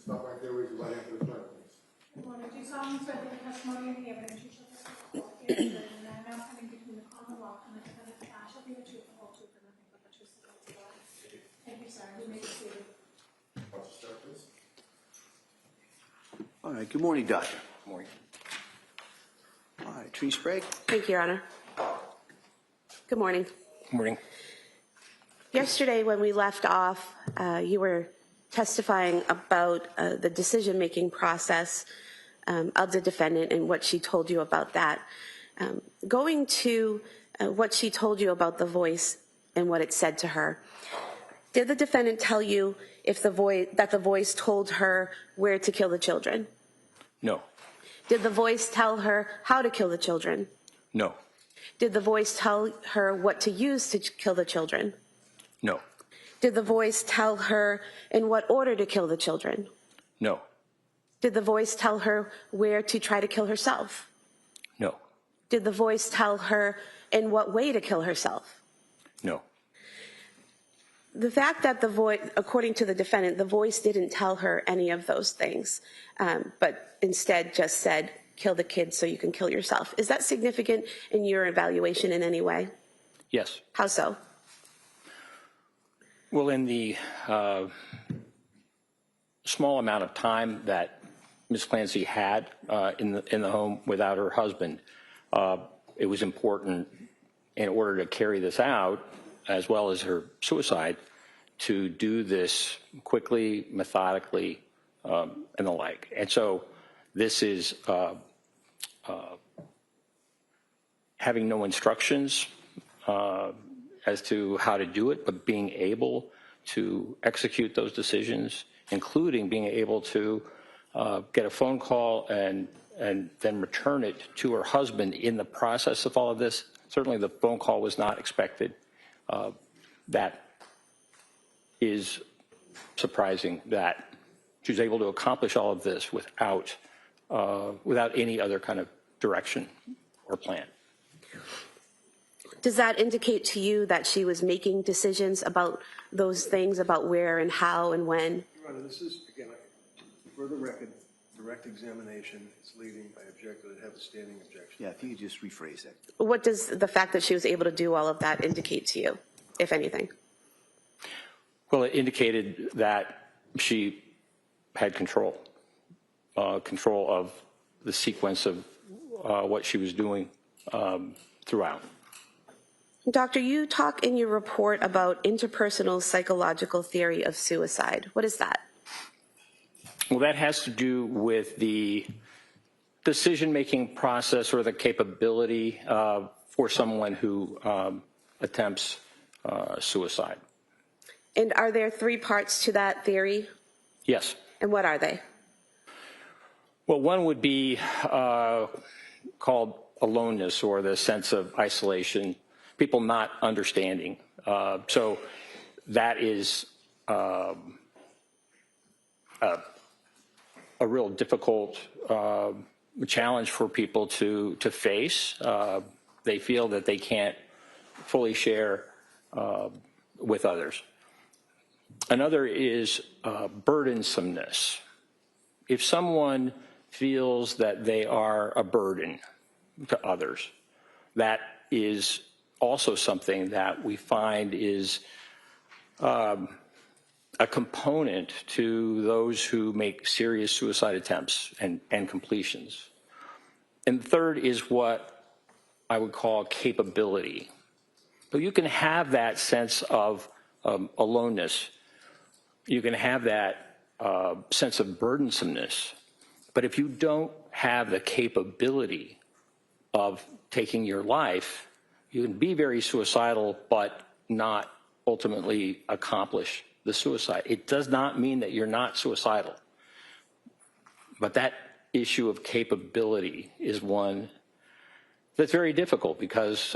Stop right there with you right after the clerk, please. Good morning. Do you solemnly swear that the testimony and the evidence you shall testify is true, and that now coming between the Commonwealth and the defendant shall be the truth, the whole truth, and nothing but the truth, so help you God? Thank you, sir. You may be seated. Start, please. All right, good morning, Doctor. Good morning. All right, Tree Sprague. Thank you, Your Honor. Good morning. Good morning. Yesterday, when we left off, you were testifying about the decision-making process of the defendant and what she told you about that. Going to what she told you about the voice and what it said to her, did the defendant tell you if that the voice told her where to kill the children? No. Did the voice tell her how to kill the children? No. Did the voice tell her what to use to kill the children? No. Did the voice tell her in what order to kill the children? No. Did the voice tell her where to try to kill herself? No. Did the voice tell her in what way to kill herself? No. The fact that the voice, according to the defendant, the voice didn't tell her any of those things, but instead just said, kill the kids so you can kill yourself. Is that significant in your evaluation in any way? Yes. How so? Well, in the small amount of time that Ms. Clancy had in the home without her husband, it was important in order to carry this out, as well as her suicide, to do this quickly, methodically, and the like. And so this is having no instructions as to how to do it, but being able to execute those decisions, including being able to get a phone call and then return it to her husband in the process of all of this. Certainly the phone call was not expected. That is surprising that she was able to accomplish all of this without any other kind of direction or plan. Does that indicate to you that she was making decisions about those things, about where and how and when? Your Honor, this is, again, for the record, direct examination. It's leading. I object to it. Have a standing objection. Yeah, if you could just rephrase that. What does the fact that she was able to do all of that indicate to you, if anything? Well, it indicated that she had control of the sequence of what she was doing throughout. Doctor, you talk in your report about interpersonal psychological theory of suicide. What is that? Well, that has to do with the decision-making process or the capability for someone who attempts suicide. And are there 3 parts to that theory? Yes. And what are they? Well, one would be called aloneness, or the sense of isolation, people not understanding. So that is a real difficult challenge for people to face. They feel that they can't fully share with others. Another is burdensomeness. If someone feels that they are a burden to others, that is also something that we find is a component to those who make serious suicide attempts and completions. And third is what I would call capability. So you can have that sense of aloneness. You can have that sense of burdensomeness. But if you don't have the capability of taking your life, you can be very suicidal but not ultimately accomplish the suicide. It does not mean that you're not suicidal. But that issue of capability is one that's very difficult because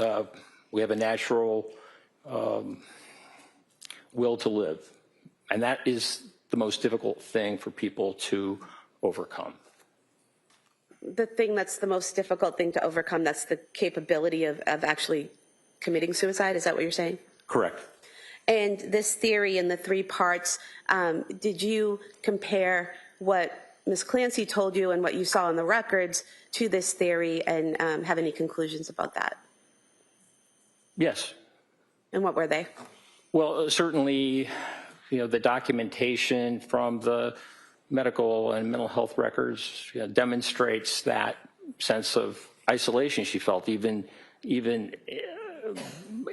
we have a natural will to live. And that is the most difficult thing for people to overcome. The thing that's the most difficult thing to overcome, that's the capability of actually committing suicide? Is that what you're saying? Correct. And this theory in the 3 parts, did you compare what Ms. Clancy told you and what you saw in the records to this theory, and have any conclusions about that? Yes. And what were they? Well, certainly, the documentation from the medical and mental health records demonstrates that sense of isolation she felt, even in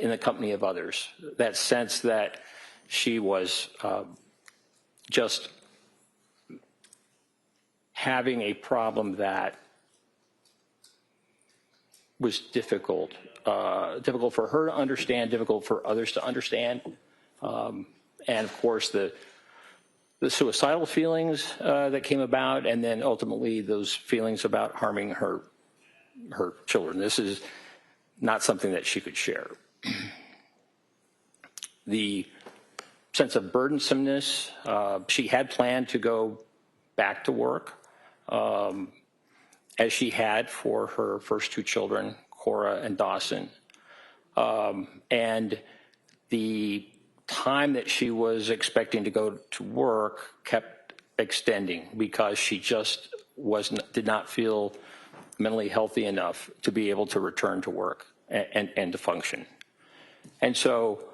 the company of others. That sense that she was just having a problem that was difficult for her to understand, difficult for others to understand, and of course the suicidal feelings that came about, and then ultimately those feelings about harming her children. This is not something that she could share. The sense of burdensomeness, she had planned to go back to work, as she had for her first two children, Cora and Dawson. And the time that she was expecting to go to work kept extending because she just did not feel mentally healthy enough to be able to return to work and to function. And so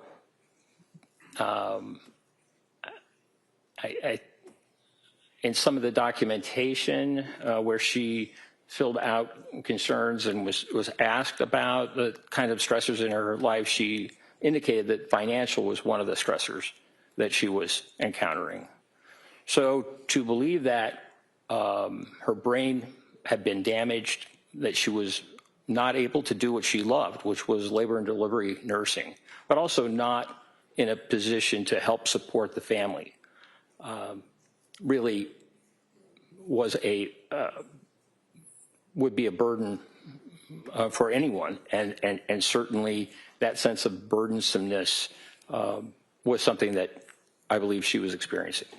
in some of the documentation where she filled out concerns and was asked about the kind of stressors in her life, she indicated that financial was one of the stressors that she was encountering. So to believe that her brain had been damaged, that she was not able to do what she loved, which was labor and delivery nursing, but also not in a position to help support the family, really was would be a burden for anyone, and certainly that sense of burdensomeness was something that I believe she was experiencing.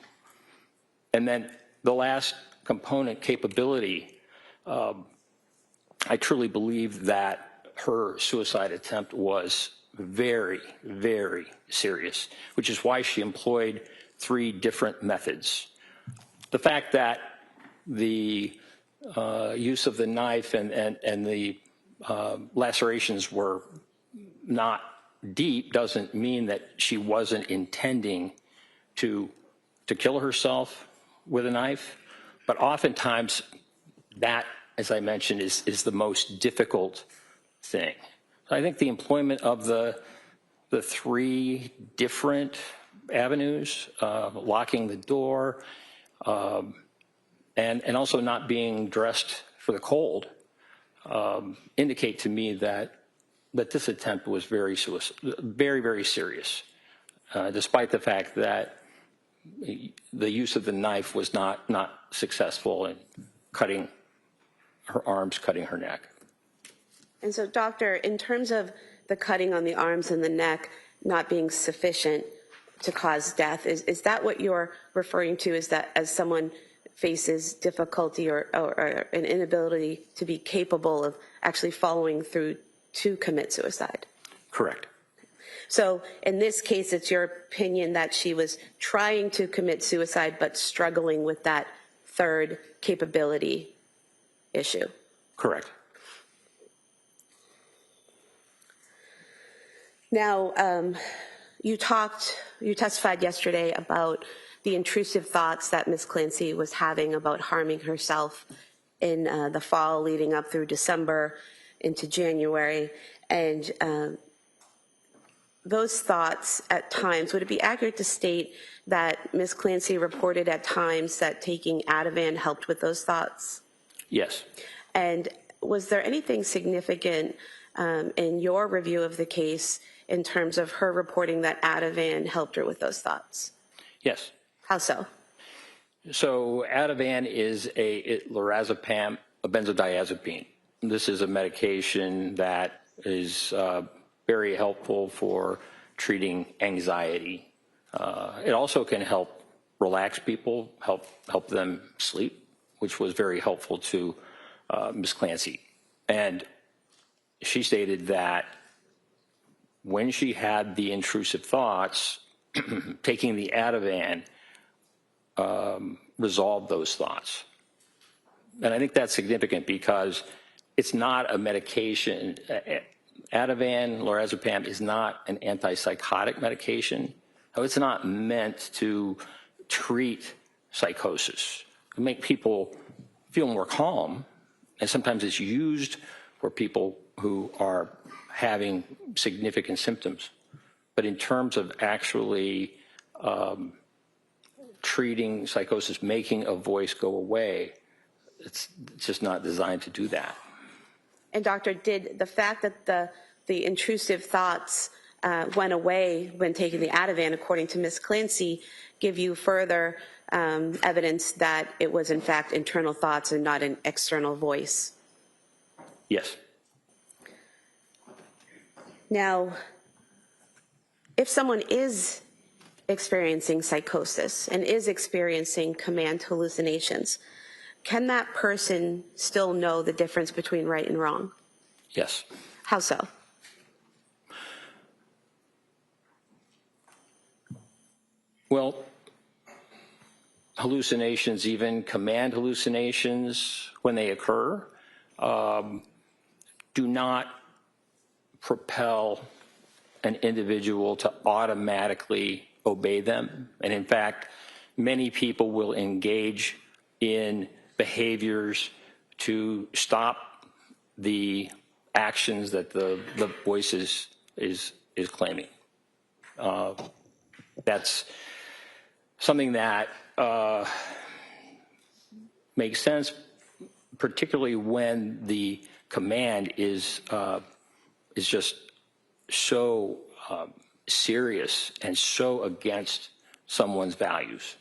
And then the last component, capability, I truly believe that her suicide attempt was very, very serious, which is why she employed 3 different methods. The fact that the use of the knife and the lacerations were not deep doesn't mean that she wasn't intending to kill herself with a knife, but oftentimes that, as I mentioned, is the most difficult thing. I think the employment of the 3 different avenues, locking the door, and also not being dressed for the cold, indicate to me that this attempt was very, very serious, despite the fact that the use of the knife was not successful in cutting her arms, cutting her neck. And so, doctor, in terms of the cutting on the arms and the neck not being sufficient to cause death, is that what you're referring to, is that as someone faces difficulty or an inability to be capable of actually following through to commit suicide? Correct. So in this case, it's your opinion that she was trying to commit suicide but struggling with that third capability issue? Correct. Now, you testified yesterday about the intrusive thoughts that Ms. Clancy was having about harming herself in the fall leading up through December into January. And those thoughts at times, would it be accurate to state that Ms. Clancy reported at times that taking Ativan helped with those thoughts? Yes. And was there anything significant in your review of the case in terms of her reporting that Ativan helped her with those thoughts? Yes. How so? So Ativan is lorazepam, a benzodiazepine. This is a medication that is very helpful for treating anxiety. It also can help relax people, help them sleep, which was very helpful to Ms. Clancy. And she stated that when she had the intrusive thoughts, taking the Ativan resolve those thoughts. And I think that's significant because it's not a medication. Ativan, lorazepam is not an antipsychotic medication. It's not meant to treat psychosis. To make people feel more calm, and sometimes it's used for people who are having significant symptoms. But in terms of actually treating psychosis, making a voice go away, it's just not designed to do that. And doctor, did the fact that the intrusive thoughts went away when taking the Ativan, according to Ms. Clancy, give you further evidence that it was in fact internal thoughts and not an external voice? Yes. Now, if someone is experiencing psychosis and is experiencing command hallucinations, can that person still know the difference between right and wrong? Yes. How so? Well, hallucinations, even command hallucinations, when they occur, do not propel an individual to automatically obey them. And in fact, many people will engage in behaviors to stop the actions that the voice is claiming. That's something that makes sense, particularly when the command is just so serious and so against someone's values.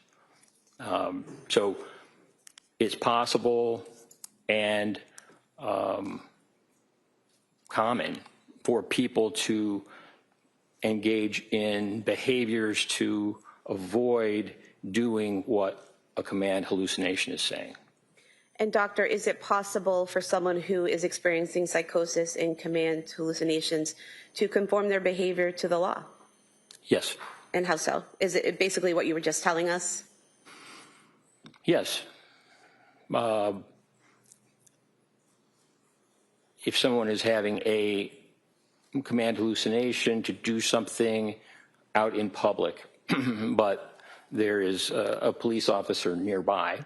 So it's possible and common for people to engage in behaviors to avoid doing what a command hallucination is saying. And doctor, is it possible for someone who is experiencing psychosis and command hallucinations to conform their behavior to the law? Yes. And how so? Is it basically what you were just telling us? Yes. If someone is having a command hallucination to do something out in public, but there is a police officer nearby,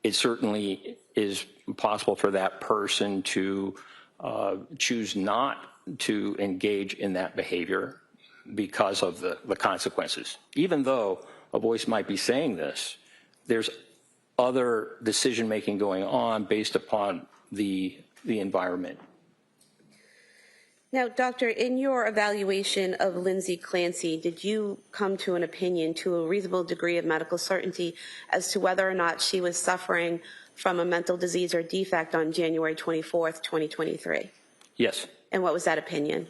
it certainly is possible for that person to choose not to engage in that behavior because of the consequences. Even though a voice might be saying this, there's other decision-making going on based upon the environment. Now, doctor, in your evaluation of Lindsay Clancy, did you come to an opinion to a reasonable degree of medical certainty as to whether or not she was suffering from a mental disease or defect on January 24th, 2023? Yes. And what was that opinion?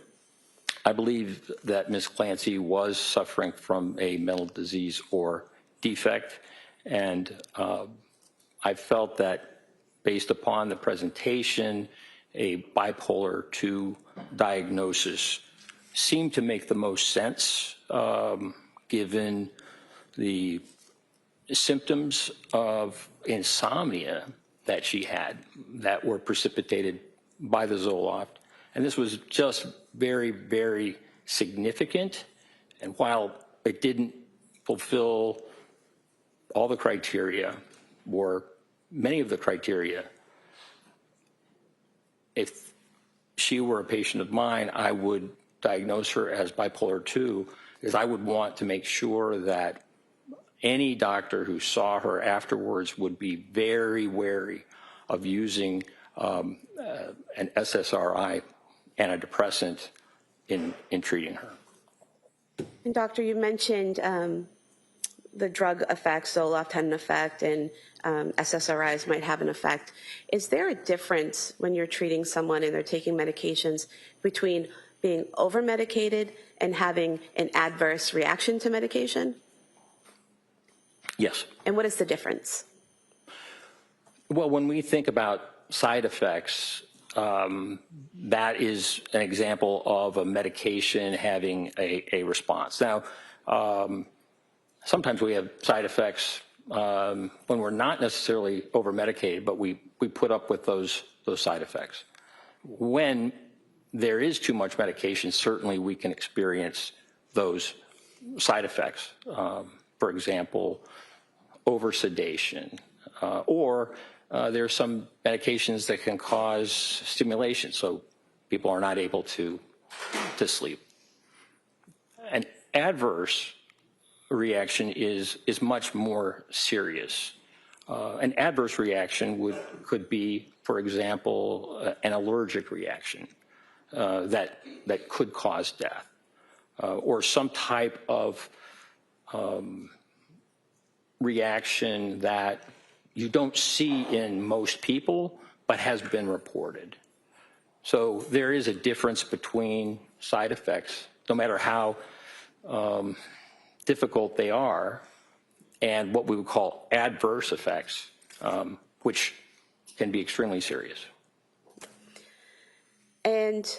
I believe that Ms. Clancy was suffering from a mental disease or defect, and I felt that based upon the presentation, a bipolar II diagnosis seemed to make the most sense given the symptoms of insomnia that she had that were precipitated by the Zoloft. And this was just very, very significant. And while it didn't fulfill all the criteria or many of the criteria, if she were a patient of mine, I would diagnose her as bipolar II, because I would want to make sure that any doctor who saw her afterwards would be very wary of using an SSRI antidepressant in treating her. And doctor, you mentioned the drug effect, Zoloft had an effect, and SSRIs might have an effect. Is there a difference when you're treating someone and they're taking medications between being over-medicated and having an adverse reaction to medication? Yes. And what is the difference? Well, when we think about side effects, that is an example of a medication having a response. Now, sometimes we have side effects when we're not necessarily over-medicated, but we put up with those side effects. When there is too much medication, certainly we can experience those side effects. For example, over-sedation, or there are some medications that can cause stimulation, so people are not able to sleep. An adverse reaction is much more serious. An adverse reaction could be, for example, an allergic reaction that could cause death, or some type of reaction that you don't see in most people but has been reported. So there is a difference between side effects, no matter how difficult they are, and what we would call adverse effects, which can be extremely serious. And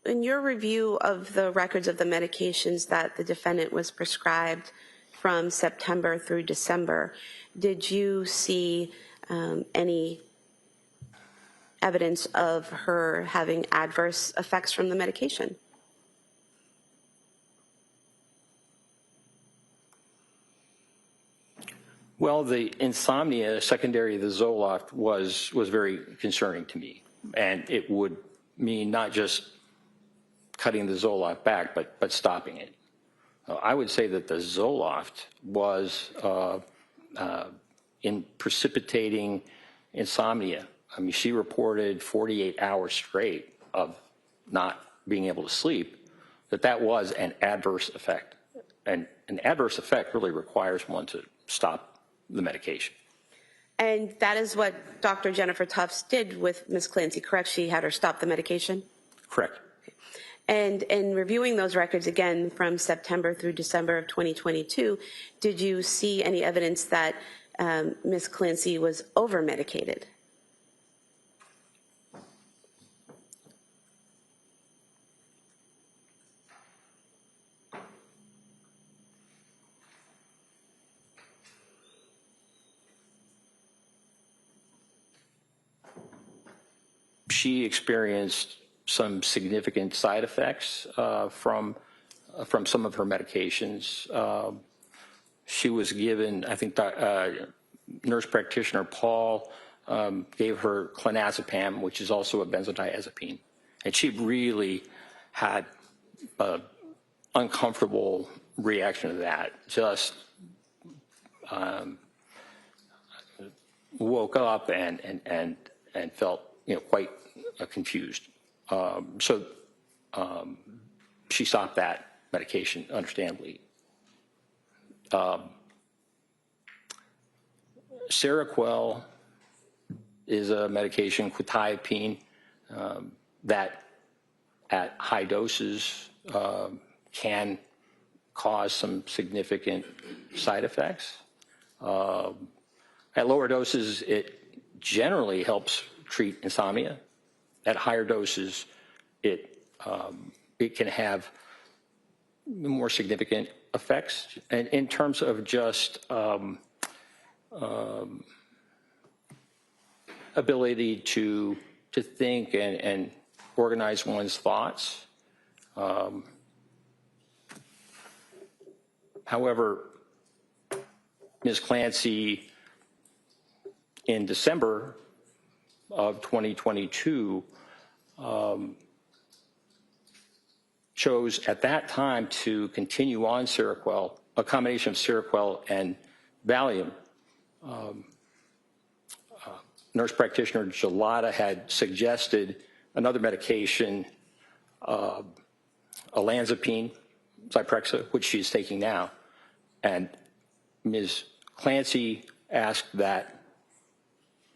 in your review of the records of the medications that the defendant was prescribed from September through December, did you see any evidence of her having adverse effects from the medication? Well, the insomnia secondary to the Zoloft was very concerning to me, and it would mean not just cutting the Zoloft back, but stopping it. I would say that the Zoloft was in precipitating insomnia. I mean, she reported 48 hours straight of not being able to sleep, that was an adverse effect. And an adverse effect really requires one to stop the medication. And that is what Dr. Jennifer Tufts did with Ms. Clancy, correct? She had her stop the medication? Correct. And in reviewing those records again from September through December of 2022, did you see any evidence that Ms. Clancy was over-medicated? She experienced some significant side effects from some of her medications. She was given, I think, nurse practitioner Paul gave her clonazepam, which is also a benzodiazepine, and she really had an uncomfortable reaction to that. Just woke up and felt quite confused. So she stopped that medication, understandably. Seroquel is a medication, quetiapine, that at high doses can cause some significant side effects. At lower doses, it generally helps treat insomnia. At higher doses, it can have more significant effects. And in terms of just ability to think and organize one's thoughts. However, Ms. Clancy, in December of 2022, chose at that time to continue on Seroquel, a combination of Seroquel and Valium. Nurse practitioner Gelada had suggested another medication, olanzapine, Zyprexa, which she's taking now. And Ms. Clancy asked that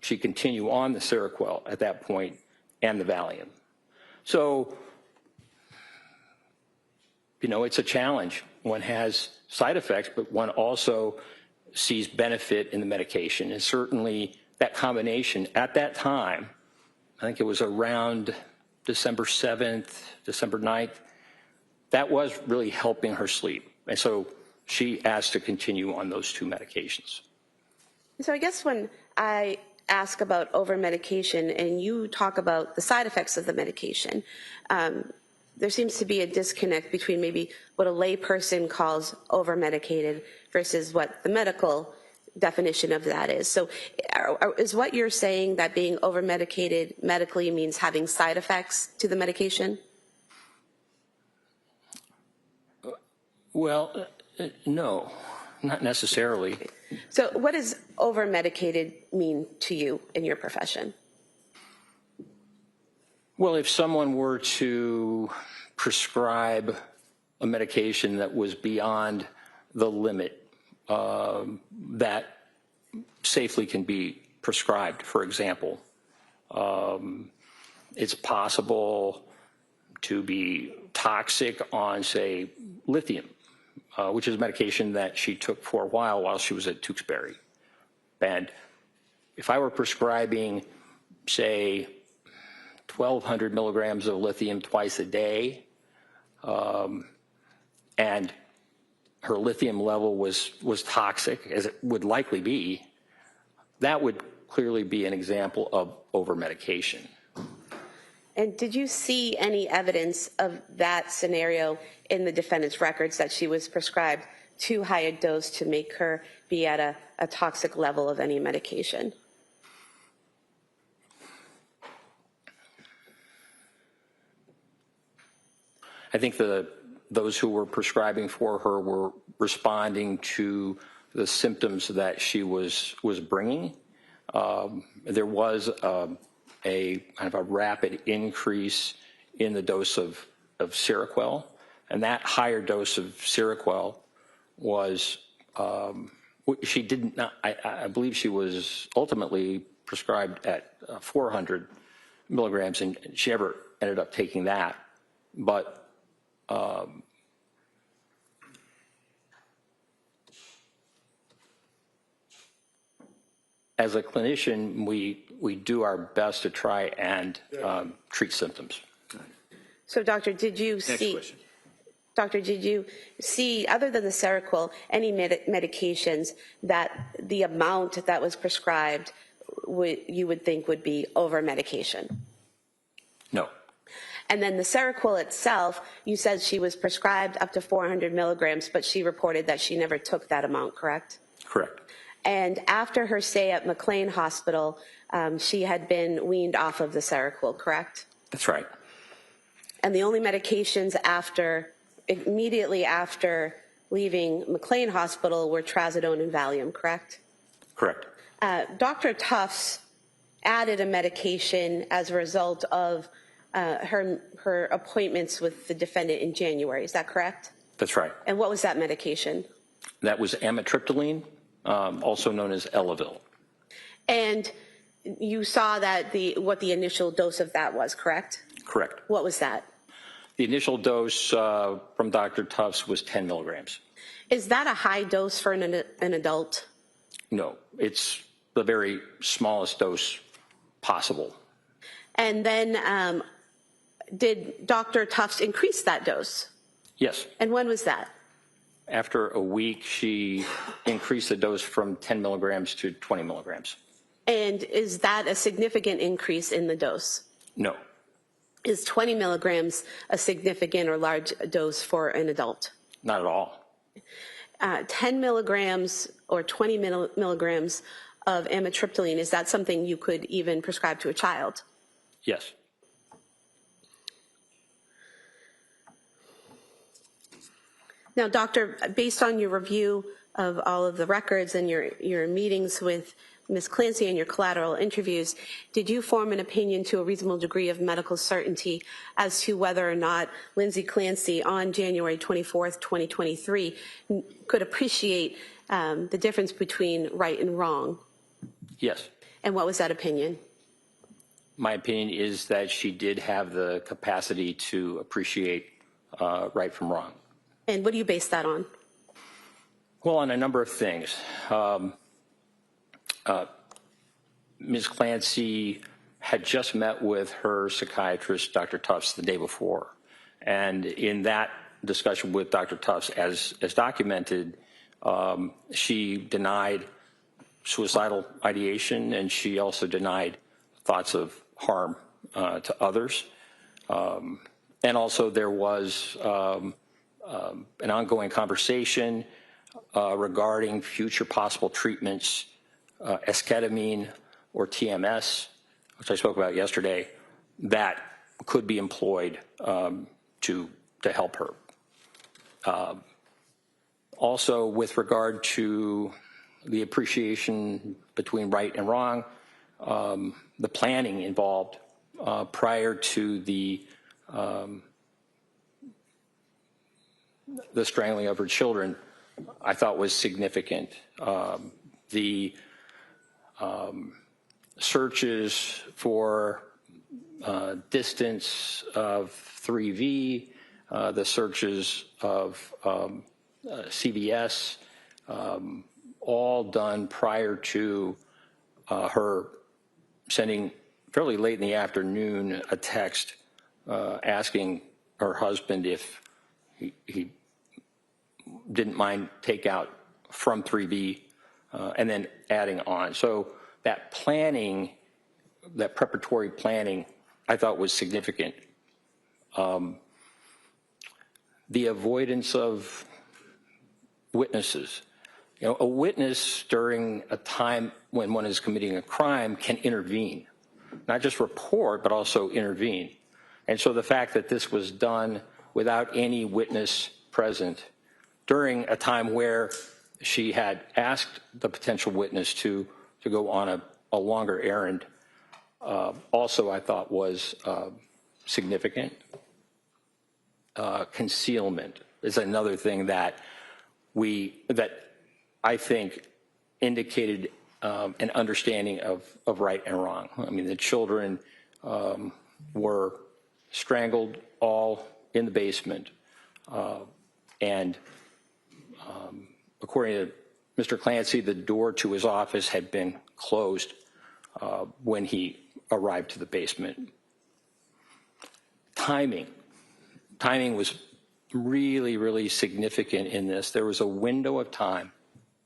she continue on the Seroquel at that point and the Valium. So, it's a challenge. One has side effects, but one also sees benefit in the medication. And certainly that combination at that time, I think it was around December 7th, December 9th, that was really helping her sleep. And so she asked to continue on those 2 medications. So I guess when I ask about over-medication and you talk about the side effects of the medication, there seems to be a disconnect between maybe what a layperson calls over-medicated versus what the medical definition of that is. So is what you're saying that being over-medicated medically means having side effects to the medication? Well, no, not necessarily. So what does over-medicated mean to you in your profession? Well, if someone were to prescribe a medication that was beyond the limit that safely can be prescribed, for example, it's possible to be toxic on, say, lithium, which is a medication that she took for a while she was at Tewksbury. And if I were prescribing, say, 1,200 milligrams of lithium twice a day, and her lithium level was toxic, as it would likely be, that would clearly be an example of over-medication. And did you see any evidence of that scenario in the defendant's records, that she was prescribed too high a dose to make her be at a toxic level of any medication? I think those who were prescribing for her were responding to the symptoms that she was bringing. There was a kind of a rapid increase in the dose of Seroquel, and that higher dose of Seroquel was, she didn't, I believe she was ultimately prescribed at 400 milligrams, and she never ended up taking that. But as a clinician, we do our best to try and treat symptoms. So, Doctor, did you see? Doctor, did you see, other than the Seroquel, any medications that the amount that was prescribed you would think would be over medication? No. And then the Seroquel itself, you said she was prescribed up to 400 milligrams, but she reported that she never took that amount, correct? Correct. And after her stay at McLean Hospital, she had been weaned off of the Seroquel, correct? That's right. And the only medications immediately after leaving McLean Hospital were trazodone and Valium, correct? Correct. Dr. Tufts added a medication as a result of her appointments with the defendant in January, is that correct? That's right. And what was that medication? That was amitriptyline, also known as Elavil. And you saw that what the initial dose of that was, correct? Correct. What was that? The initial dose from Dr. Tufts was 10 milligrams. Is that a high dose for an adult? No, it's the very smallest dose possible. And then did Dr. Tufts increase that dose? Yes. And when was that? After a week, she increased the dose from 10 milligrams to 20 milligrams. And is that a significant increase in the dose? No. Is 20 milligrams a significant or large dose for an adult? Not at all. 10 milligrams or 20 milligrams of amitriptyline, is that something you could even prescribe to a child? Yes. Now, doctor, based on your review of all of the records and your meetings with Ms. Clancy and your collateral interviews, did you form an opinion to a reasonable degree of medical certainty as to whether or not Lindsay Clancy on January 24th, 2023 could appreciate the difference between right and wrong? Yes. And what was that opinion? My opinion is that she did have the capacity to appreciate right from wrong. And what do you base that on? Well, on a number of things. Ms. Clancy had just met with her psychiatrist, Dr. Tufts, the day before. And in that discussion with Dr. Tufts, as documented, she denied suicidal ideation, and she also denied thoughts of harm to others. And also there was an ongoing conversation regarding future possible treatments, esketamine or TMS, which I spoke about yesterday, that could be employed to help her. Also, with regard to the appreciation between right and wrong, the planning involved prior to the strangling of her children, I thought was significant. The searches for distance of 3V, the searches of CVS, all done prior to her sending fairly late in the afternoon a text asking her husband if he didn't mind takeout from 3B and then adding on. So that planning, that preparatory planning, I thought was significant. The avoidance of witnesses. You know, a witness during a time when one is committing a crime can intervene, not just report, but also intervene. And so the fact that this was done without any witness present during a time where she had asked the potential witness to go on a longer errand, also I thought was significant. Concealment is another thing that I think indicated an understanding of right and wrong. I mean, the children were strangled all in the basement, and according to Mr. Clancy, the door to his office had been closed when he arrived to the basement. Timing was really, really significant in this. There was a window of time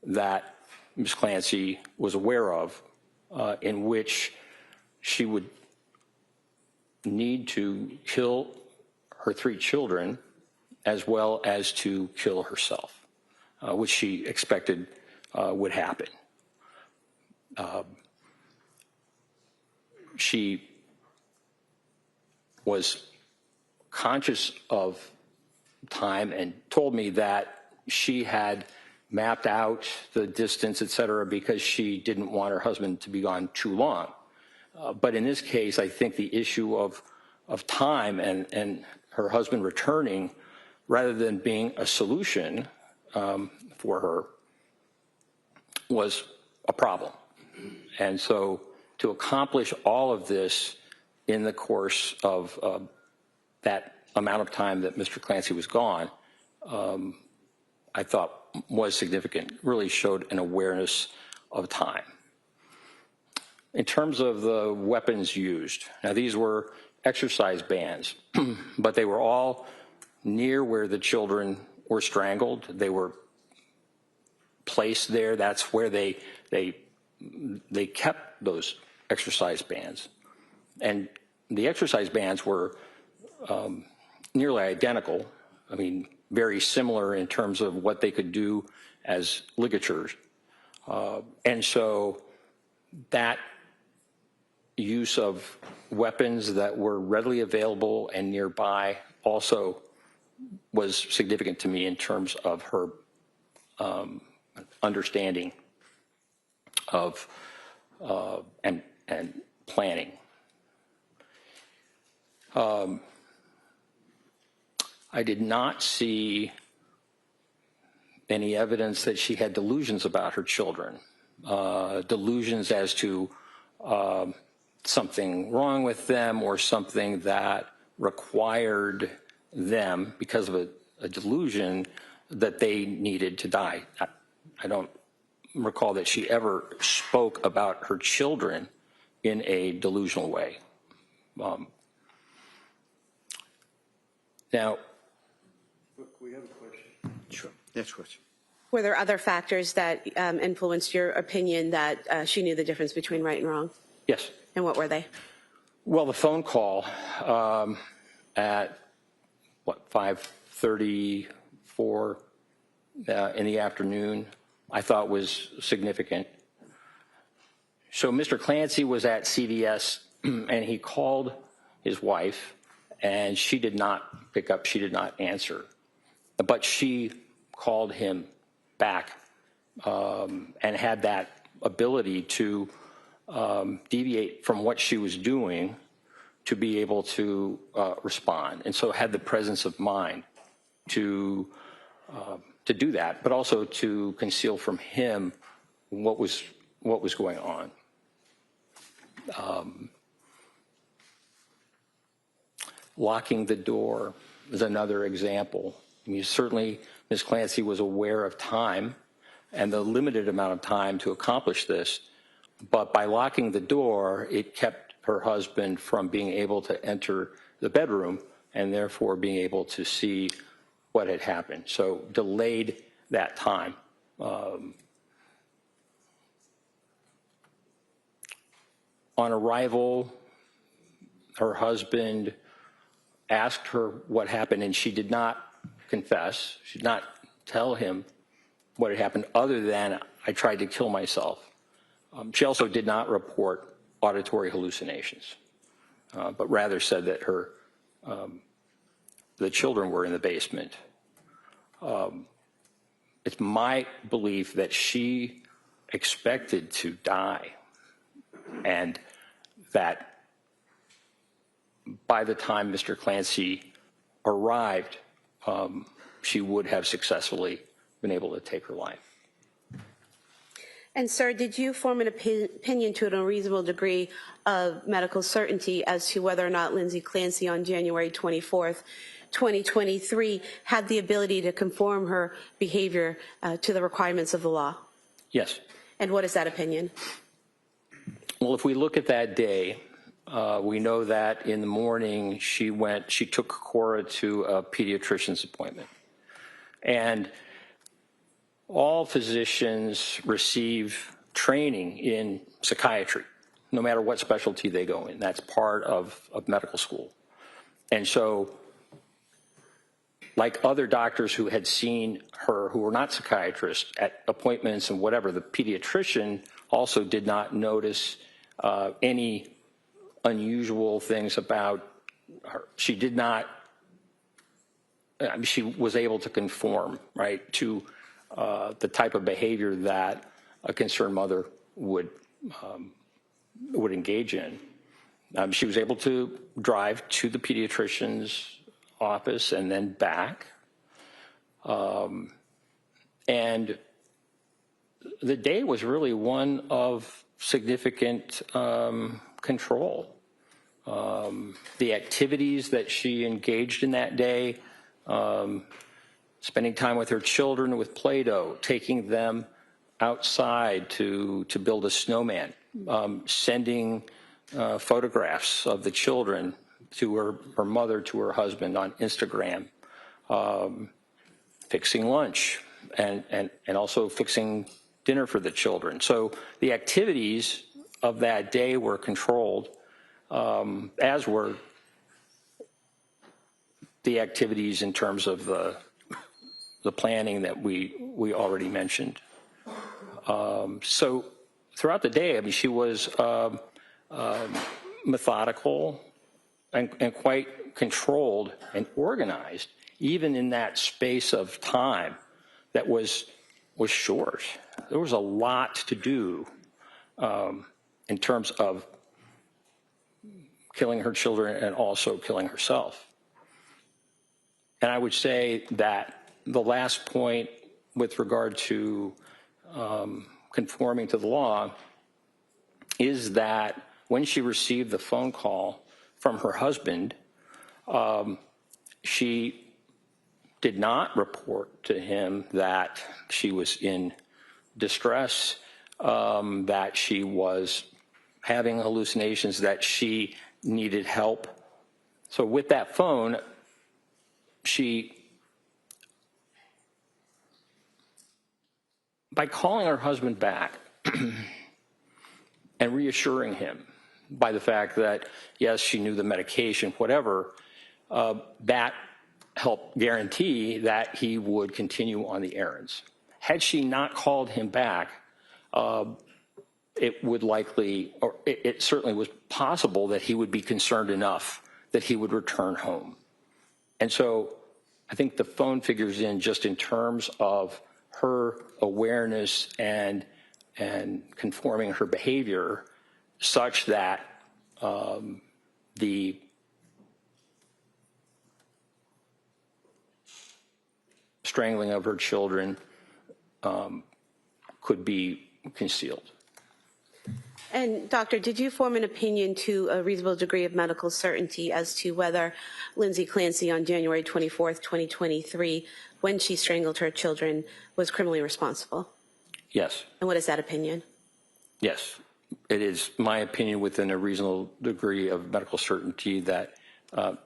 that Ms. Clancy was aware of in which she would need to kill her 3 children as well as to kill herself, which she expected would happen. She was conscious of time and told me that she had mapped out the distance, et cetera, because she didn't want her husband to be gone too long. But in this case, I think the issue of time and her husband returning, rather than being a solution for her, was a problem. And so to accomplish all of this in the course of that amount of time that Mr. Clancy was gone, I thought was significant, really showed an awareness of time. In terms of the weapons used, now these were exercise bands, but they were all near where the children were strangled. They were placed there. That's where they kept those exercise bands. And the exercise bands were nearly identical. I mean, very similar in terms of what they could do as ligatures. And so that use of weapons that were readily available and nearby also was significant to me in terms of her understanding of and planning. I did not see any evidence that she had delusions about her children, delusions as to something wrong with them or something that required them, because of a delusion, that they needed to die. I don't recall that she ever spoke about her children in a delusional way. Quick Next question. Were there other factors that influenced your opinion that she knew the difference between right and wrong? Yes. And what were they? Well, the phone call at, 5:34 in the afternoon, I thought was significant. So Mr. Clancy was at CVS, and he called his wife, and she did not pick up, she did not answer. But she called him back and had that ability to deviate from what she was doing to be able to respond, and so had the presence of mind to do that, but also to conceal from him what was going on. Locking the door is another example. I mean, certainly Ms. Clancy was aware of time and the limited amount of time to accomplish this, but by locking the door, it kept her husband from being able to enter the bedroom and therefore being able to see what had happened. So delayed that time. On arrival, her husband asked her what happened, and she did not confess. She did not tell him what had happened other than, I tried to kill myself. She also did not report auditory hallucinations, but rather said that the children were in the basement. It's my belief that she expected to die, and that by the time Mr. Clancy arrived, she would have successfully been able to take her life. And sir, did you form an opinion to a reasonable degree of medical certainty as to whether or not Lindsay Clancy on January 24th, 2023 had the ability to conform her behavior to the requirements of the law? Yes. And what is that opinion? Well, if we look at that day, we know that in the morning she took Cora to a pediatrician's appointment. And all physicians receive training in psychiatry, no matter what specialty they go in. That's part of medical school. And so, like other doctors who had seen her who were not psychiatrists at appointments and whatever, the pediatrician also did not notice any unusual things about her. She did not, I mean, she was able to conform, right, to the type of behavior that a concerned mother would engage in. She was able to drive to the pediatrician's office and then back. And the day was really one of significant control. The activities that she engaged in that day, spending time with her children with Play-Doh, taking them outside to build a snowman, sending photographs of the children to her mother, to her husband on Instagram, fixing lunch, and also fixing dinner for the children. So the activities of that day were controlled, as were the activities in terms of the planning that we already mentioned. So throughout the day, I mean, she was methodical and quite controlled and organized, even in that space of time that was short. There was a lot to do in terms of killing her children and also killing herself. And I would say that the last point with regard to conforming to the law is that when she received the phone call from her husband, she did not report to him that she was in distress, that she was having hallucinations, that she needed help. So with that phone, she by calling her husband back and reassuring him by the fact that, yes, she knew the medication, whatever, that helped guarantee that he would continue on the errands. Had she not called him back, it would likely, or it certainly was possible that he would be concerned enough that he would return home. And so I think the phone figures in just in terms of her awareness and conforming her behavior such that the strangling of her children could be concealed. And doctor, did you form an opinion to a reasonable degree of medical certainty as to whether Lindsay Clancy on January 24th, 2023, when she strangled her children, was criminally responsible? Yes. And what is that opinion? Yes. It is my opinion within a reasonable degree of medical certainty that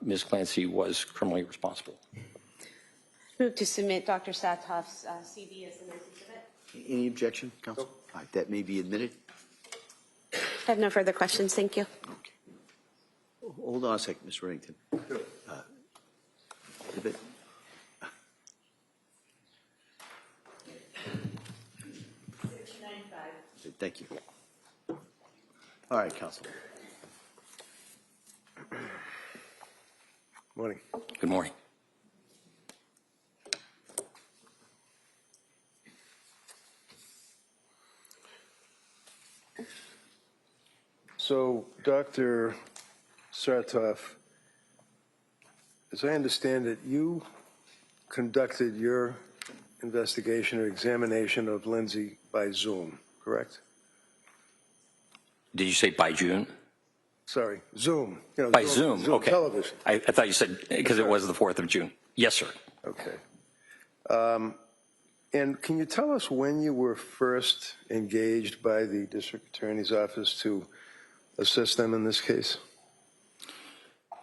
Ms. Clancy was criminally responsible. Move to submit Dr. Saathoff's CV as the next exhibit. Any objection, counsel? All right, that may be admitted. I have no further questions. Thank you. Okay. Hold on a second, Mr. Reddington. Exhibit. Thank you. All right, counsel. Morning. Good morning. So, Dr. Saathoff, as I understand it, you conducted your investigation or examination of Lindsay by Zoom, correct? Did you say by June? Sorry, Zoom. You know, By Zoom, okay. Television. I thought you said because it was the 4th of June. Yes, sir. Okay. And can you tell us when you were first engaged by the district attorney's office to assist them in this case?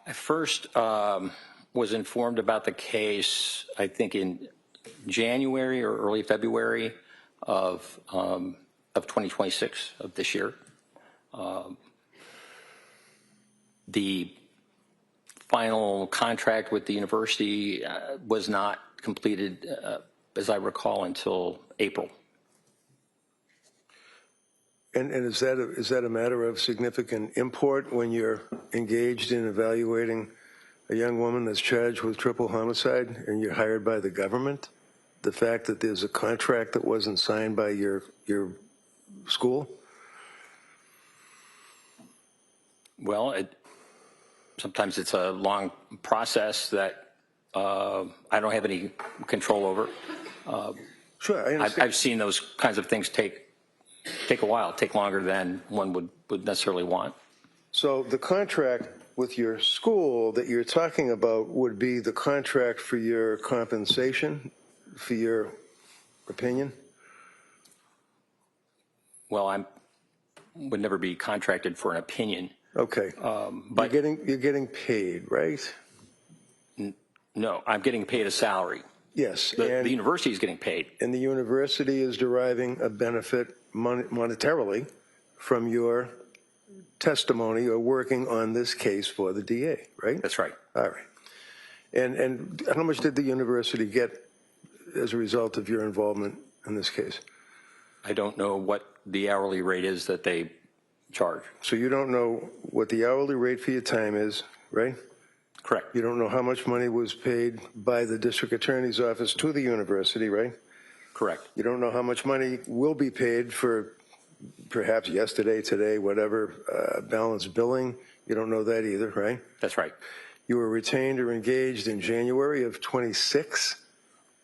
I first was informed about the case, I think, in January or early February of 2026 of this year. The final contract with the university was not completed, as I recall, until April. And is that a matter of significant import when you're engaged in evaluating a young woman that's charged with triple homicide and you're hired by the government? The fact that there's a contract that wasn't signed by your school? Well, sometimes it's a long process that I don't have any control over. Sure, I understand. I've seen those kinds of things take a while, take longer than one would necessarily want. So the contract with your school that you're talking about would be the contract for your compensation, for your opinion? Well, I would never be contracted for an opinion. Okay. But you're getting paid, right? No, I'm getting paid a salary. Yes. The university is getting paid. And the university is deriving a benefit monetarily from your testimony or working on this case for the DA, right? That's right. All right. And how much did the university get as a result of your involvement in this case? I don't know what the hourly rate is that they charge. So you don't know what the hourly rate for your time is, right? Correct. You don't know how much money was paid by the district attorney's office to the university, right? Correct. You don't know how much money will be paid for perhaps yesterday, today, whatever, balance billing. You don't know that either, right? That's right. You were retained or engaged in January of 26,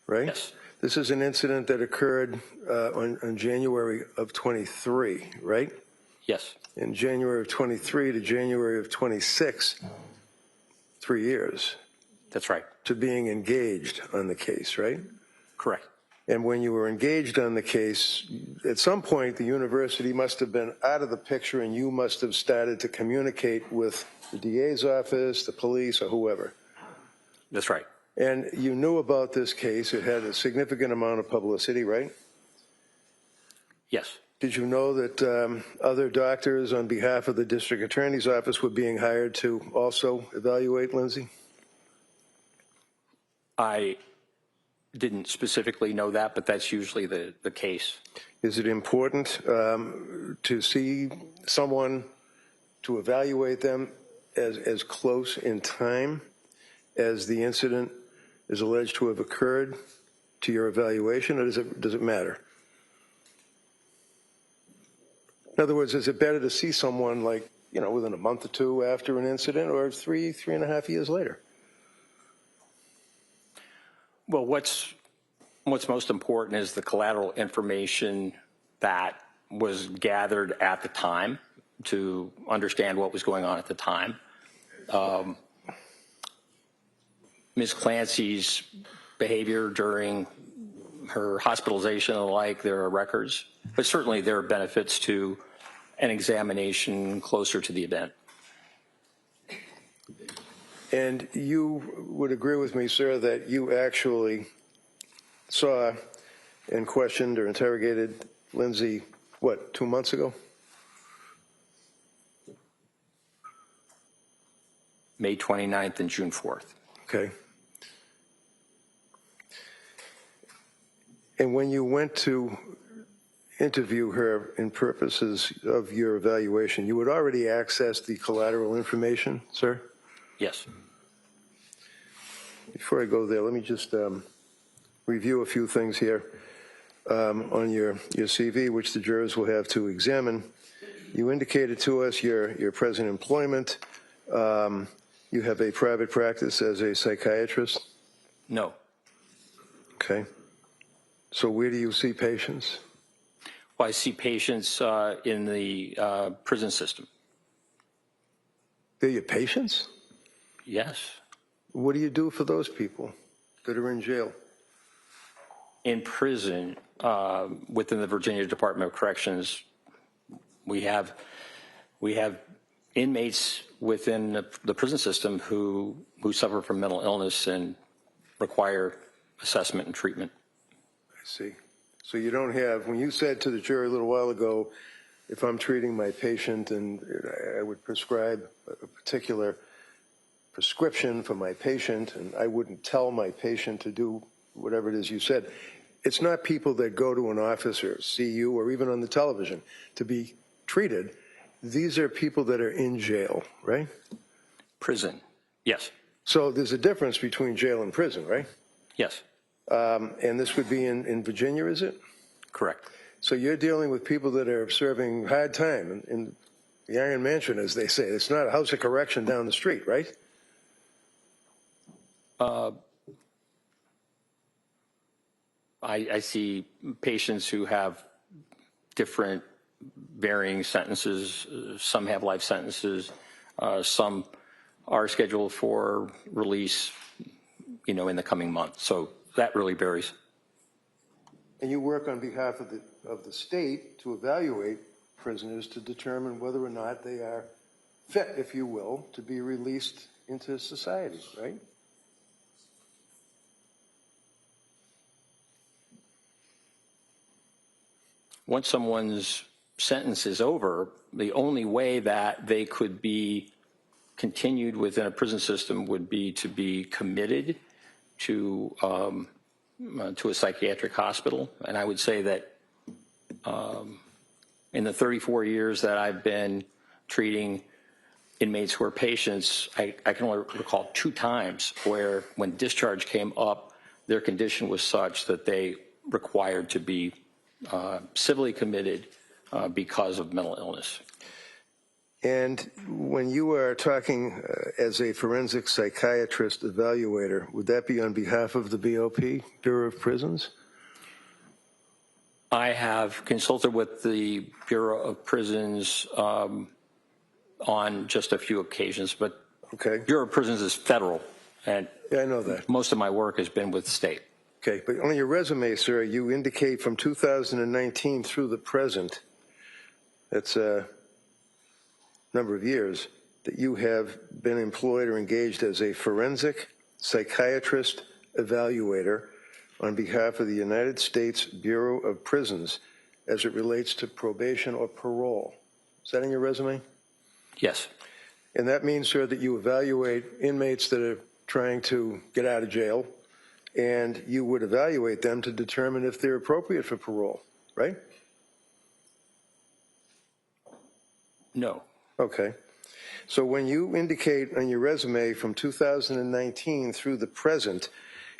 right? Yes. This is an incident that occurred on January of 23, right? Yes. In January of 23 to January of 26, 3 years. That's right. To being engaged on the case, right? Correct. And when you were engaged on the case, at some point the university must have been out of the picture and you must have started to communicate with the DA's office, the police, or whoever. That's right. And you knew about this case. It had a significant amount of publicity, right? Yes. Did you know that other doctors on behalf of the district attorney's office were being hired to also evaluate Lindsay? I didn't specifically know that, but that's usually the case. Is it important to see someone, to evaluate them as close in time as the incident is alleged to have occurred to your evaluation, or does it matter? In other words, is it better to see someone like, within a month or two after an incident, or 3.5 years later? Well, what's most important is the collateral information that was gathered at the time to understand what was going on at the time. Ms. Clancy's behavior during her hospitalization and the like, there are records, but certainly there are benefits to an examination closer to the event. And you would agree with me, sir, that you actually saw and questioned or interrogated Lindsay, 2 months ago? May 29th and June 4th. Okay. And when you went to interview her in purposes of your evaluation, you had already accessed the collateral information, sir? Yes. Before I go there, let me just review a few things here on your CV, which the jurors will have to examine. You indicated to us your present employment. You have a private practice as a psychiatrist? No. Okay. So where do you see patients? Well, I see patients in the prison system. They're your patients? Yes. What do you do for those people that are in jail? In prison, within the Virginia Department of Corrections, we have inmates within the prison system who suffer from mental illness and require assessment and treatment. I see. So you don't have, when you said to the jury a little while ago, if I'm treating my patient and I would prescribe a particular prescription for my patient and I wouldn't tell my patient to do whatever it is you said, it's not people that go to an office or see you or even on the television to be treated. These are people that are in jail, right? Prison, yes. So there's a difference between jail and prison, right? Yes. And this would be in Virginia, is it? Correct. So you're dealing with people that are serving hard time in the Iron Mansion, as they say. It's not a house of correction down the street, right? I see patients who have different varying sentences. Some have life sentences. Some are scheduled for release, in the coming month. So that really varies. And you work on behalf of the state to evaluate prisoners to determine whether or not they are fit, if you will, to be released into society, right? Once someone's sentence is over, the only way that they could be continued within a prison system would be to be committed to a psychiatric hospital. And I would say that in the 34 years that I've been treating inmates who are patients, I can only recall 2 times where when discharge came up, their condition was such that they required to be civilly committed because of mental illness. And when you are talking as a forensic psychiatrist evaluator, would that be on behalf of the BOP, Bureau of Prisons? I have consulted with the Bureau of Prisons on just a few occasions, but Okay. Bureau of Prisons is federal, and Yeah, I know that. most of my work has been with state. Okay, but on your resume, sir, you indicate from 2019 through the present, that's a number of years, that you have been employed or engaged as a forensic psychiatrist evaluator on behalf of the United States Bureau of Prisons. as it relates to probation or parole. Is that in your resume? Yes. And that means, sir, that you evaluate inmates that are trying to get out of jail, and you would evaluate them to determine if they're appropriate for parole, right? No. Okay. So when you indicate on your resume from 2019 through the present,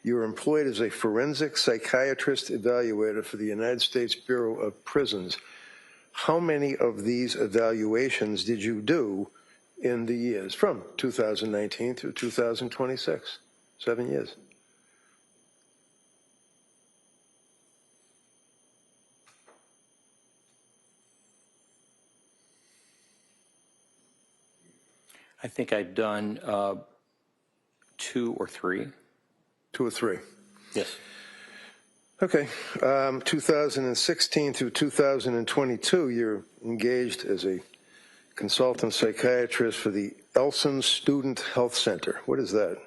you were employed as a forensic psychiatrist evaluator for the United States Bureau of Prisons. How many of these evaluations did you do in the years from 2019 through 2026? 7 years. I think I've done 2 or 3. 2 or 3. Yes. Okay. 2016 through 2022, you're engaged as a consultant psychiatrist for the Elson Student Health Center. What is that?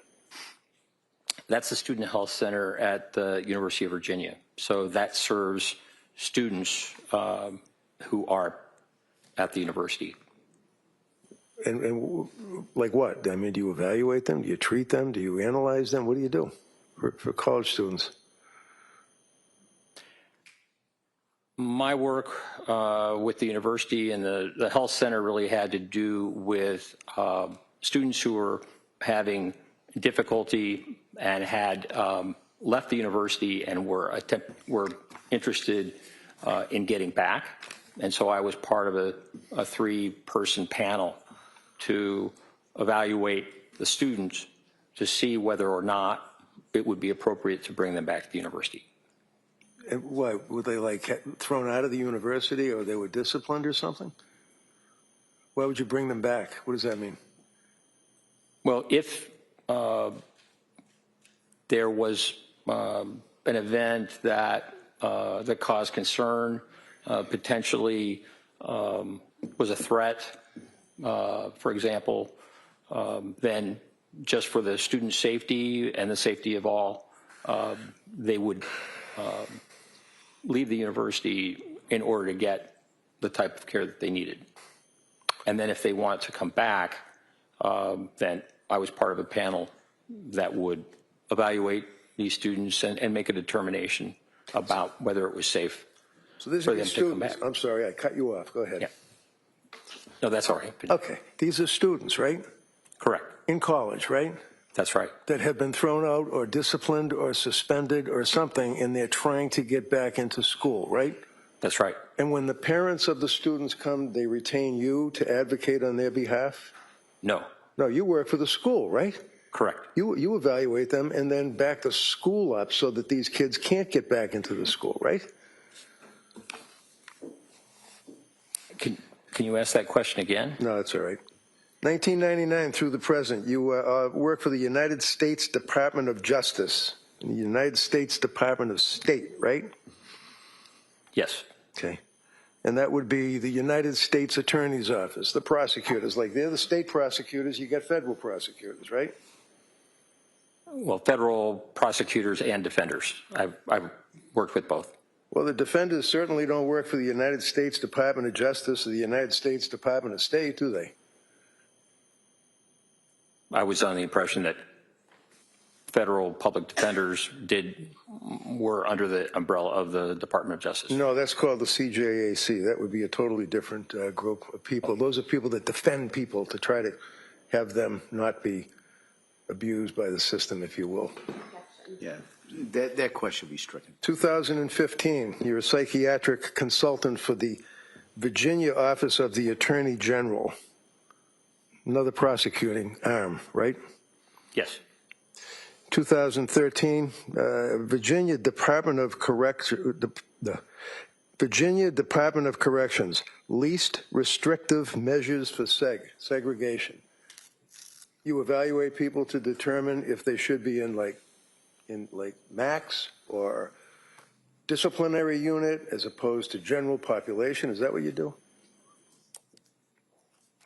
That's the Student Health Center at the University of Virginia. So that serves students who are at the university. And like what? I mean, do you evaluate them? Do you treat them? Do you analyze them? What do you do for college students? My work with the university and the health center really had to do with students who were having difficulty and had left the university and were interested in getting back. And so I was part of a 3-person panel to evaluate the students to see whether or not it would be appropriate to bring them back to the university. And what, were they like thrown out of the university, or they were disciplined or something? Why would you bring them back? What does that mean? Well, if there was an event that caused concern, potentially was a threat, for example, then just for the student safety and the safety of all, they would leave the university in order to get the type of care that they needed. And then if they want to come back, then I was part of a panel that would evaluate these students and make a determination about whether it was safe So these for are them the to come students. back. I'm sorry, I cut you off. Go ahead. Yeah. No, that's all right. Okay. These are students, right? Correct. In college, right? That's right. That have been thrown out or disciplined or suspended or something, and they're trying to get back into school, right? That's right. And when the parents of the students come, they retain you to advocate on their behalf? No. No, you work for the school, right? Correct. You evaluate them and then back the school up so that these kids can't get back into the school, right? Can you ask that question again? No, that's all right. 1999 through the present, you work for the United States Department of Justice, and the United States Department of State, right? Yes. Okay. And that would be the United States Attorney's Office, the prosecutors. Like they're the state prosecutors, you got federal prosecutors, right? Well, federal prosecutors and defenders. I've worked with both. Well, the defenders certainly don't work for the United States Department of Justice or the United States Department of State, do they? I was under the impression that federal public defenders were under the umbrella of the Department of Justice. No, that's called the CJAC. That would be a totally different group of people. Those are people that defend people to try to have them not be abused by the system, if you will. Yeah, that question be stricken. 2015, you're a psychiatric consultant for the Virginia Office of the Attorney General. Another prosecuting arm, right? Yes. 2013, Virginia Department of Virginia Department of Corrections, least restrictive measures for segregation. You evaluate people to determine if they should be in max or disciplinary unit as opposed to general population. Is that what you do?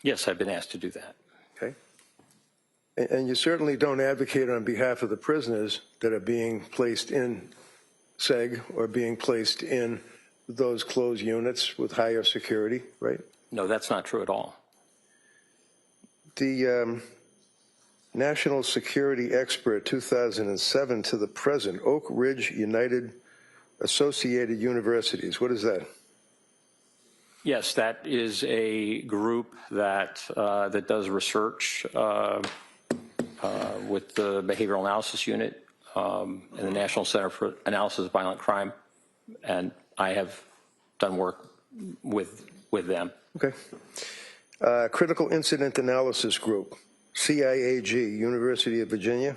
Yes, I've been asked to do that. Okay. And you certainly don't advocate on behalf of the prisoners that are being placed in seg or being placed in those closed units with higher security, right? No, that's not true at all. The National Security Expert 2007 to the present, Oak Ridge United Associated Universities. What is that? Yes, that is a group that that does research with the Behavioral Analysis Unit and the National Center for Analysis of Violent Crime, and I have done work with them. Okay. Critical Incident Analysis Group, CIAG, University of Virginia.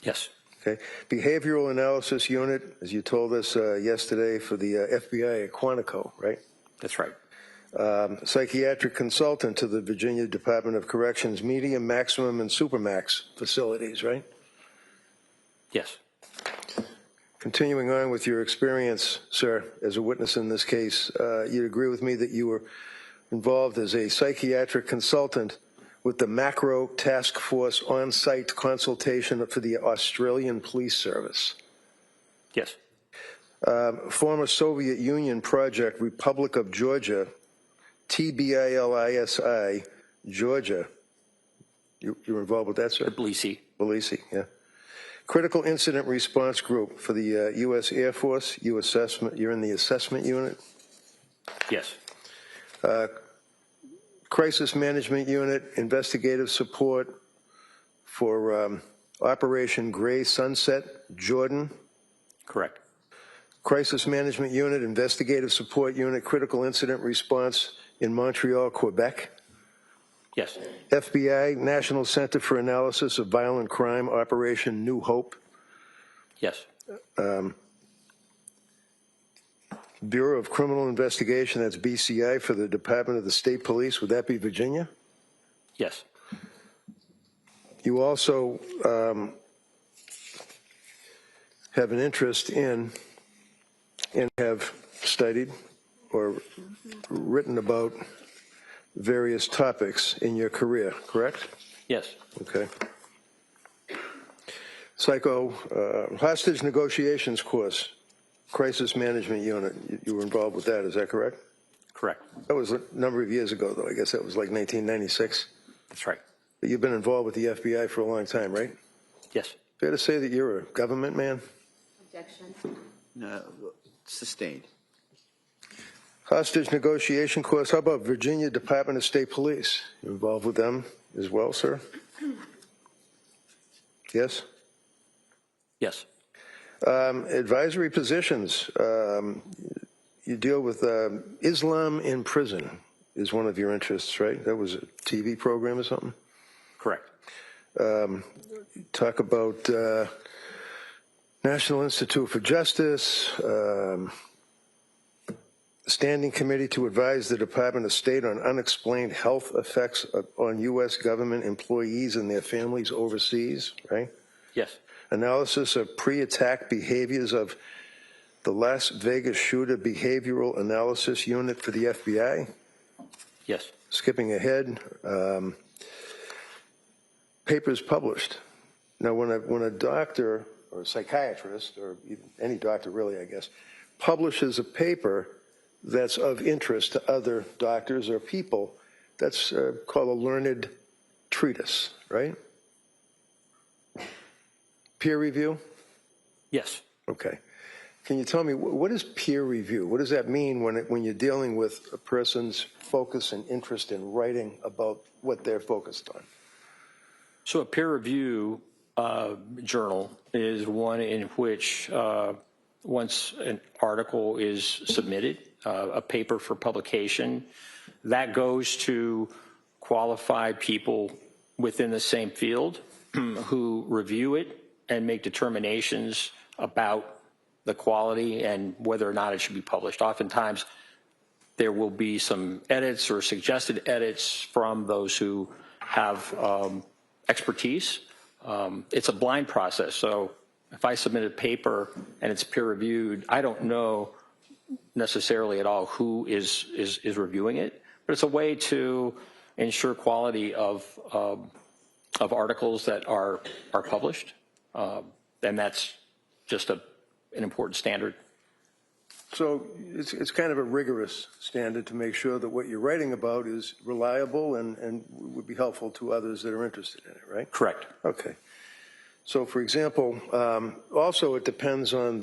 Yes, Okay. Behavioral Analysis Unit, as you told us yesterday, for the FBI at Quantico, right? that's right. Psychiatric consultant to the Virginia Department of Corrections, medium, maximum, and supermax facilities, right? Yes, Continuing on with your experience, sir, as a witness in this case, you'd agree with me that you were involved as a psychiatric consultant with the Macro Task Force on-site consultation for the Australian Police Service. yes, Former Soviet Union project, Republic of Georgia, TBILISI, Georgia. You were involved with that, sir? Tbilisi. Tbilisi, yeah. Critical Incident Response Group for the U.S. Air Force. You're in the assessment unit. Yes, Crisis Management Unit, investigative support for Operation Gray Sunset, Jordan. correct. Crisis Management Unit, investigative support unit, critical incident response in Montreal, Quebec. Yes, FBI, National Center for Analysis of Violent Crime, Operation New Hope. yes, Bureau of Criminal Investigation, that's BCI, for the Department of the State Police. Would that be Virginia? yes, You also have an interest in and have studied or written about various topics in your career, correct? yes, Okay. Hostage negotiations course, crisis management unit. You were involved with that, is that correct? correct. That was a number of years ago, though. I guess that was like 1996. That's right. But you've been involved with the FBI for a long time, right? Yes, Fair to say that you're a government man? Objection. No, sustained. Hostage negotiation course. How about Virginia Department of State Police? You involved with them as well, sir? Yes? yes, Advisory positions. You deal with Islam in prison is one of your interests, right? That was a TV program or something? correct. Talk about National Institute for Justice, Standing Committee to advise the Department of State on unexplained health effects on U.S. government employees and their families overseas, right? Yes, Analysis of pre-attack behaviors of the Las Vegas shooter behavioral analysis unit for the FBI. yes, Skipping ahead, papers published. Now, when a doctor or a psychiatrist, or even any doctor really, I guess, publishes a paper that's of interest to other doctors or people, that's called a learned treatise, right? Peer review? yes. Okay. Can you tell me, what is peer review? What does that mean when you're dealing with a person's focus and interest in writing about what they're focused on? So a peer review journal is one in which once an article is submitted, a paper for publication, that goes to qualified people within the same field who review it and make determinations about the quality and whether or not it should be published. Oftentimes, there will be some edits or suggested edits from those who have expertise. It's a blind process, so if I submit a paper and it's peer reviewed, I don't know necessarily at all who is reviewing it, but it's a way to ensure quality of articles that are published, and that's just an important standard. So it's kind of a rigorous standard to make sure that what you're writing about is reliable and would be helpful to others that are interested in it, right? Correct. Okay. So, for example, also it depends on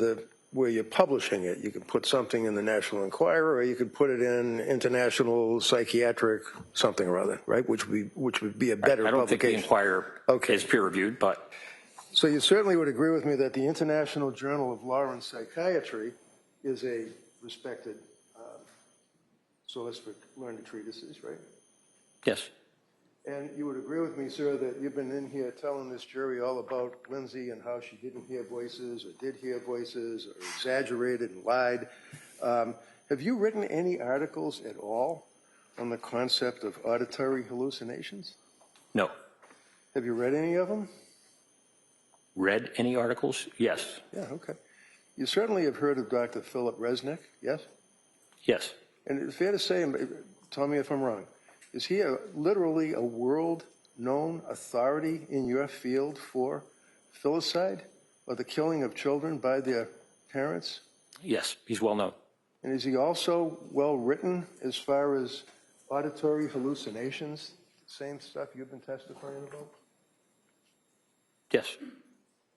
where you're publishing it. You can put something in the National Enquirer, or you could put it in International Psychiatric something or other, right? Which would be a better publication. I don't think the Enquirer is peer-reviewed, but... So you certainly would agree with me that the International Journal of Law and Psychiatry is a respected source for learned treatises, right? Yes. And you would agree with me, sir, that you've been in here telling this jury all about Lindsay and how she didn't hear voices or did hear voices or exaggerated and lied. Have you written any articles at all on the concept of auditory hallucinations? No. Have you read any of them? Read any articles? Yes. Yeah, okay. You certainly have heard of Dr. Philip Resnick, yes? Yes. And it's fair to say, tell me if I'm wrong, is he literally a world-known authority in your field for filicide or the killing of children by their parents? Yes, he's well known. And is he also well-written as far as auditory hallucinations, same stuff you've been testifying about? Yes.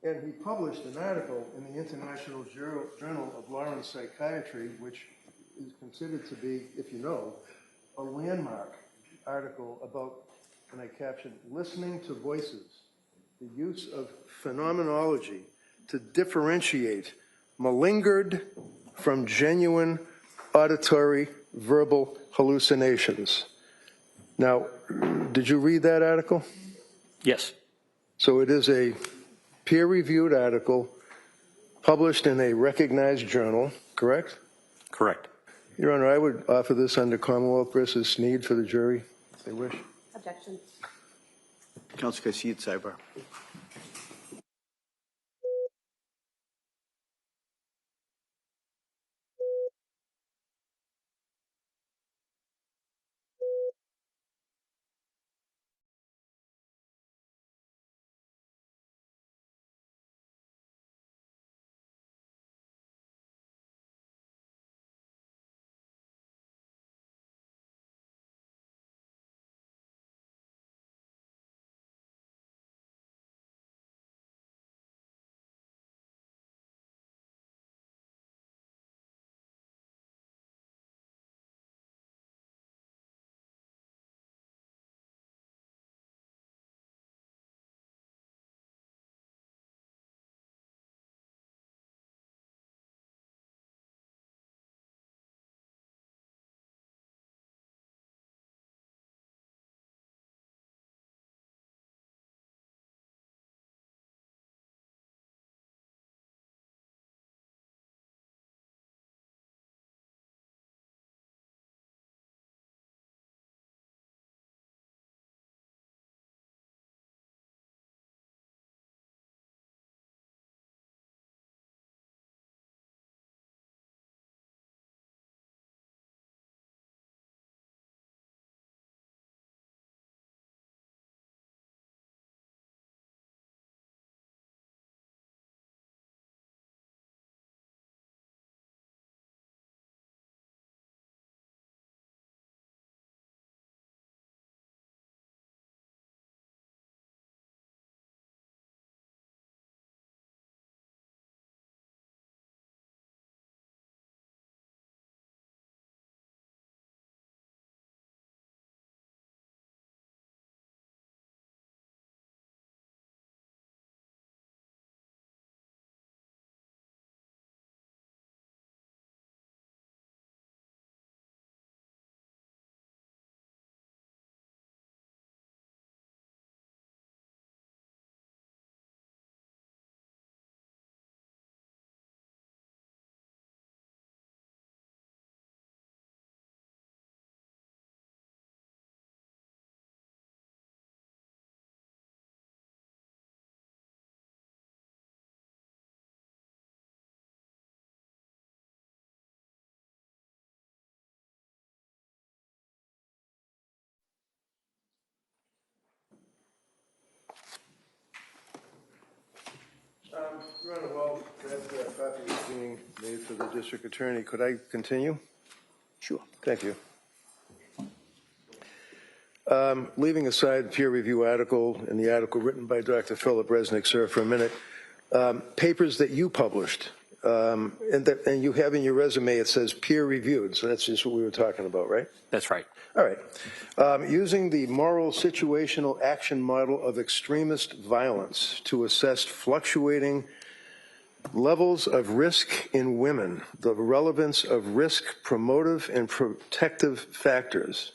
And he published an article in the International Journal of Law and Psychiatry, which is considered to be, if you know, a landmark article about, and I captioned, listening to voices, the use of phenomenology to differentiate malingered from genuine auditory verbal hallucinations. Now, did you read that article? Yes. So it is a peer-reviewed article published in a recognized journal, correct? Correct. Your Honor, I would offer this under Commonwealth versus Sneed for the jury, if they wish. Objection. Counsel Kasid Saibar. Your Honor, while that copy is being made for the district attorney, could I continue? Sure. Thank you. Leaving aside peer review article and the article written by Dr. Philip Resnick, sir, for a minute, papers that you published, and you have in your resume, it says peer reviewed, so that's just what we were talking about, right? That's right. All right. Using the moral situational action model of extremist violence to assess fluctuating levels of risk in women, the relevance of risk promotive and protective factors.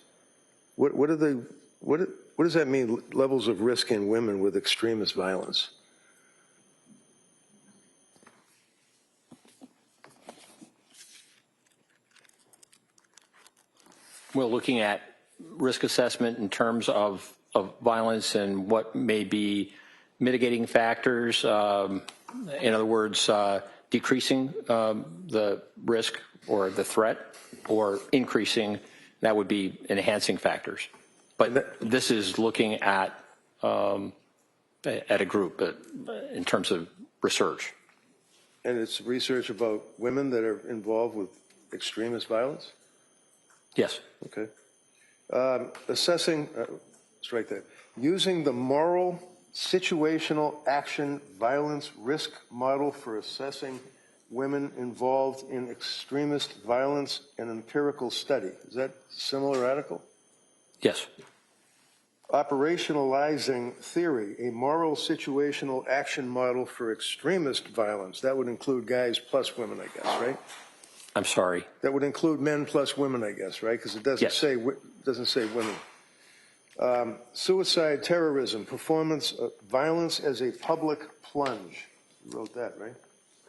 What does that mean, levels of risk in women with extremist violence? Well, looking at risk assessment in terms of violence and what may be mitigating factors, in other words, decreasing the risk or the threat, or increasing, that would be enhancing factors. But this is looking at a group in terms of research. And it's research about women that are involved with extremist violence? Yes. Okay. Assessing, strike that. Using the moral situational action violence risk model for assessing women involved in extremist violence, an empirical study. Is that a similar article? Yes. Operationalizing theory, a moral situational action model for extremist violence. That would include guys plus women, I guess, right? I'm sorry. That would include men plus women, I guess, right? Because it doesn't say women. Suicide, terrorism, performance, violence as a public plunge. You wrote that, right?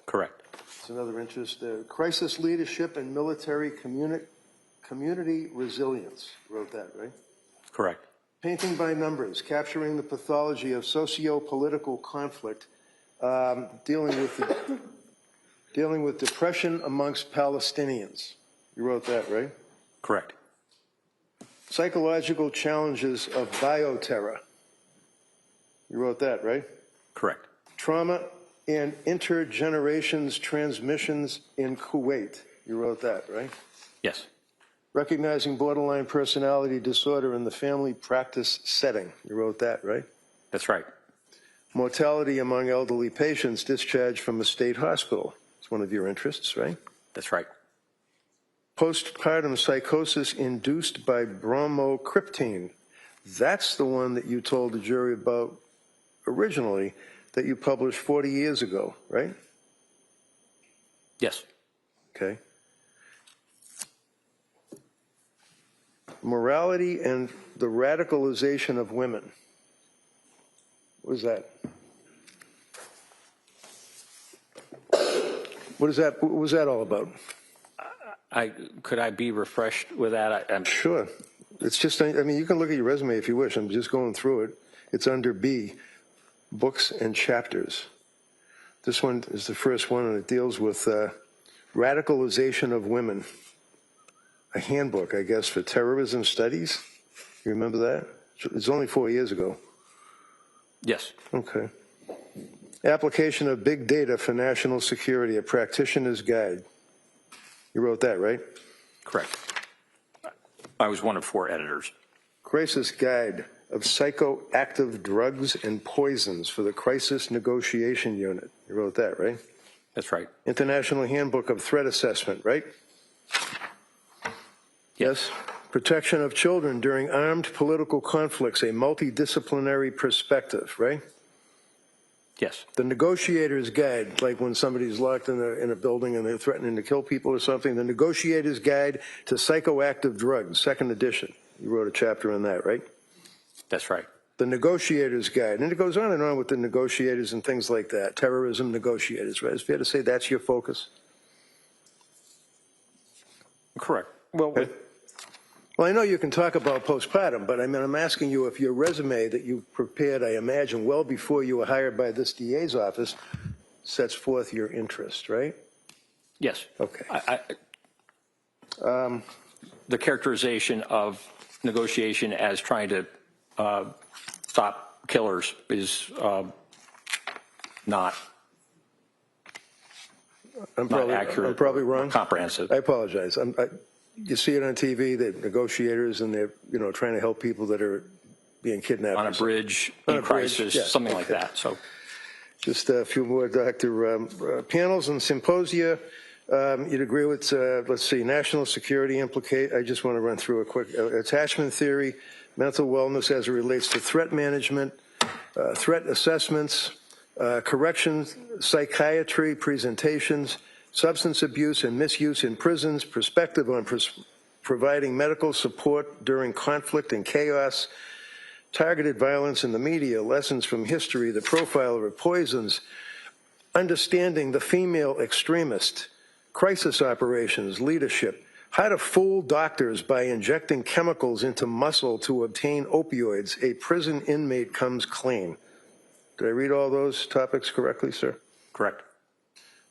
Correct. It's another interest. Crisis leadership and military community resilience. You wrote that, right? Correct. Painting by numbers, capturing the pathology of socio-political conflict, dealing with depression amongst Palestinians. You wrote that, right? Correct. Psychological challenges of bioterror. You wrote that, right? Correct. Trauma and intergenerations transmissions in Kuwait. You wrote that, right? Yes. Recognizing borderline personality disorder in the family practice setting. You wrote that, right? That's right. Mortality among elderly patients discharged from a state hospital. It's one of your interests, right? That's right. Postpartum psychosis induced by bromocriptine. That's the one that you told the jury about originally that you published 40 years ago, right? Yes. Okay. Morality and the radicalization of women. What is that? What was that all about? Could I be refreshed with that? I'm Sure. It's just, I mean, you can look at your resume if you wish. I'm just going through it. It's under B, books and chapters. This one is the first one, and it deals with radicalization of women. A handbook, I guess, for terrorism studies. You remember that? It's only 4 years ago. Yes. Okay. Application of big data for national security, a practitioner's guide. You wrote that, right? Correct. I was one of 4 editors. Crisis guide of psychoactive drugs and poisons for the crisis negotiation unit. You wrote that, right? That's right. International handbook of threat assessment, right? Yes. Protection of children during armed political conflicts, a multidisciplinary perspective, right? Yes. The negotiator's guide, like when somebody's locked in a building and they're threatening to kill people or something, the negotiator's guide to psychoactive drugs, 2nd edition. You wrote a chapter on that, right? That's right. The negotiator's guide. And it goes on and on with the negotiators and things like that. Terrorism negotiators, right? It's fair to say that's your focus? Correct. Well, Okay. Well, I know you can talk about postpartum, but I mean, I'm asking you if your resume that you prepared, I imagine, well before you were hired by this DA's office, sets forth your interest, right? yes. Okay. The characterization of negotiation as trying to stop killers is not not accurate. I'm probably wrong. Comprehensive. I apologize. You see it on TV, the negotiators, and they're trying to help people that are being kidnapped. On a bridge, On in a bridge, crisis, yeah, something like okay. that. So, Just a few more, Dr. Panels and symposia. You'd agree with, let's see, national security implicate. I just want to run through a quick attachment theory, mental wellness as it relates to threat management, threat assessments, corrections, psychiatry presentations, substance abuse and misuse in prisons, perspective on providing medical support during conflict and chaos, targeted violence in the media, lessons from history, the profile of poisons, understanding the female extremist, crisis operations, leadership, how to fool doctors by injecting chemicals into muscle to obtain opioids. A prison inmate comes clean. Did I read all those topics correctly, sir? correct.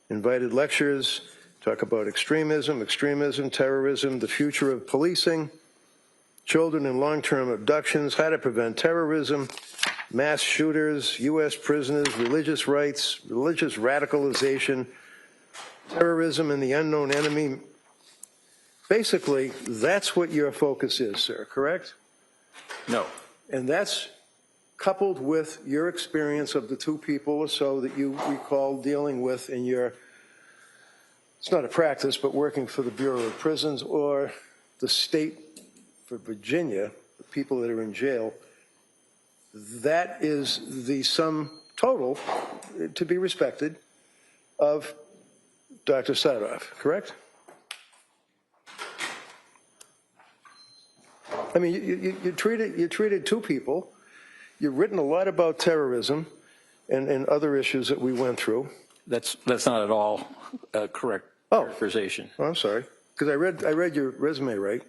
Invited lectures, talk about extremism, terrorism, the future of policing, children in long-term abductions, how to prevent terrorism, mass shooters, U.S. prisoners, religious rights, religious radicalization, terrorism and the unknown enemy. Basically, that's what your focus is, sir, correct? No. And that's coupled with your experience of the two people or so that you recall dealing with in your, it's not a practice, but working for the Bureau of Prisons or the state for Virginia, the people that are in jail. That is the sum total, to be respected, of Dr. Saathoff, correct? I mean, you treated two people. You've written a lot about terrorism and other issues that we went through. That's not at all a correct characterization. Oh, I'm sorry, because I read your resume, right?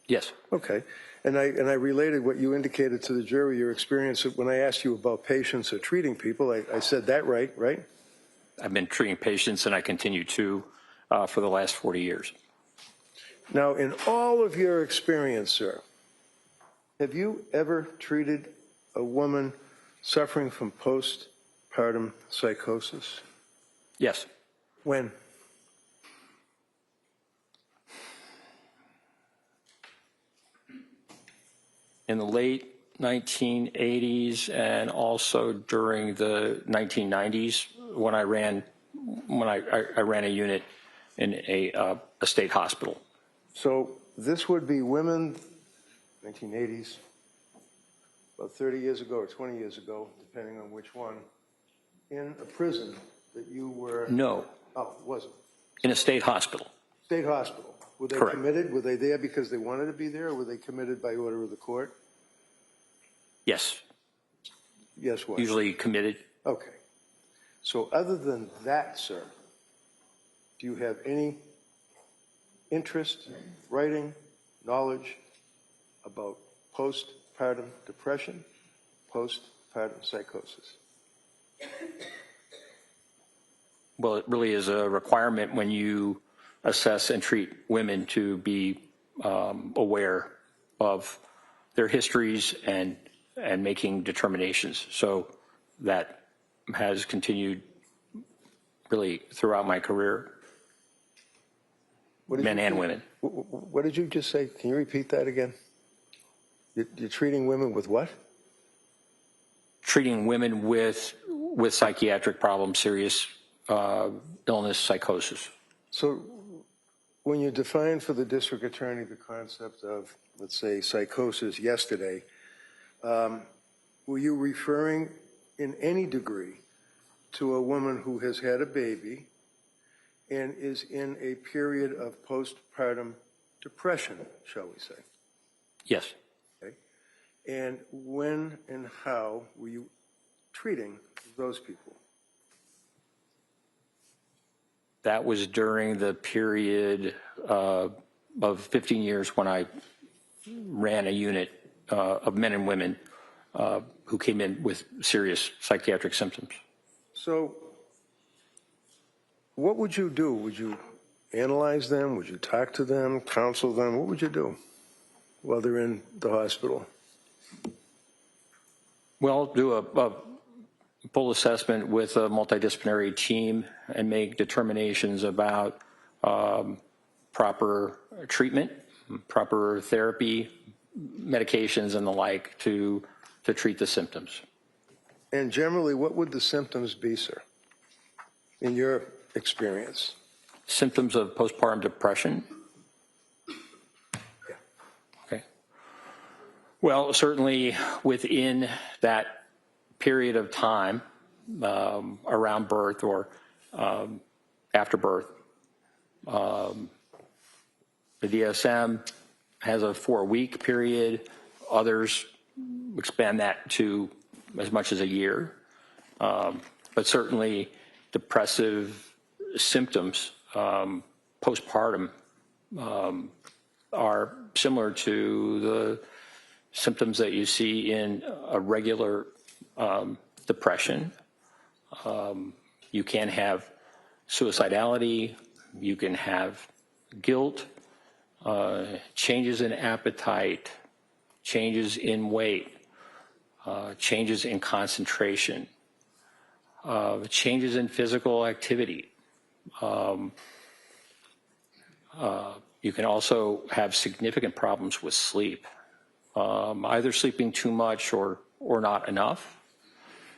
Yes. Okay, and I related what you indicated to the jury, your experience when I asked you about patients or treating people. I said that right? I've been treating patients, and I continue to for the last 40 years. Now, in all of your experience, sir, have you ever treated a woman suffering from postpartum psychosis? Yes. When? In the late 1980s and also during the 1990s when I ran a unit in a state hospital. So this would be women, 1980s, about 30 years ago or 20 years ago, depending on which one, in a prison that you were... No. Oh, it wasn't. In a state hospital. State hospital. Were they Correct. committed? Were they there because they wanted to be there, or were they committed by order of the court? Yes. Yes, what? Usually committed. Okay. So other than that, sir, do you have any interest, writing, knowledge about postpartum depression, postpartum psychosis? Well, it really is a requirement when you assess and treat women to be aware of their histories and making determinations. So that has continued really throughout my career, men and women. What did you just say? Can you repeat that again? You're treating women with what? Treating women with psychiatric problems, serious illness, psychosis. So when you defined for the district attorney the concept of, let's say, psychosis yesterday, were you referring in any degree to a woman who has had a baby and is in a period of postpartum depression, shall we say? Yes. Okay. And when and how were you treating those people? That was during the period of 15 years when I ran a unit of men and women who came in with serious psychiatric symptoms. So what would you do? Would you analyze them? Would you talk to them, counsel them? What would you do while they're in the hospital? Well, do full assessment with a multidisciplinary team and make determinations about proper treatment, proper therapy, medications, and the like to treat the symptoms. And generally, what would the symptoms be, sir, in your experience? Symptoms of postpartum depression? Yeah. Okay. Well, certainly within that period of time around birth or after birth, the DSM has a 4-week period. Others expand that to as much as a year. But certainly depressive symptoms postpartum are similar to the symptoms that you see in a regular depression. You can have suicidality, you can have guilt, changes in appetite, changes in weight, changes in concentration, changes in physical activity. You can also have significant problems with sleep, either sleeping too much or not enough.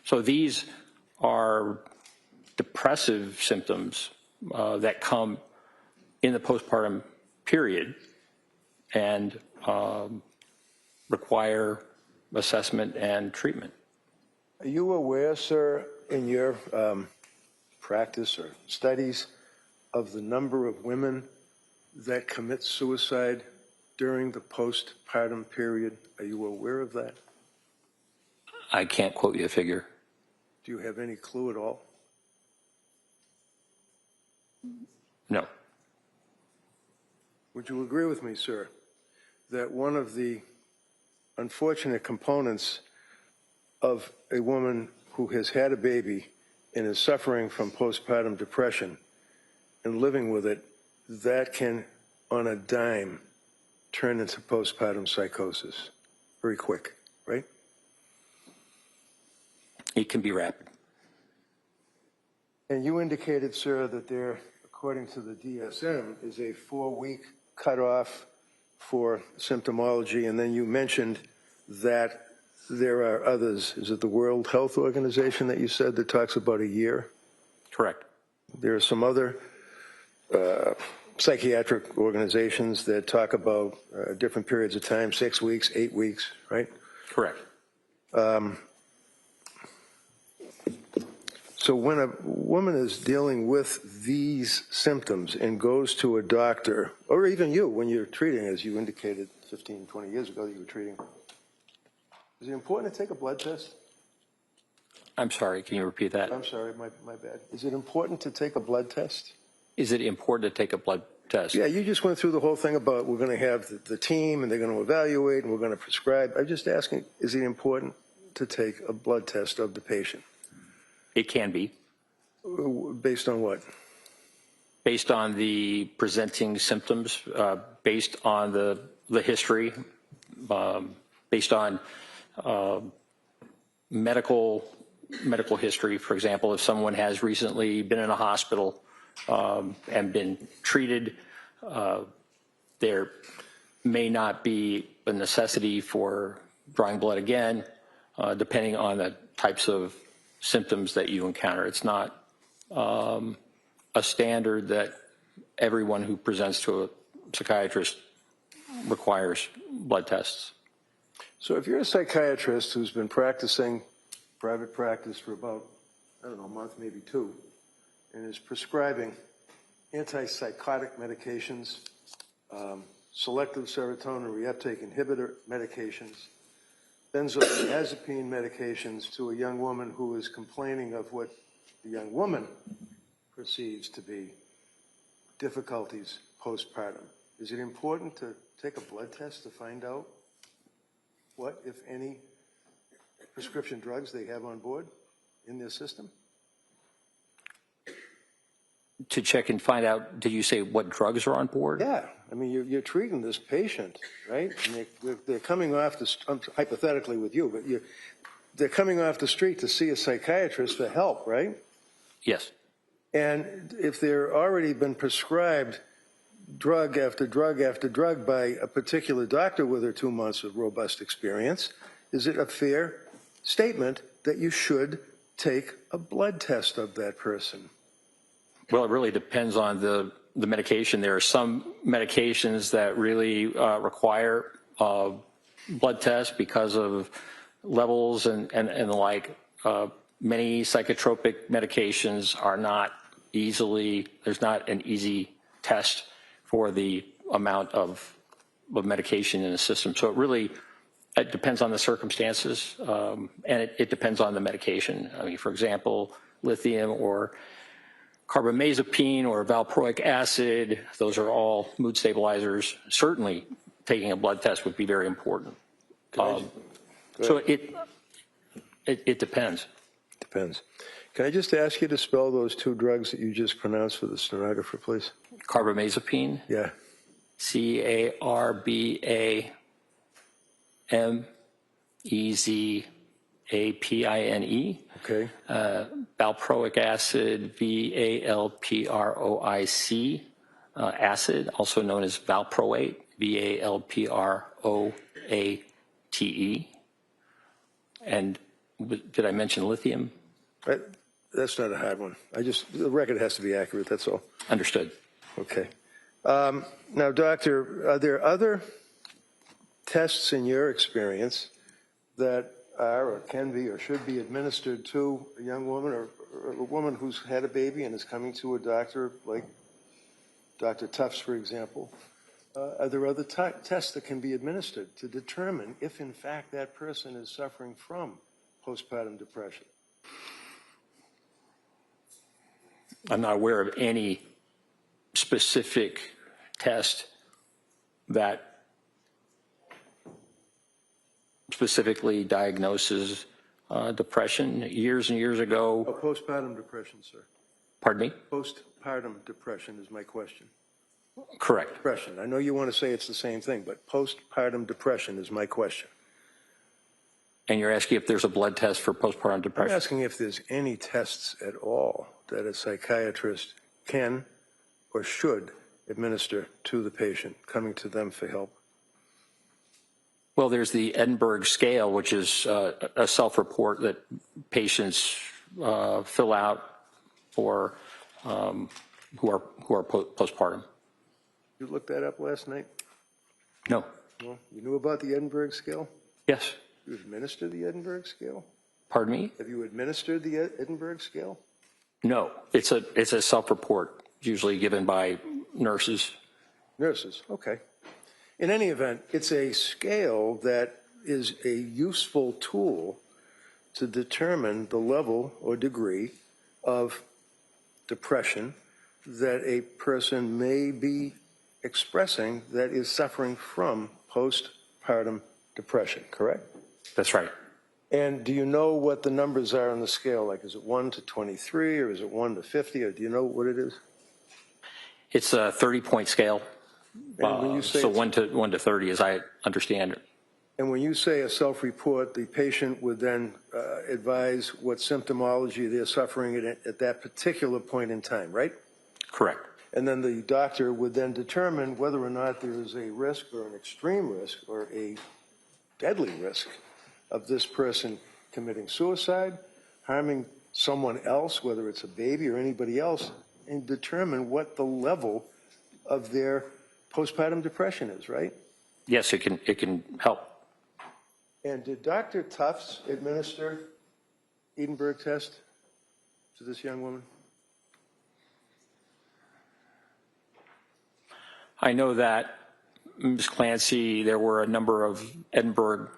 So these are depressive symptoms that come in the postpartum period and require assessment and treatment. Are you aware, sir, in your practice or studies of the number of women that commit suicide during the postpartum period? Are you aware of that? I can't quote you a figure. Do you have any clue at all? No. Would you agree with me, sir, that one of the unfortunate components of a woman who has had a baby and is suffering from postpartum depression and living with it, that can, on a dime, turn into postpartum psychosis very quick, right? It can be rapid. And you indicated, sir, that there, according to the DSM, is a 4-week cutoff for symptomology, and then you mentioned that there are others. Is it the World Health Organization that you said that talks about a year? Correct. There are some other psychiatric organizations that talk about different periods of time, 6 weeks, 8 weeks, right? Correct. So when a woman is dealing with these symptoms and goes to a doctor, or even you, when you're treating, as you indicated 15, 20 years ago, you were treating, is it important to take a blood test? I'm sorry, can you repeat that? I'm sorry, my bad. Is it important to take a blood test? Is it important to take a blood test? Yeah, you just went through the whole thing about we're going to have the team and they're going to evaluate and we're going to prescribe. I'm just asking, is it important to take a blood test of the patient? It can be. Based on what? Based on the presenting symptoms, based on the history, based on medical history. For example, if someone has recently been in a hospital and been treated, there may not be a necessity for drawing blood again, depending on the types of symptoms that you encounter. It's not a standard that everyone who presents to a psychiatrist requires blood tests. So if you're a psychiatrist who's been practicing private practice for about, I don't know, a month, maybe 2, and is prescribing antipsychotic medications, selective serotonin reuptake inhibitor medications, benzodiazepine medications to a young woman who is complaining of what the young woman perceives to be difficulties postpartum. Is it important to take a blood test to find out what, if any, prescription drugs they have on board in their system? To check and find out, did you say what drugs are on board? Yeah, I mean, you're treating this patient, right? And they're coming off this, hypothetically with you, but they're coming off the street to see a psychiatrist for help, right? Yes. And if they're already been prescribed drug after drug after drug by a particular doctor with her 2 months of robust experience, is it a fair statement that you should take a blood test of that person? Well, it really depends on the medication. There are some medications that really require blood tests because of levels and the like. Many psychotropic medications are not easily, there's not an easy test for the amount of medication in the system. So it depends on the circumstances, and it depends on the medication. I mean, for example, lithium or carbamazepine or valproic acid, those are all mood stabilizers. Certainly taking a blood test would be very important. So it depends. Depends. Can I just ask you to spell those 2 drugs that you just pronounced for the stenographer, please? Carbamazepine, Yeah. Carbamazepine. Okay. Valproic acid, Valproic acid, also known as valproate, Valproate. And did I mention lithium? That's not a hard one. The record has to be accurate, that's all. Understood. Okay. Now, doctor, are there other tests in your experience that are or can be or should be administered to a young woman or a woman who's had a baby and is coming to a doctor like Dr. Tufts, for example? Are there other tests that can be administered to determine if, in fact, that person is suffering from postpartum depression? I'm not aware of any specific test that specifically diagnoses depression. Years and years ago. Postpartum depression, sir. Pardon me? Postpartum depression is my question. Correct. Depression. I know you want to say it's the same thing, but postpartum depression is my question. And you're asking if there's a blood test for postpartum depression? I'm asking if there's any tests at all that a psychiatrist can or should administer to the patient coming to them for help. Well, there's the Edinburgh scale, which is a self-report that patients fill out for who are postpartum. You looked that up last night? No. Well, you knew about the Edinburgh scale? Yes. You administered the Edinburgh scale? Pardon me? Have you administered the Edinburgh scale? No. It's a self-report, usually given by nurses. Nurses, okay. In any event, it's a scale that is a useful tool to determine the level or degree of depression that a person may be expressing that is suffering from postpartum depression, correct? That's right. And do you know what the numbers are on the scale? Like, is it 1 to 23, or is it 1 to 50, or do you know what it is? It's a 30-point scale. And when you say So 1 to 30, as I understand it. And when you say a self-report, the patient would then advise what symptomology they're suffering at that particular point in time, right? Correct. And then the doctor would then determine whether or not there is a risk or an extreme risk or a deadly risk of this person committing suicide, harming someone else, whether it's a baby or anybody else, and determine what the level of their postpartum depression is, right? Yes, it can help. And did Dr. Tufts administer Edinburgh test to this young woman? I know that Ms. Clancy, there were a number of Edinburgh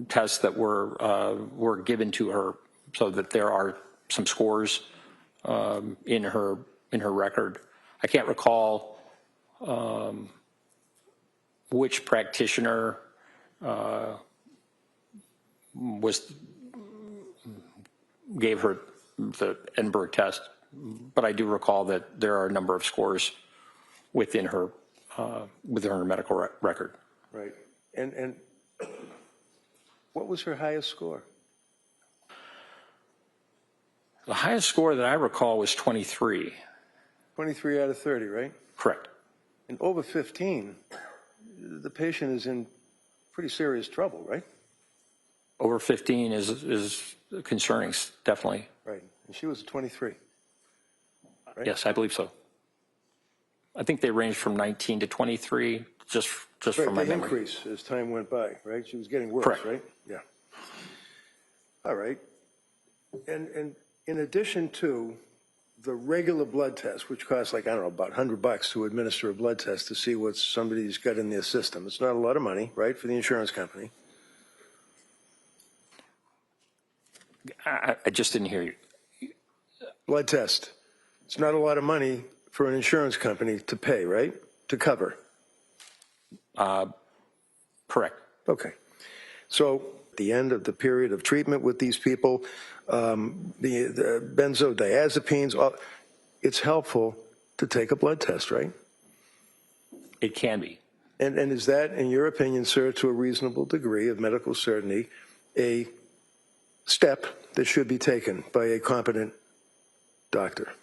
tests that were given to her, so that there are some scores in her record. I can't recall which practitioner gave her the Edinburgh test, but I do recall that there are a number of scores within her medical record. Right. And what was her highest score? The highest score that I recall was 23. 23 out of 30, right? Correct. And over 15, the patient is in pretty serious trouble, right? Over 15 is concerning, definitely. Right. And she was 23. Right? Yes, I believe so. I think they ranged from 19 to 23, just Right, from my the memory. increase as time went by, right? She was getting worse, Correct. right? Yeah. All right. And in addition to the regular blood test, which costs like, I don't know, about $100 to administer a blood test to see what somebody's got in their system. It's not a lot of money, right, for the insurance company. I just didn't hear you. Blood test. It's not a lot of money for an insurance company to pay, right? To cover. Correct. Okay. So at the end of the period of treatment with these people, the benzodiazepines, it's helpful to take a blood test, right? It can be. And is that, in your opinion, sir, to a reasonable degree of medical certainty, a step that should be taken by a competent doctor?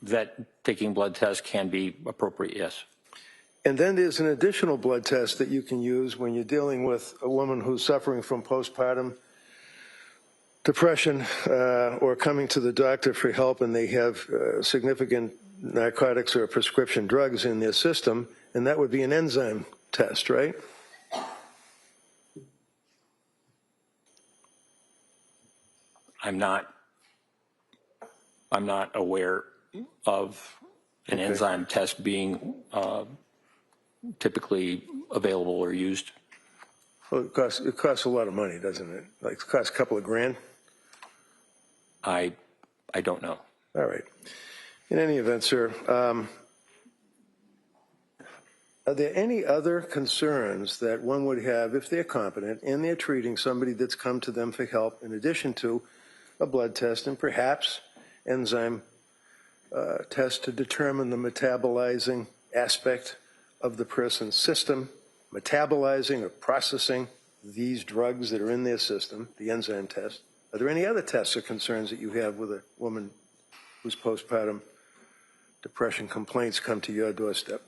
That taking blood tests can be appropriate, yes. And then there's an additional blood test that you can use when you're dealing with a woman who's suffering from postpartum depression or coming to the doctor for help and they have significant narcotics or prescription drugs in their system, and that would be an enzyme test, right? I'm not aware of an enzyme test being typically available or used. Well, it costs a lot of money, doesn't it? Like it costs a couple of grand? I don't know. All right. In any event, sir, are there any other concerns that one would have if they're competent and they're treating somebody that's come to them for help in addition to a blood test and perhaps enzyme test to determine the metabolizing aspect of the person's system, metabolizing or processing these drugs that are in their system, the enzyme test? Are there any other tests or concerns that you have with a woman whose postpartum depression complaints come to your doorstep?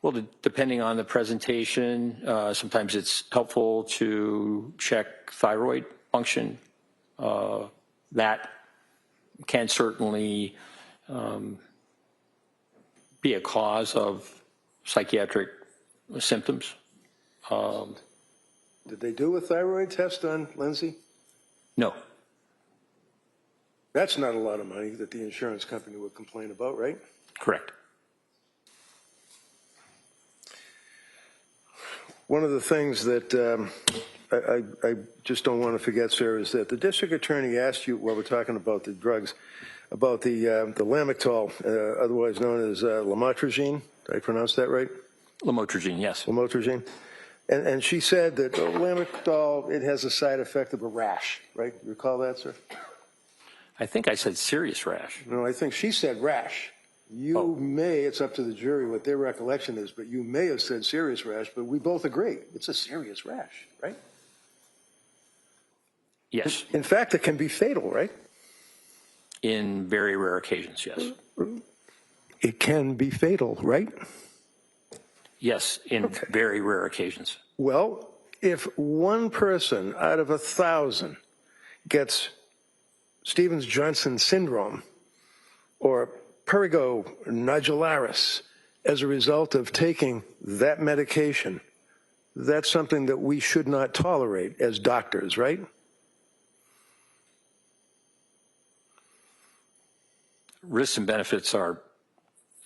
Well, depending on the presentation, sometimes it's helpful to check thyroid function. That can certainly be a cause of psychiatric symptoms. Did they do a thyroid test on Lindsay? No. That's not a lot of money that the insurance company would complain about, right? Correct. One of the things that I just don't want to forget, sir, is that the district attorney asked you, while we're talking about the drugs, about the Lamictal, otherwise known as lamotrigine. Did I pronounce that right? Lamotrigine, yes. Lamotrigine. And she said that Lamictal, it has a side effect of a rash, right? You recall that, sir? I think I said serious rash. No, I think she said rash. You may, it's up to the jury what their recollection is, but you may have said serious rash, but we both agree. It's a serious rash, right? Yes. In fact, it can be fatal, right? In very rare occasions, yes. It can be fatal, right? Yes, in very rare occasions. Well, if one person out of 1,000 gets Stevens-Johnson syndrome or prurigo nodularis as a result of taking that medication, that's something that we should not tolerate as doctors, right? Risks and benefits are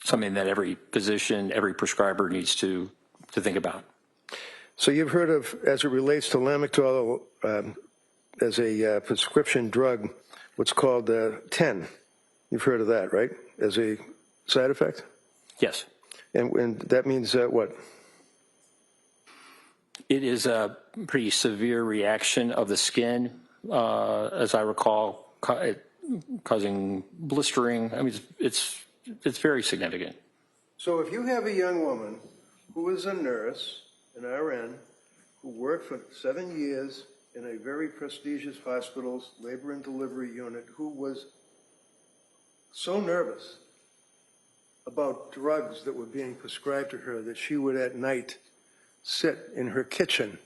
something that every physician, every prescriber needs to think about. So you've heard of, as it relates to Lamictal as a prescription drug, what's called 10. You've heard of that, right? As a side effect? Yes. And that means what? It is a pretty severe reaction of the skin, as I recall, causing blistering. I mean, it's very significant. So if you have a young woman who is a nurse, an RN, who worked for 7 years in a very prestigious hospital's labor and delivery unit who was so nervous about drugs that were being prescribed to her that she would at night sit in her kitchen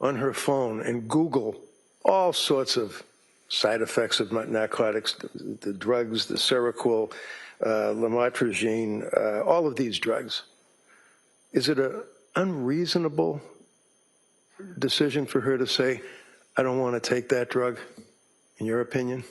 on her phone and Google all sorts of side effects of narcotics, the drugs, the Seroquel, lamotrigine, all of these drugs. Is it an unreasonable decision for her to say, I don't want to take that drug, in your opinion?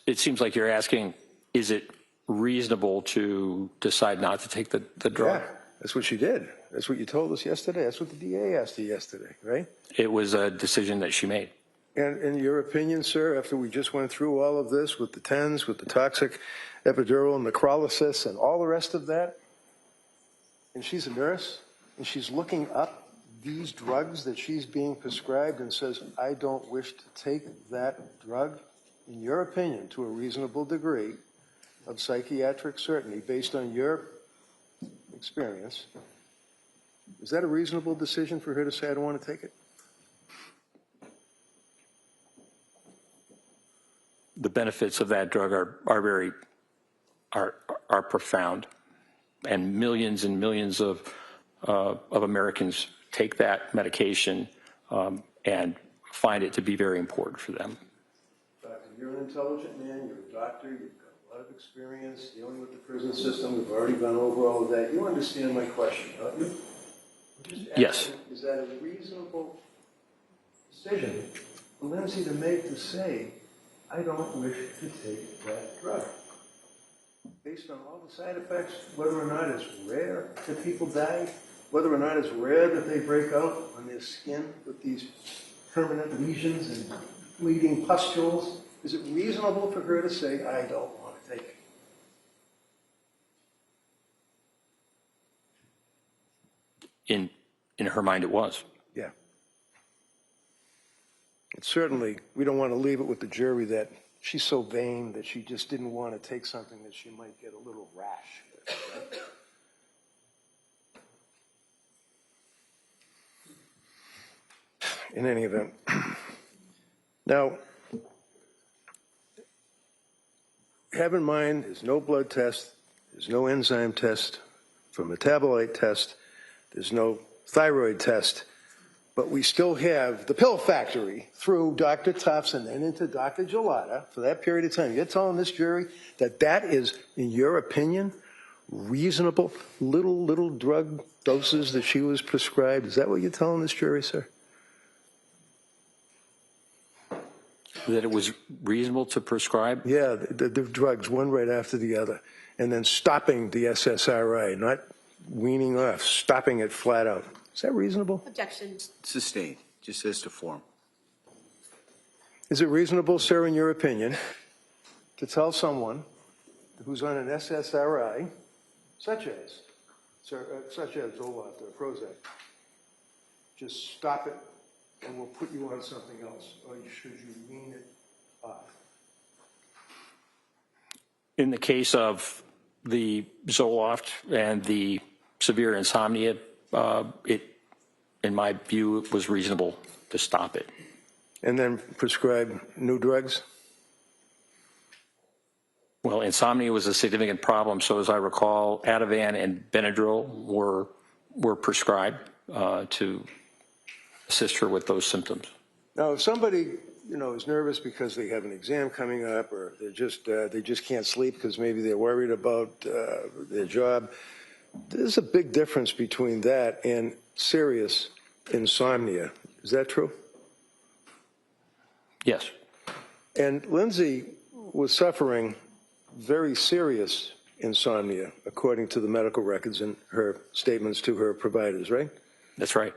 It seems like you're asking, is it reasonable to decide not to take the drug? Yeah, that's what she did. That's what you told us yesterday. That's what the DA asked you yesterday, right? It was a decision that she made. And in your opinion, sir, after we just went through all of this with the TENS, with the toxic epidural necrolysis and all the rest of that, and she's a nurse, and she's looking up these drugs that she's being prescribed and says, I don't wish to take that drug, in your opinion, to a reasonable degree of psychiatric certainty based on your experience, is that a reasonable decision for her to say, I don't want to take it? The benefits of that drug are profound, and millions of Americans take that medication and find it to be very important for them. Doctor, you're an intelligent man. You're a doctor. You've got a lot of experience dealing with the prison system. We've already gone over all of that. You understand my question, don't you? Yes. Is that a reasonable decision for Lindsay to make to say, I don't wish to take that drug? Based on all the side effects, whether or not it's rare that people die, whether or not it's rare that they break out on their skin with these permanent lesions and bleeding pustules, is it reasonable for her to say, I don't want to take it? In her mind, it was. Yeah. And certainly, we don't want to leave it with the jury that she's so vain that she just didn't want to take something that she might get a little rash with, right? In any event. Now, have in mind, there's no blood test, there's no enzyme test for metabolite test, there's no thyroid test, but we still have the pill factory through Dr. Tufts and then into Dr. Gelada for that period of time. You're telling this jury that that is, in your opinion, reasonable little drug doses that she was prescribed? Is that what you're telling this jury, sir? That it was reasonable to prescribe? Yeah, the drugs, one right after the other, and then stopping the SSRI, not weaning off, stopping it flat out. Is that reasonable? Objection. Sustained, just as to form. Is it reasonable, sir, in your opinion, to tell someone who's on an SSRI, such as Zoloft or Prozac, just stop it and we'll put you on something else, or should you wean it off? In the case of the Zoloft and the severe insomnia, in my view, it was reasonable to stop it. And then prescribe new drugs? Well, insomnia was a significant problem, so as I recall, Ativan and Benadryl were prescribed to assist her with those symptoms. Now, if somebody, is nervous because they have an exam coming up, or they just can't sleep because maybe they're worried about their job, there's a big difference between that and serious insomnia. Is that true? Yes. And Lindsay was suffering very serious insomnia, according to the medical records and her statements to her providers, right? That's right.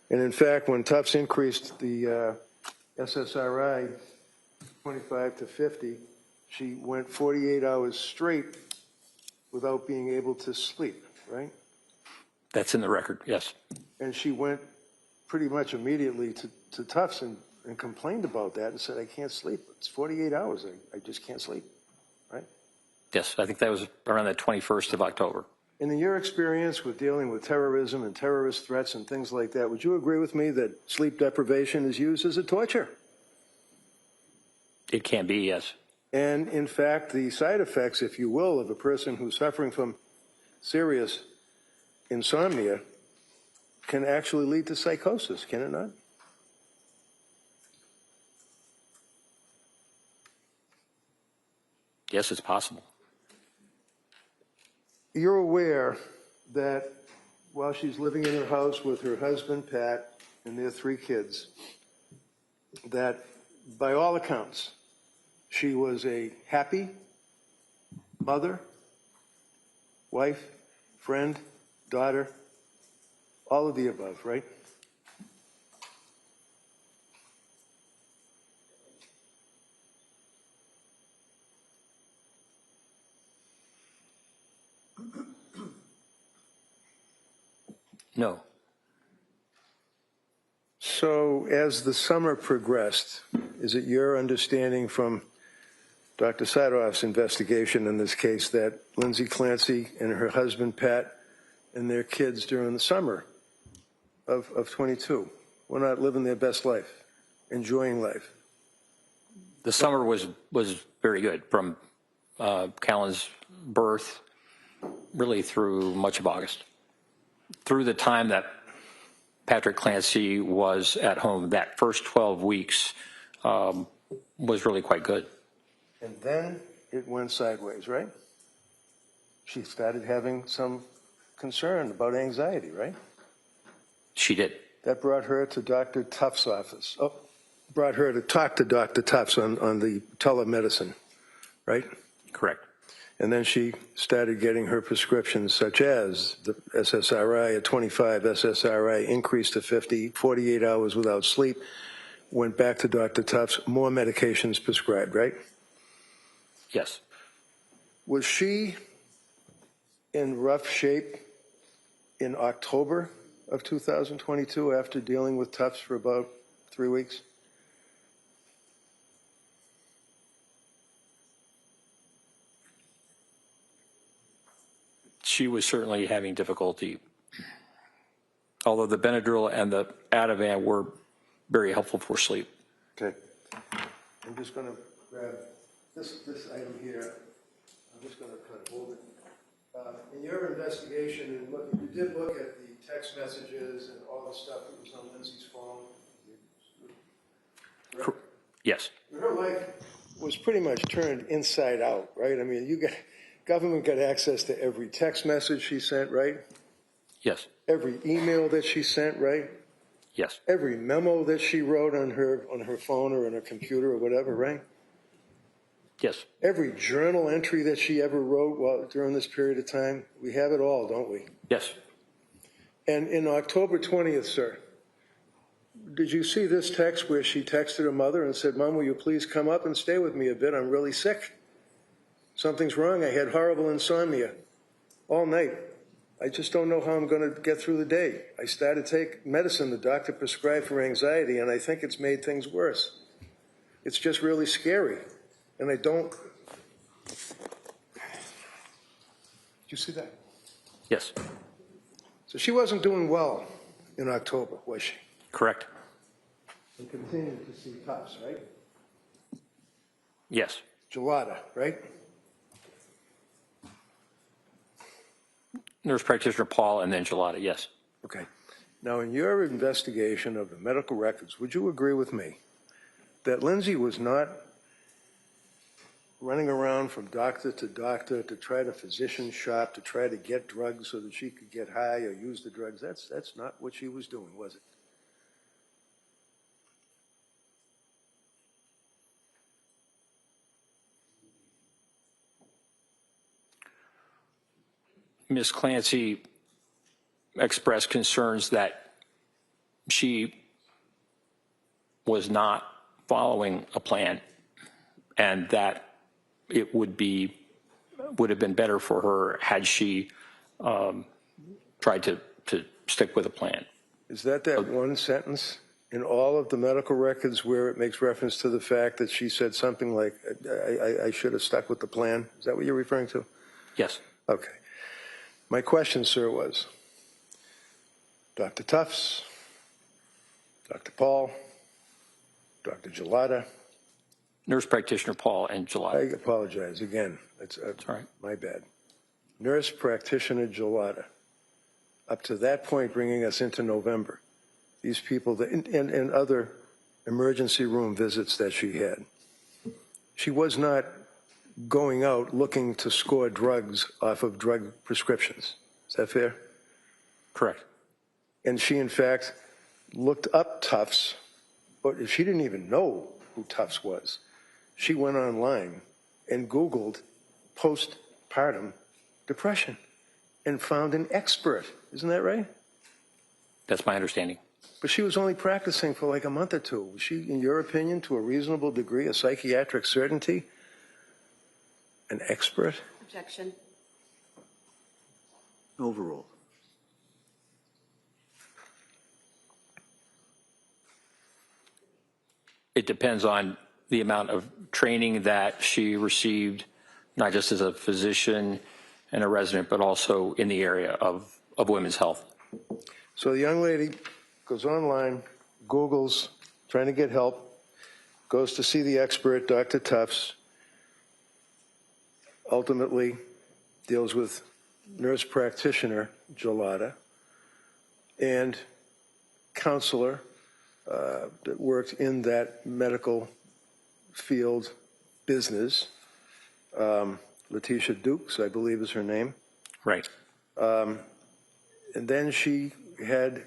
And in fact, when Tufts increased the SSRI 25 to 50, she went 48 hours straight without being able to sleep, right? That's in the record, yes. And she went pretty much immediately to Tufts and complained about that and said, I can't sleep. It's 48 hours. I just can't sleep, right? Yes, I think that was around the 21st of October. And in your experience with dealing with terrorism and terrorist threats and things like that, would you agree with me that sleep deprivation is used as a torture? It can be, yes. And in fact, the side effects, if you will, of a person who's suffering from serious insomnia can actually lead to psychosis, can it not? Yes, it's possible. You're aware that while she's living in her house with her husband, Pat, and their 3 kids, that by all accounts, she was a happy mother, wife, friend, daughter, all of the above, right? No. So as the summer progressed, is it your understanding from Dr. Saathoff's investigation in this case that Lindsay Clancy and her husband, Pat, and their kids during the summer of 22 were not living their best life, enjoying life? The summer was very good from Callan's birth really through much of August. Through the time that Patrick Clancy was at home, that first 12 weeks was really quite good. And then it went sideways, right? She started having some concern about anxiety, right? She did. That brought her to Dr. Tufts' office. Oh, brought her to talk to Dr. Tufts on the telemedicine, right? Correct. And then she started getting her prescriptions, such as the SSRI at 25, SSRI increased to 50, 48 hours without sleep, went back to Dr. Tufts, more medications prescribed, right? Yes. Was she in rough shape in October of 2022 after dealing with Tufts for about 3 weeks? She was certainly having difficulty, although the Benadryl and the Ativan were very helpful for sleep. Okay. I'm just going to grab this item here. I'm just going to kind of hold it. In your investigation, and look, you did look at the text messages and all the stuff that was on Lindsay's phone. Right? Yes. Her life was pretty much turned inside out, right? I mean, government got access to every text message she sent, right? Yes. Every email that she sent, right? Yes. Every memo that she wrote on her phone or on her computer or whatever, right? Yes. Every journal entry that she ever wrote during this period of time, we have it all, don't we? Yes. And in October 20th, sir, did you see this text where she texted her mother and said, Mom, will you please come up and stay with me a bit? I'm really sick. Something's wrong. I had horrible insomnia all night. I just don't know how I'm going to get through the day. I started to take medicine the doctor prescribed for anxiety, and I think it's made things worse. It's just really scary. And I don't... Did you see that? Yes. So she wasn't doing well in October, was she? Correct. And continued to see Tufts, right? Yes. Gelada, right? Nurse practitioner Paul and then Gelada, yes. Okay. Now, in your investigation of the medical records, would you agree with me that Lindsay was not running around from doctor to doctor to try to physician shop, to try to get drugs so that she could get high or use the drugs? That's not what she was doing, was it? Ms. Clancy expressed concerns that she was not following a plan and that it would have been better for her had she tried to stick with a plan. Is that one sentence in all of the medical records where it makes reference to the fact that she said something like, I should have stuck with the plan? Is that what you're referring to? Yes. Okay. My question, sir, was Dr. Tufts, Dr. Paul, Dr. Gelada. Nurse practitioner Paul and Gelada. I apologize again. That's all right. My bad. Nurse practitioner Gelada. Up to that point, bringing us into November, these people and other emergency room visits that she had, she was not going out looking to score drugs off of drug prescriptions. Is that fair? Correct. And she, in fact, looked up Tufts, but she didn't even know who Tufts was. She went online and Googled postpartum depression and found an expert. Isn't that right? That's my understanding. But she was only practicing for like a month or two. Was she, in your opinion, to a reasonable degree, a psychiatric certainty, an expert? Objection. Overruled. It depends on the amount of training that she received, not just as a physician and a resident, but also in the area of women's health. So the young lady goes online, Googles, trying to get help, goes to see the expert, Dr. Tufts, ultimately deals with nurse practitioner Gelada and counselor that worked in that medical field business, Letitia Dukes, I believe is her name. Right. And then she had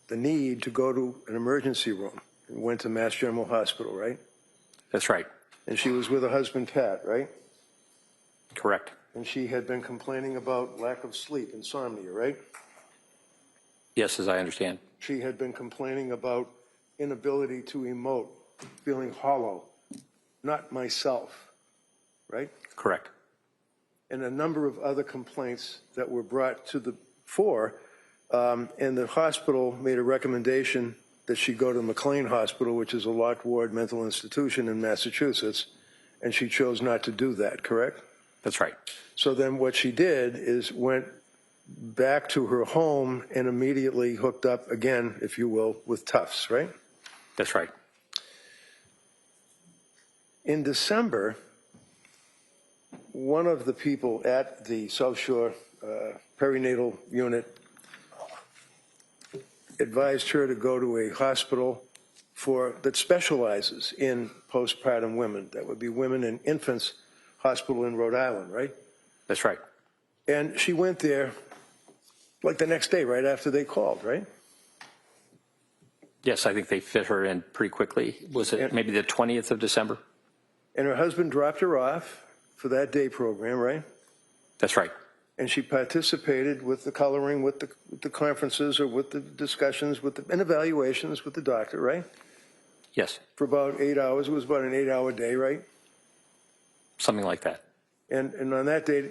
the need to go to an emergency room and went to Mass General Hospital, right? That's right. And she was with her husband, Pat, right? Correct. And she had been complaining about lack of sleep, insomnia, right? Yes, as I understand. She had been complaining about inability to emote, feeling hollow, not myself, right? Correct. And a number of other complaints that were brought to the fore. And the hospital made a recommendation that she go to McLean Hospital, which is a locked ward mental institution in Massachusetts, and she chose not to do that, correct? That's right. So then what she did is went back to her home and immediately hooked up again, if you will, with Tufts, right? That's right. In December, one of the people at the South Shore perinatal unit advised her to go to a hospital that specializes in postpartum women. That would be Women and Infants Hospital in Rhode Island, right? That's right. And she went there like the next day, right after they called, right? Yes, I think they fit her in pretty quickly. Was it maybe the 20th of December? And her husband dropped her off for that day program, right? That's right. And she participated with the coloring, with the conferences, or with the discussions, and evaluations with the doctor, right? Yes. For about 8 hours. It was about an 8-hour day, right? Something like that. And on that day,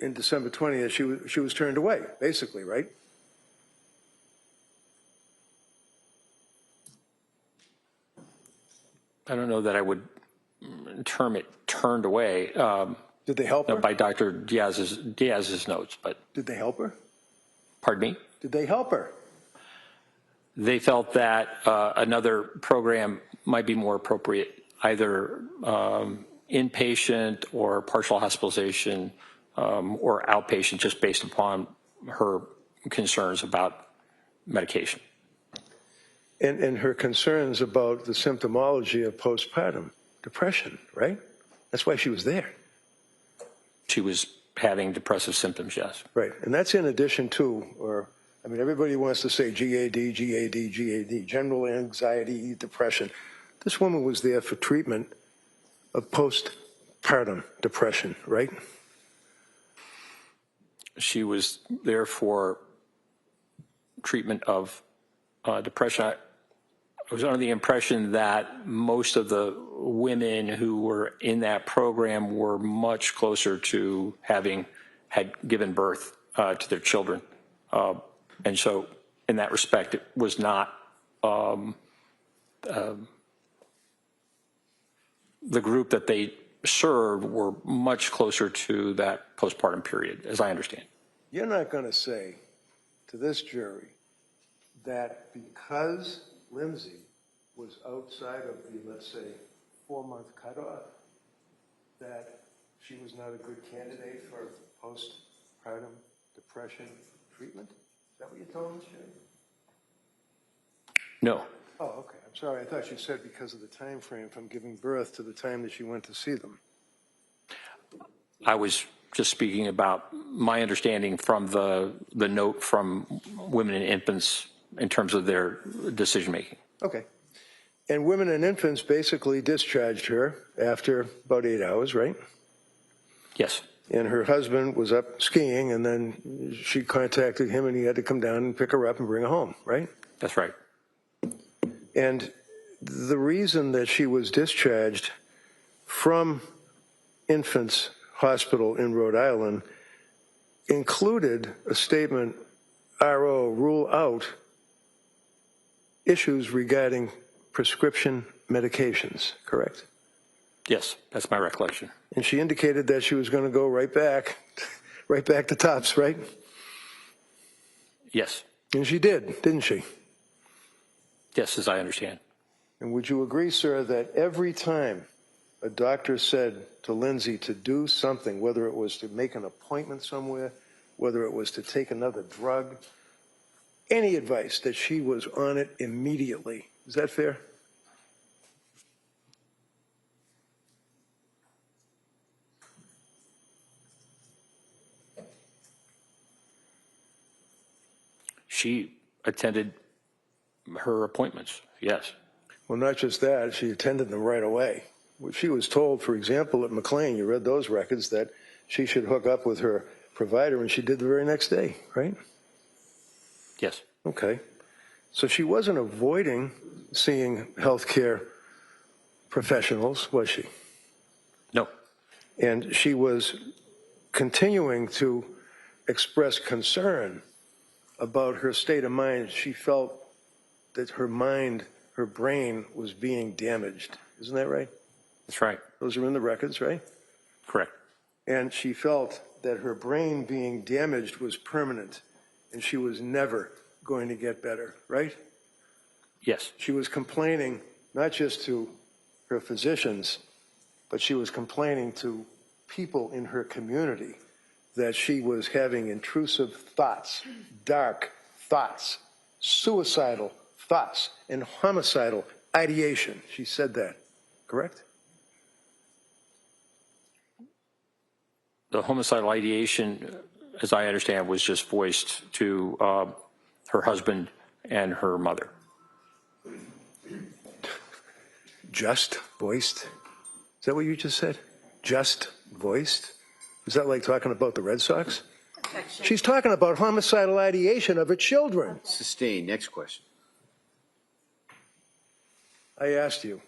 in December 20th, she was turned away, basically, right? I don't know that I would term it turned away. Did they help her? By Dr. Diaz's notes, but. Did they help her? Pardon me? Did they help her? They felt that another program might be more appropriate, either inpatient or partial hospitalization or outpatient, just based upon her concerns about medication. And her concerns about the symptomology of postpartum depression, right? That's why she was there. She was having depressive symptoms, yes. Right, and that's in addition to, everybody wants to say GAD, GAD, GAD, general anxiety, depression. This woman was there for treatment of postpartum depression, right? She was there for treatment of depression. I was under the impression that most of the women who were in that program were much closer to had given birth to their children. And so in that respect, it was not the group that they served were much closer to that postpartum period, as I understand. You're not going to say to this jury that because Lindsay was outside of the, let's say, 4-month cutoff, that she was not a good candidate for postpartum depression treatment? Is that what you told us, Jerry? No. Oh, okay. I'm sorry. I thought you said because of the time frame from giving birth to the time that she went to see them. I was just speaking about my understanding from the note from women and infants in terms of their decision making. Okay. And women and infants basically discharged her after about 8 hours, right? Yes. And her husband was up skiing, and then she contacted him, and he had to come down and pick her up and bring her home, right? That's right. And the reason that she was discharged from Infants Hospital in Rhode Island included a statement, RO, rule out issues regarding prescription medications, correct? Yes, that's my recollection. And she indicated that she was going to go right back to TOPS, right? Yes. And she did, didn't she? Yes, as I understand. And would you agree, sir, that every time a doctor said to Lindsay to do something, whether it was to make an appointment somewhere, whether it was to take another drug, any advice, that she was on it immediately? Is that fair? She attended her appointments, yes. Well, not just that, she attended them right away. She was told, for example, at McLean, you read those records, that she should hook up with her provider, and she did the very next day, right? Yes. Okay. So she wasn't avoiding seeing healthcare professionals, was she? No. And she was continuing to express concern about her state of mind. She felt that her mind, her brain was being damaged. Isn't that right? That's right. Those are in the records, right? Correct. And she felt that her brain being damaged was permanent, and she was never going to get better, right? Yes. She was complaining not just to her physicians, but she was complaining to people in her community that she was having intrusive thoughts, dark thoughts, suicidal thoughts, and homicidal ideation. She said that, correct? The homicidal ideation, as I understand, was just voiced to her husband and her mother. Just voiced? Is that what you just said? Just voiced? Is that like talking about the Red Sox? She's talking about homicidal ideation of her children. Sustained. Next question. I asked you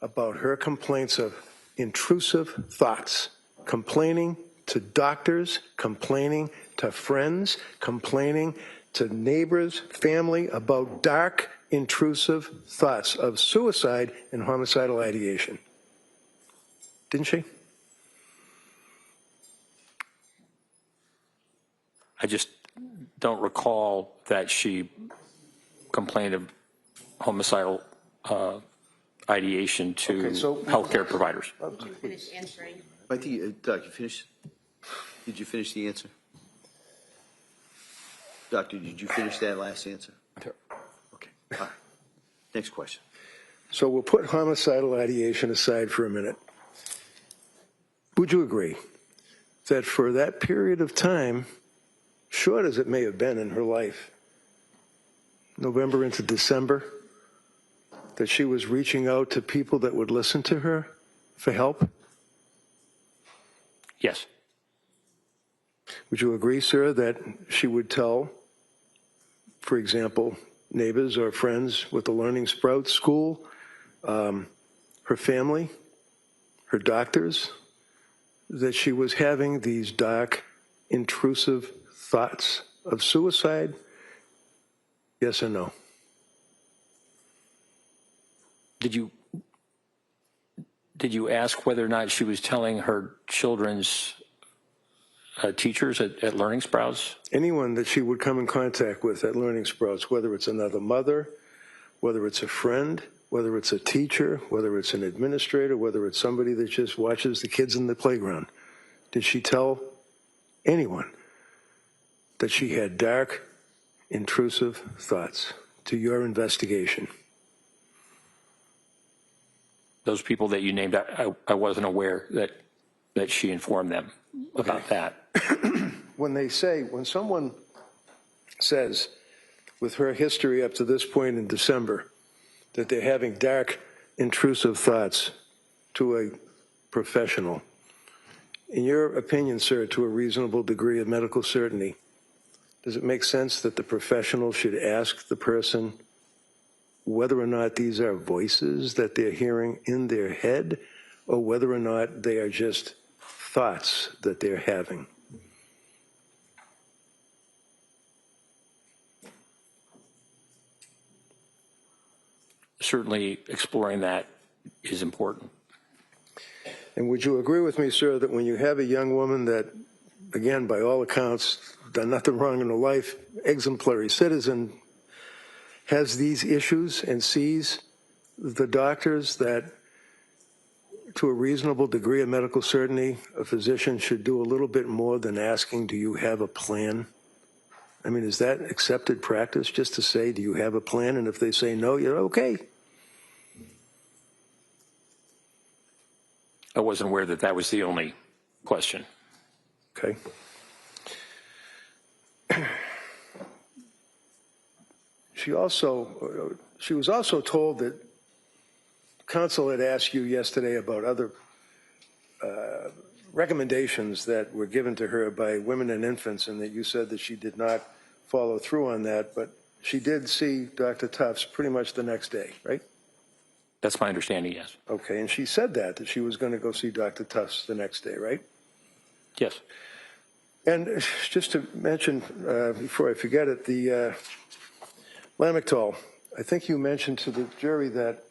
about her complaints of intrusive thoughts, complaining to doctors, complaining to friends, complaining to neighbors, family about dark, intrusive thoughts of suicide and homicidal ideation. Didn't she? I just don't recall that she complained of homicidal ideation to Okay, so- healthcare providers. Finish answering. I think, Doc, you finished? Did you finish the answer? Doctor, did you finish that last answer? Sure. Okay. All right. Next question. So we'll put homicidal ideation aside for a minute. Would you agree that for that period of time, short as it may have been in her life, November into December, that she was reaching out to people that would listen to her for help? Yes. Would you agree, sir, that she would tell, for example, neighbors or friends with the Learning Sprouts School, her family, her doctors, that she was having these dark, intrusive thoughts of suicide Yes or no? Did you ask whether or not she was telling her children's teachers at Learning Sprouts? Anyone that she would come in contact with at Learning Sprouts, whether it's another mother, whether it's a friend, whether it's a teacher, whether it's an administrator, whether it's somebody that just watches the kids in the playground, did she tell anyone that she had dark, intrusive thoughts to your investigation? Those people that you named, I wasn't aware that she informed them about that. When someone says, with her history up to this point in December, that they're having dark, intrusive thoughts to a professional, in your opinion, sir, to a reasonable degree of medical certainty, does it make sense that the professional should ask the person whether or not these are voices that they're hearing in their head, or whether or not they are just thoughts that they're having? Certainly exploring that is important. And would you agree with me, sir, that when you have a young woman that, again, by all accounts, done nothing wrong in her life, exemplary citizen, has these issues and sees the doctors that, to a reasonable degree of medical certainty, a physician should do a little bit more than asking, do you have a plan? I mean, is that accepted practice, just to say, do you have a plan? And if they say no, you're okay. I wasn't aware that that was the only question. Okay. She was also told that counsel had asked you yesterday about other recommendations that were given to her by women and infants, and that you said that she did not follow through on that, but she did see Dr. Tufts pretty much the next day, right? That's my understanding, yes. Okay, and she said that she was going to go see Dr. Tufts the next day, right? Yes. And just to mention, before I forget it, the Lamictal, I think you mentioned to the jury that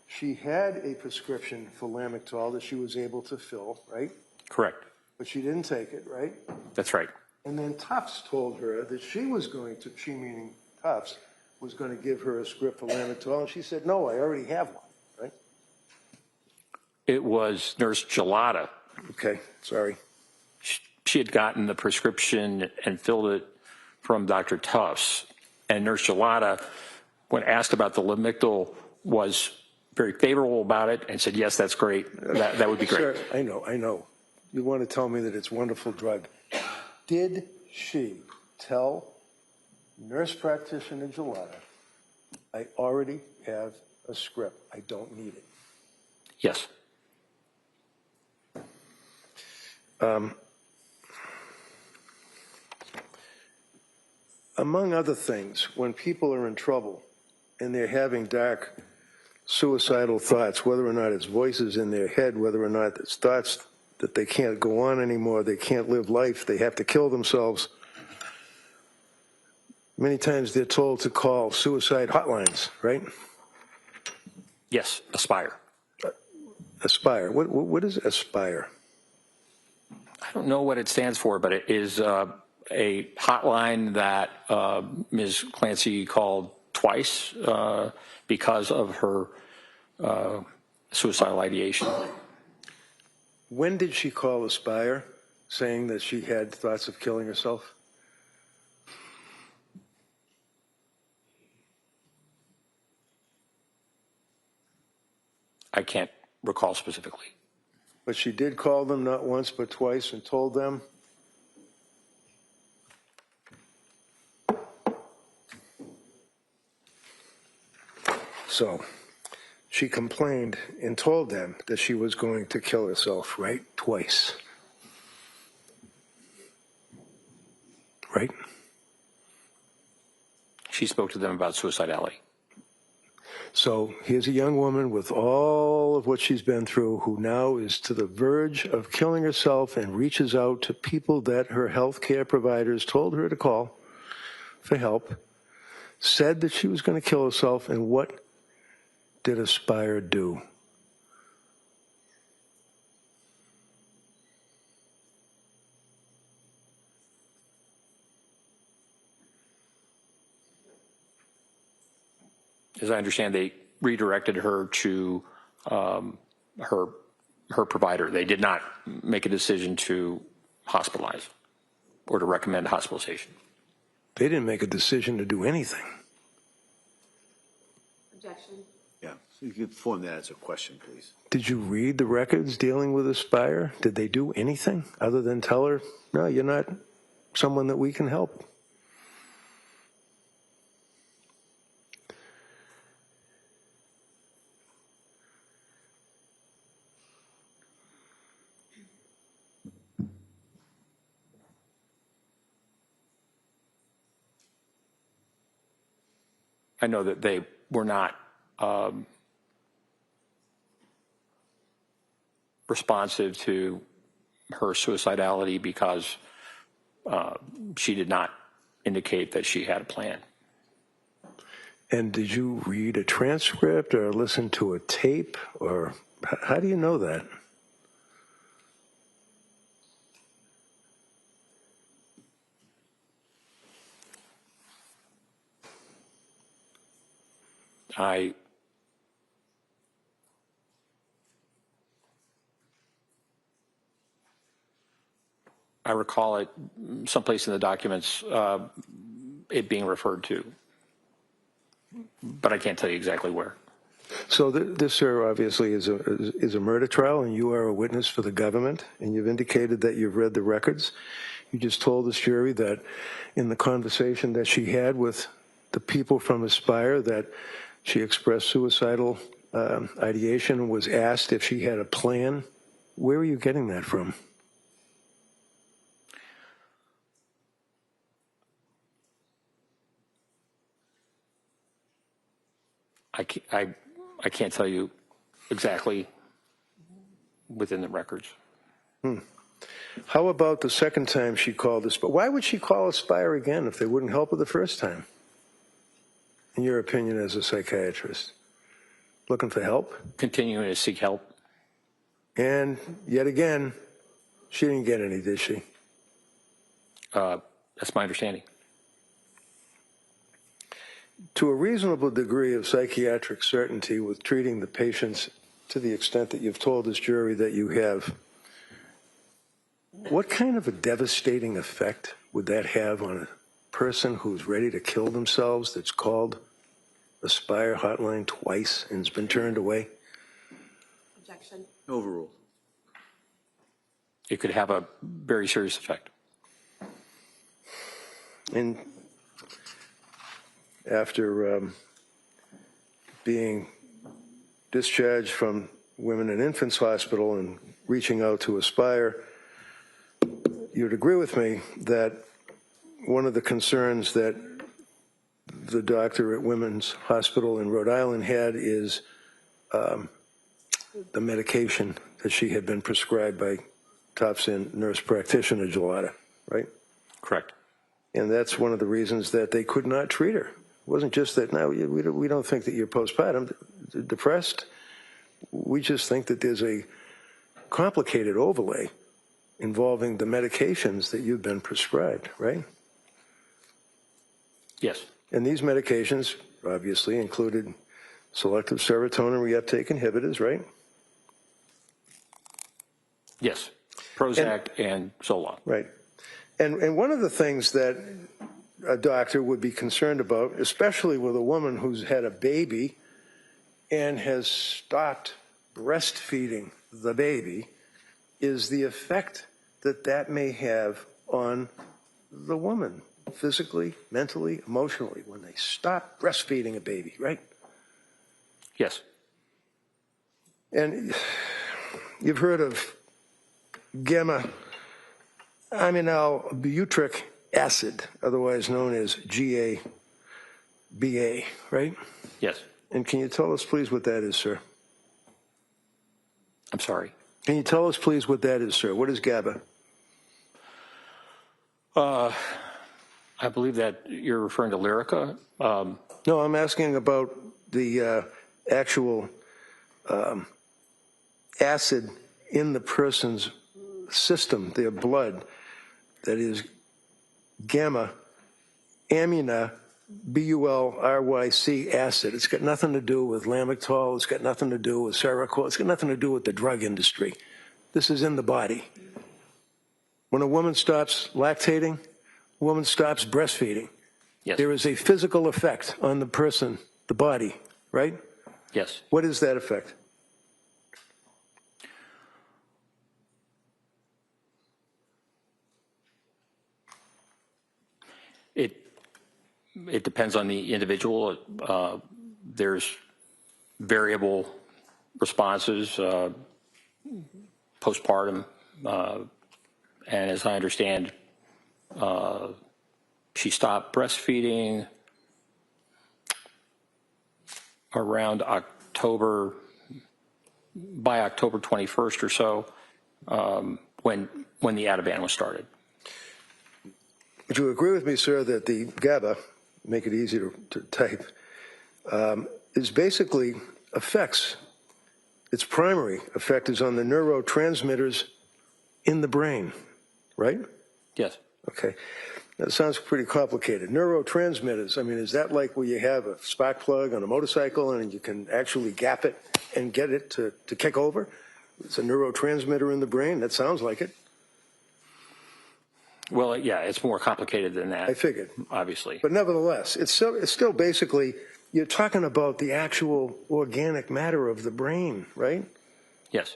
she had a prescription for Lamictal that she was able to fill, right? Correct. But she didn't take it, right? That's right. And then Tufts told her that she was going to, she meaning Tufts, was going to give her a script for Lamictal, and she said, no, I already have one, right? It was Nurse Gelada. Okay, sorry. She had gotten the prescription and filled it from Dr. Tufts. And Nurse Gelada, when asked about the Lamictal, was very favorable about it and said, yes, that's great. That would be great. Sir, I know. You want to tell me that it's a wonderful drug. Did she tell nurse practitioner Gelada, I already have a script, I don't need it? Yes. Among other things, when people are in trouble and they're having dark suicidal thoughts, whether or not it's voices in their head, whether or not it's thoughts that they can't go on anymore, they can't live life, they have to kill themselves, many times they're told to call suicide hotlines, right? Yes, Aspire. Aspire. What is Aspire? I don't know what it stands for, but it is a hotline that Ms. Clancy called twice because of her suicidal ideation. When did she call Aspire saying that she had thoughts of killing herself? I can't recall specifically. But she did call them not once but twice and told them. So she complained and told them that she was going to kill herself, right? Twice. Right? She spoke to them about suicidality. So here's a young woman with all of what she's been through who now is to the verge of killing herself and reaches out to people that her health care providers told her to call for help, said that she was going to kill herself, and what did Aspire do? As I understand, they redirected her to her provider. They did not make a decision to hospitalize or to recommend hospitalization. They didn't make a decision to do anything. Objection. Yeah, so you could form that as a question, please. Did you read the records dealing with Aspire? Did they do anything other than tell her, no, you're not someone that we can help? I know that they were not responsive to her suicidality because she did not indicate that she had a plan. And did you read a transcript or listen to a tape, or how do you know that? I recall it someplace in the documents, it being referred to, but I can't tell you exactly where. So this, sir, obviously is a murder trial, and you are a witness for the government, and you've indicated that you've read the records. You just told this jury that in the conversation that she had with the people from Aspire that she expressed suicidal ideation and was asked if she had a plan. Where are you getting that from? I can't tell you exactly within the records. How about the second time she called Aspire? Why would she call Aspire again if they wouldn't help her the first time? In your opinion as a psychiatrist? Looking for help? Continuing to seek help. And yet again, she didn't get any, did she? That's my understanding. To a reasonable degree of psychiatric certainty with treating the patients to the extent that you've told this jury that you have, what kind of a devastating effect would that have on a person who's ready to kill themselves that's called Aspire hotline twice and has been turned away? Objection. Overruled. It could have a very serious effect. And after being discharged from Women and Infants Hospital and reaching out to Aspire, you'd agree with me that one of the concerns that the doctor at Women's Hospital in Rhode Island had is the medication that she had been prescribed by top-end nurse practitioner Gelada, right? Correct. And that's one of the reasons that they could not treat her. It wasn't just that, no, we don't think that you're postpartum depressed. We just think that there's a complicated overlay involving the medications that you've been prescribed, right? Yes. And these medications obviously included selective serotonin reuptake inhibitors, right? Yes. Prozac and Zoloft. Right. And one of the things that a doctor would be concerned about, especially with a woman who's had a baby and has stopped breastfeeding the baby, is the effect that that may have on the woman, physically, mentally, emotionally, when they stop breastfeeding a baby, right? Yes. And you've heard of gamma-aminobutyric acid, otherwise known as GABA, right? Yes. And can you tell us, please, what that is, sir? I'm sorry. Can you tell us, please, what that is, sir? What is GABA? I believe that you're referring to Lyrica. No, I'm asking about the actual acid in the person's system, their blood, that is gamma amina BULRYC acid. It's got nothing to do with Lamictal. It's got nothing to do with Seroquel. It's got nothing to do with the drug industry. This is in the body. When a woman stops lactating, a woman stops breastfeeding. Yes. There is a physical effect on the person, the body, right? Yes. What is that effect? It depends on the individual. There's variable responses, postpartum, and as I understand, she stopped breastfeeding around October, by October 21st or so, when the Ativan was started. Would you agree with me, sir, that the GABA, make it easier to type, is basically affects, its primary effect is on the neurotransmitters in the brain, right? Yes. Okay. That sounds pretty complicated. Neurotransmitters, I mean, is that like where you have a spark plug on a motorcycle and you can actually gap it and get it to kick over? It's a neurotransmitter in the brain? That sounds like it. Well, yeah, it's more complicated than that. I figured. Obviously. But nevertheless, it's still basically, you're talking about the actual organic matter of the brain, right? Yes.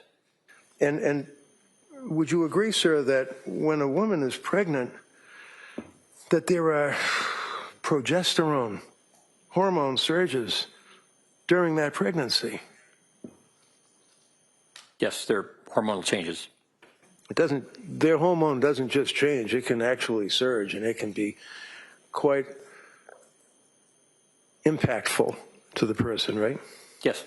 And would you agree, sir, that when a woman is pregnant, that there are progesterone hormone surges during that pregnancy? Yes, there are hormonal changes. Their hormone doesn't just change, it can actually surge, and it can be quite impactful to the person, right? Yes.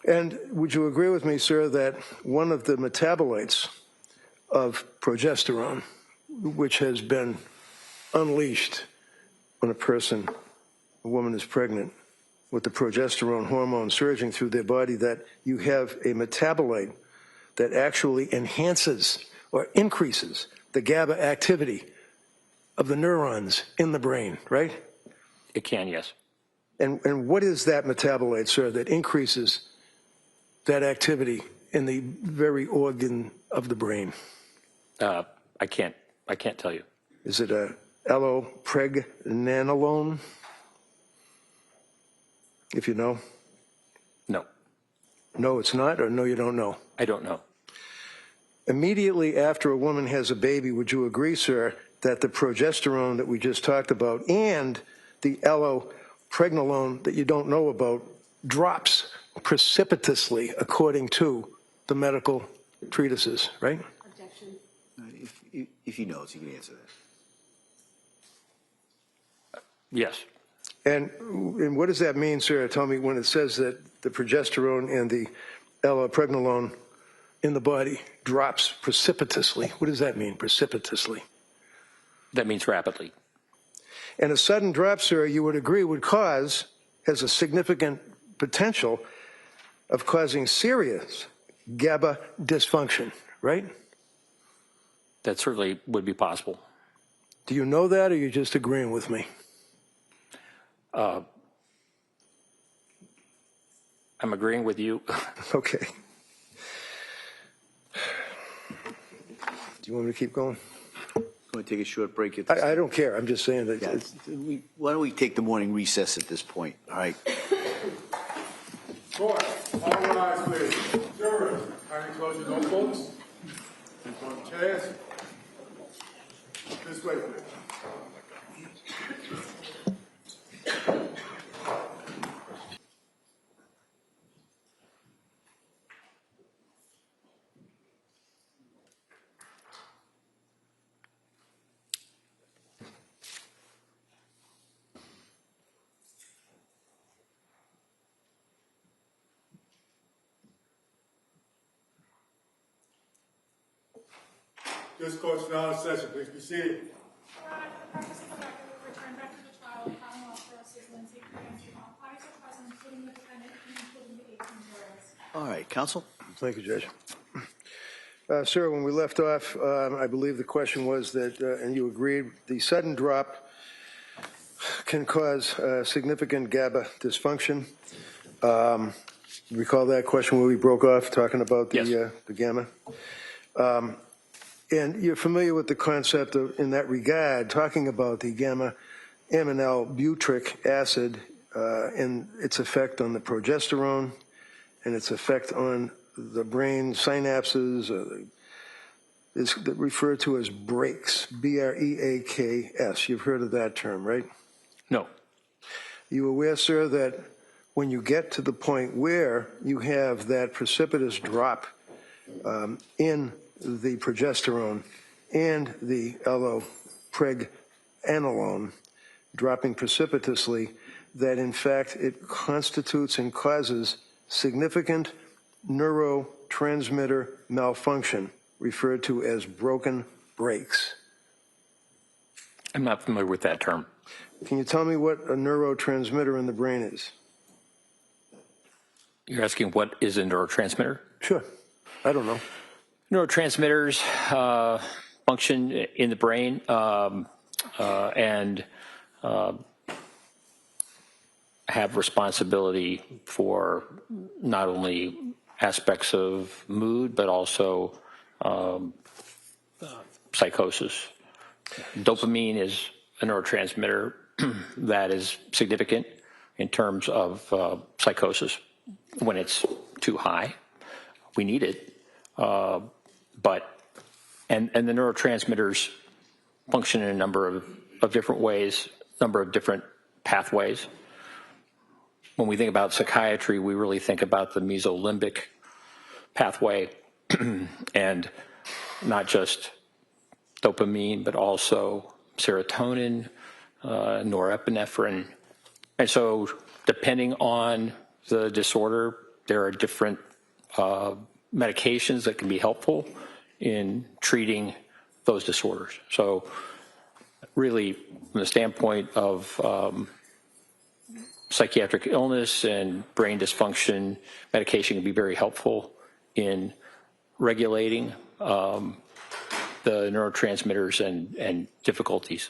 And would you agree with me, sir, that one of the metabolites of progesterone, which has been unleashed when a woman is pregnant, with the progesterone hormone surging through their body, that you have a metabolite that actually enhances or increases the GABA activity of the neurons in the brain, right? It can, yes. And what is that metabolite, sir, that increases that activity in the very organ of the brain? I can't tell you. Is it a allopregnanolone? If you know. No. No, it's not, or no, you don't know? I don't know. Immediately after a woman has a baby, would you agree, sir, that the progesterone that we just talked about and the allopregnanolone that you don't know about drops precipitously according to the medical treatises, right? Objection. If he knows, he can answer that. Yes. And what does that mean, sir? Tell me, when it says that the progesterone and the allopregnanolone in the body drops precipitously. What does that mean, precipitously? That means rapidly. And a sudden drop, sir, you would agree, has a significant potential of causing serious GABA dysfunction, right? That certainly would be possible. Do you know that, or are you just agreeing with me? I'm agreeing with you. Okay. Do you want me to keep going? Want to take a short break? I don't care. I'm just saying that. Yeah. Why don't we take the morning recess at this point? All right. Court, all rise, please. Jurors, kindly close your notebooks. On chairs. This way, please. This court's now in session. Please be seated. purpose of the record, we return back to the trial of Commonwealth versus Lindsay Clancy. All parties are present, including the defendant and including the 18 jurors. All right, counsel? Thank you, Judge. Sir, when we left off, I believe the question was that, and you agreed, the sudden drop can cause significant GABA dysfunction. Recall that question where we broke off talking about the gamma? And you're familiar with the concept of, in that regard, talking about the gamma-aminal butyric acid and its effect on the progesterone and its effect on the brain synapses is referred to as breaks, B-R-E-A-K-S. You've heard of that term, right? No. You aware, sir, that when you get to the point where you have that precipitous drop in the progesterone and the allopregnanolone dropping precipitously, that in fact it constitutes and causes significant neurotransmitter malfunction, referred to as broken brakes? I'm not familiar with that term. Can you tell me what a neurotransmitter in the brain is? You're asking what is a neurotransmitter? Sure. I don't know. Neurotransmitters function in the brain and have responsibility for not only aspects of mood, but also psychosis. Dopamine is a neurotransmitter that is significant in terms of psychosis. When it's too high, we need it. But the neurotransmitters function in a number of different ways, number of different pathways. When we think about psychiatry, we really think about the mesolimbic pathway and not just dopamine, but also serotonin, norepinephrine. And so depending on the disorder, there are different medications that can be helpful in treating those disorders. So really, from the standpoint of psychiatric illness and brain dysfunction, medication can be very helpful in regulating the neurotransmitters and difficulties.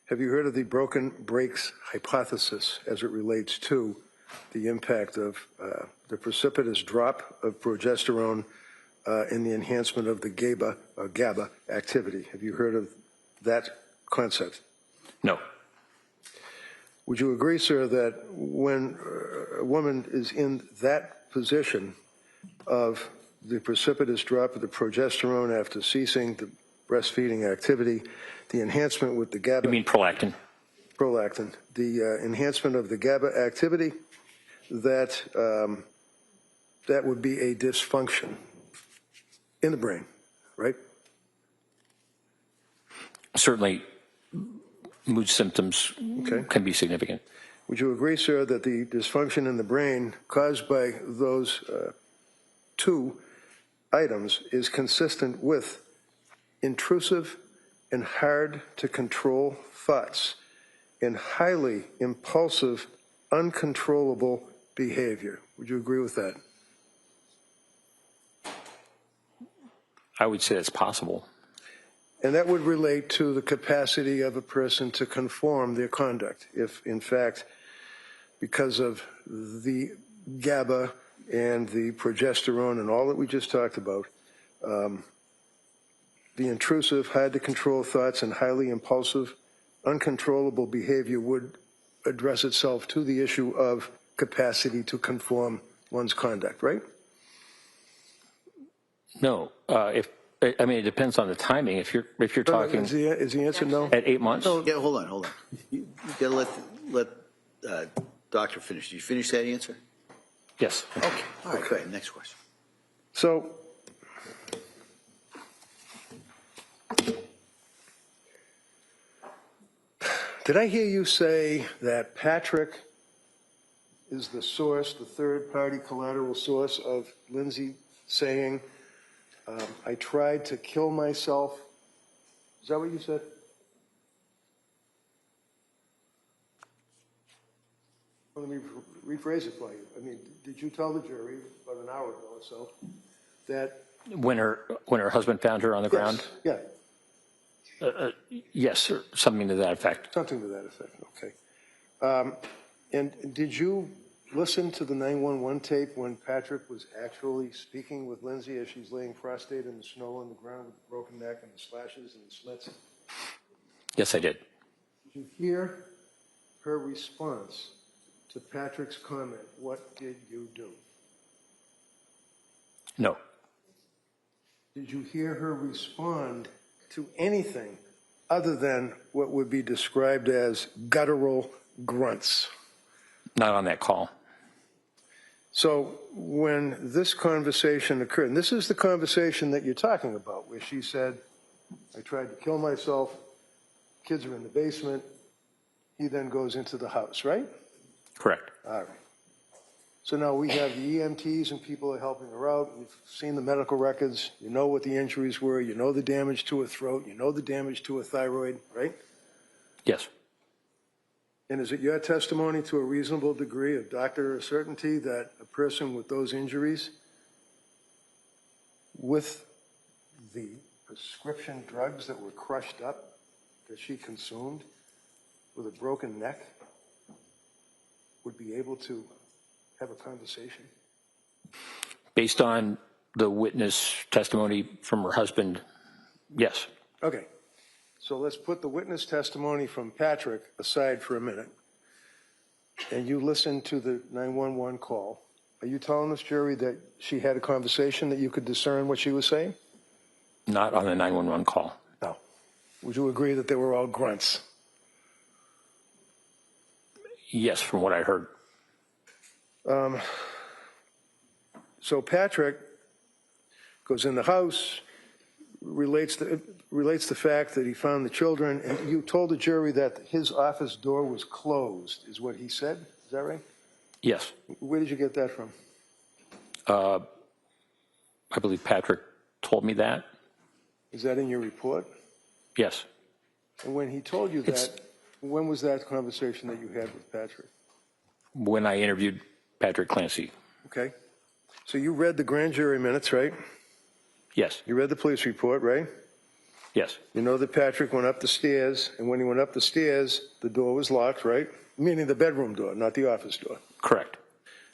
Have you heard of the broken brakes hypothesis as it relates to the impact of the precipitous drop of progesterone in the enhancement of the GABA activity? Have you heard of that concept? No. Would you agree, sir, that when a woman is in that position of the precipitous drop of the progesterone after ceasing the breastfeeding activity, the enhancement with the GABA... You mean prolactin? Prolactin. The enhancement of the GABA activity, that that would be a dysfunction in the brain, right? Certainly, mood symptoms can be significant. Would you agree, sir, that the dysfunction in the brain caused by those two items is consistent with intrusive and hard to control thoughts and highly impulsive, uncontrollable behavior? Would you agree with that? I would say it's possible. And that would relate to the capacity of a person to conform their conduct. If, in fact, because of the GABA and the progesterone and all that we just talked about, the intrusive, hard-to-control thoughts and highly impulsive, uncontrollable behavior would address itself to the issue of capacity to conform one's conduct, right? No. I mean, it depends on the timing. If you're talking... Is the answer no? At 8 months? Yeah, hold on. You got to let doctor finish. Did you finish that answer? Yes. Okay. All right, go ahead. Next question. So, did I hear you say that Patrick is the source, the third-party collateral source of Lindsay saying, I tried to kill myself? Is that what you said? Let me rephrase it for you. I mean, did you tell the jury about an hour ago or so that When her husband found her on the ground? Yeah, Yes, or something to that effect. something to that effect. Okay. And did you listen to the 911 tape when Patrick was actually speaking with Lindsay as she's laying prostrate in the snow on the ground with a broken neck and the slashes and the slits? Yes, I did. Did you hear her response to Patrick's comment, "What did you do"? No. Did you hear her respond to anything other than what would be described as guttural grunts? Not on that call. So when this conversation occurred, and this is the conversation that you're talking about, where she said, "I tried to kill myself, kids are in the basement," he then goes into the house, right? Correct. All right. So now we have the EMTs and people are helping her out. We've seen the medical records. You know what the injuries were. You know the damage to her throat. You know the damage to her thyroid, right? Yes. And is it your testimony to a reasonable degree of doctor certainty that a person with those injuries, with the prescription drugs that were crushed up, that she consumed, with a broken neck, would be able to have a conversation? Based on the witness testimony from her husband, yes. Okay. So let's put the witness testimony from Patrick aside for a minute. And you listen to the 911 call. Are you telling this jury that she had a conversation that you could discern what she was saying? Not on the 911 call. No. Would you agree that they were all grunts? Yes, from what I heard. So Patrick goes in the house, relates the fact that he found the children, and you told the jury that his office door was closed, is what he said. Is that right? Yes. Where did you get that from? I believe Patrick told me that. Is that in your report? Yes. And when he told you that, when was that conversation that you had with Patrick? When I interviewed Patrick Clancy. Okay. So you read the grand jury minutes, right? Yes. You read the police report, right? Yes. You know that Patrick went up the stairs, and when he went up the stairs, the door was locked, right? Meaning the bedroom door, not the office door. Correct.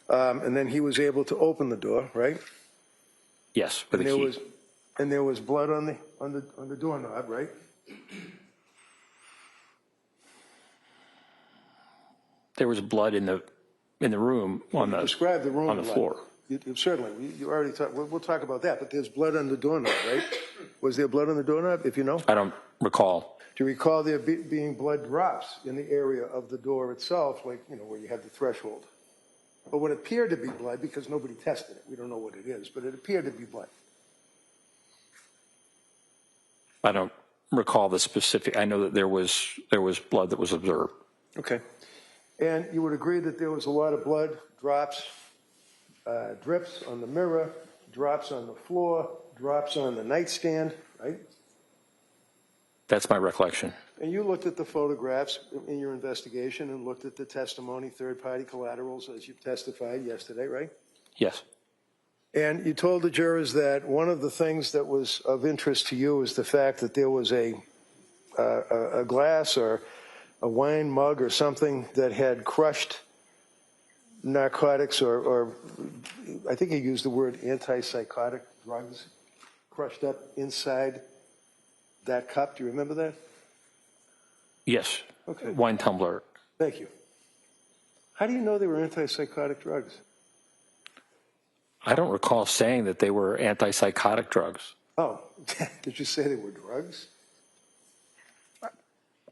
And then he was able to open the door, right? Yes, with a key. And there was blood on the doorknob, right? There was blood in the room on the Describe the room on the blood. floor. Certainly, you already talked. We'll talk about that. But there's blood on the doorknob, right? Was there blood on the doorknob? If you know, I don't recall. do you recall there being blood drops in the area of the door itself, like where you had the threshold? But what appeared to be blood, because nobody tested it, we don't know what it is, but it appeared to be blood. I don't recall the specific. I know that there was blood that was observed. Okay. And you would agree that there was a lot of blood drops, drips on the mirror, drops on the floor, drops on the nightstand, right? That's my recollection. And you looked at the photographs in your investigation and looked at the testimony, third-party collaterals, as you testified yesterday, right? Yes. And you told the jurors that one of the things that was of interest to you is the fact that there was a glass or a wine mug or something that had crushed narcotics or I think you used the word antipsychotic drugs crushed up inside that cup. Do you remember that? Yes. Okay. Wine tumbler. Thank you. How do you know they were antipsychotic drugs? I don't recall saying that they were antipsychotic drugs. Oh, did you say they were drugs?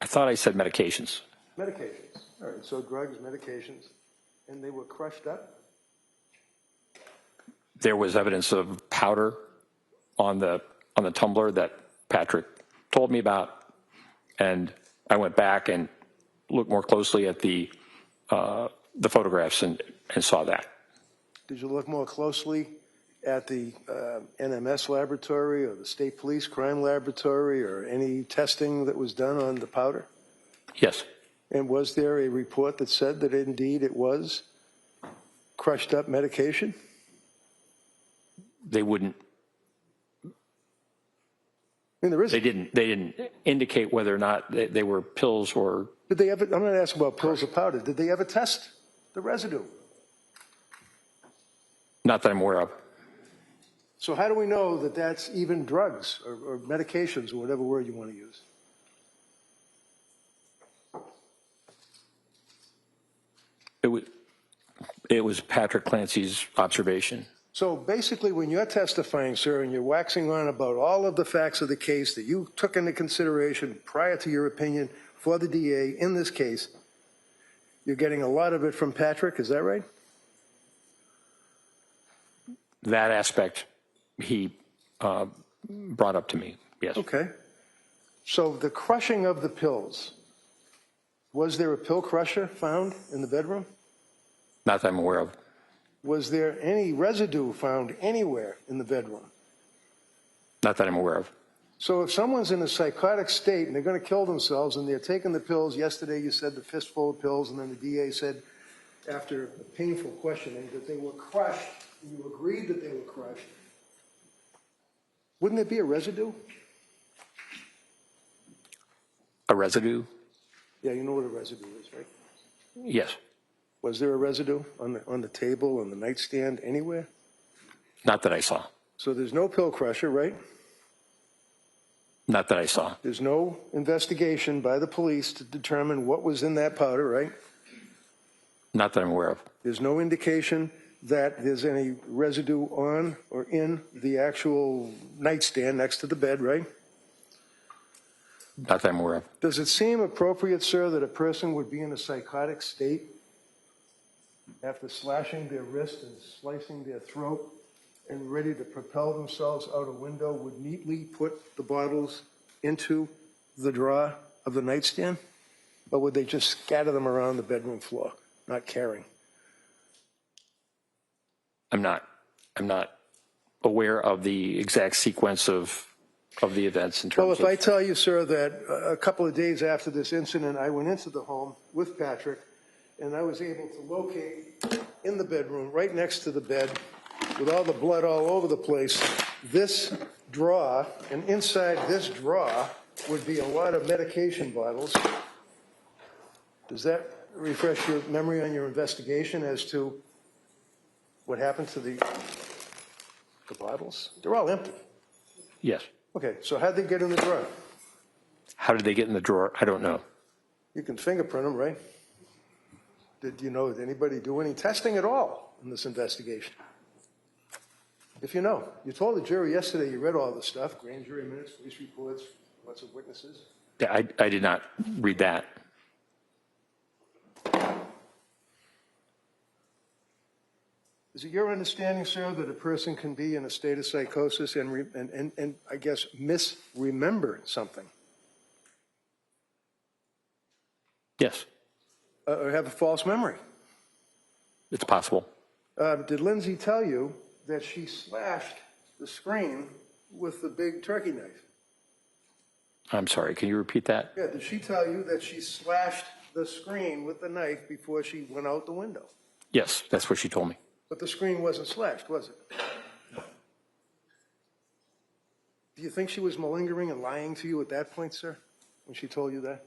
I thought I said medications. Medications. All right, so drugs, medications, and they were crushed up? There was evidence of powder on the tumbler that Patrick told me about, and I went back and looked more closely at the photographs and saw that. Did you look more closely at the NMS laboratory or the state police crime laboratory or any testing that was done on the powder? Yes. And was there a report that said that indeed it was crushed up medication? They wouldn't. I mean, there is. They didn't indicate whether or not they were pills or. Did they ever? I'm not asking about pills or powder. Did they ever test the residue? Not that I'm aware of. So how do we know that that's even drugs or medications or whatever word you want to use? It was Patrick Clancy's observation. So basically, when you're testifying, sir, and you're waxing on about all of the facts of the case that you took into consideration prior to your opinion for the DA in this case, you're getting a lot of it from Patrick, is that right? That aspect he brought up to me, yes. Okay. So the crushing of the pills, was there a pill crusher found in the bedroom? Not that I'm aware of. Was there any residue found anywhere in the bedroom? Not that I'm aware of. So if someone's in a psychotic state and they're going to kill themselves and they're taking the pills, yesterday you said the fistful of pills, and then the DA said after painful questioning that they were crushed, and you agreed that they were crushed, wouldn't there be a residue? A residue? Yeah, you know what a residue is, right? Yes. Was there a residue on the table, on the nightstand, anywhere? Not that I saw. So there's no pill crusher, right? Not that I saw. There's no investigation by the police to determine what was in that powder, right? Not that I'm aware of. There's no indication that there's any residue on or in the actual nightstand next to the bed, right? Not that I'm aware of. Does it seem appropriate, sir, that a person would be in a psychotic state after slashing their wrist and slicing their throat and ready to propel themselves out a window would neatly put the bottles into the drawer of the nightstand? Or would they just scatter them around the bedroom floor, not caring? I'm not aware of the exact sequence of the events in terms Well, of. if I tell you, sir, that a couple of days after this incident, I went into the home with Patrick, and I was able to locate in the bedroom, right next to the bed, with all the blood all over the place, this drawer, and inside this drawer would be a lot of medication bottles. Does that refresh your memory on your investigation as to what happened to the bottles? They're all empty. Yes. Okay, so how'd they get in the drawer? How did they get in the drawer? I don't know. You can fingerprint them, right? Did anybody do any testing at all in this investigation? If you know. You told the jury yesterday you read all the stuff, grand jury minutes, police reports, lots of witnesses. Yeah, I did not read that. Is it your understanding, sir, that a person can be in a state of psychosis and I guess misremember something? Yes, Or have a false memory? it's possible. Did Lindsay tell you that she slashed the screen with the big turkey knife? I'm sorry, can you repeat that? Yeah, did she tell you that she slashed the screen with the knife before she went out the window? Yes, that's what she told me. But the screen wasn't slashed, was it? Do you think she was malingering and lying to you at that point, sir, when she told you that?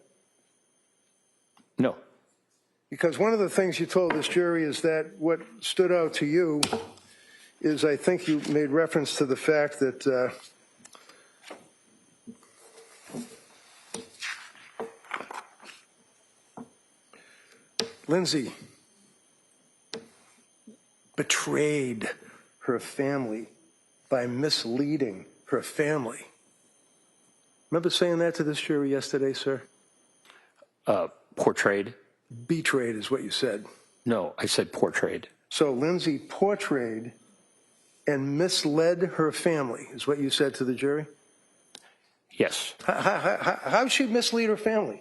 No. Because one of the things you told this jury is that what stood out to you is, I think you made reference to the fact that Lindsay betrayed her family by misleading her family. Remember saying that to this jury yesterday, sir? Portrayed? Betrayed is what you said. No, I said portrayed. So Lindsay portrayed and misled her family, is what you said to the jury? Yes. How she mislead her family?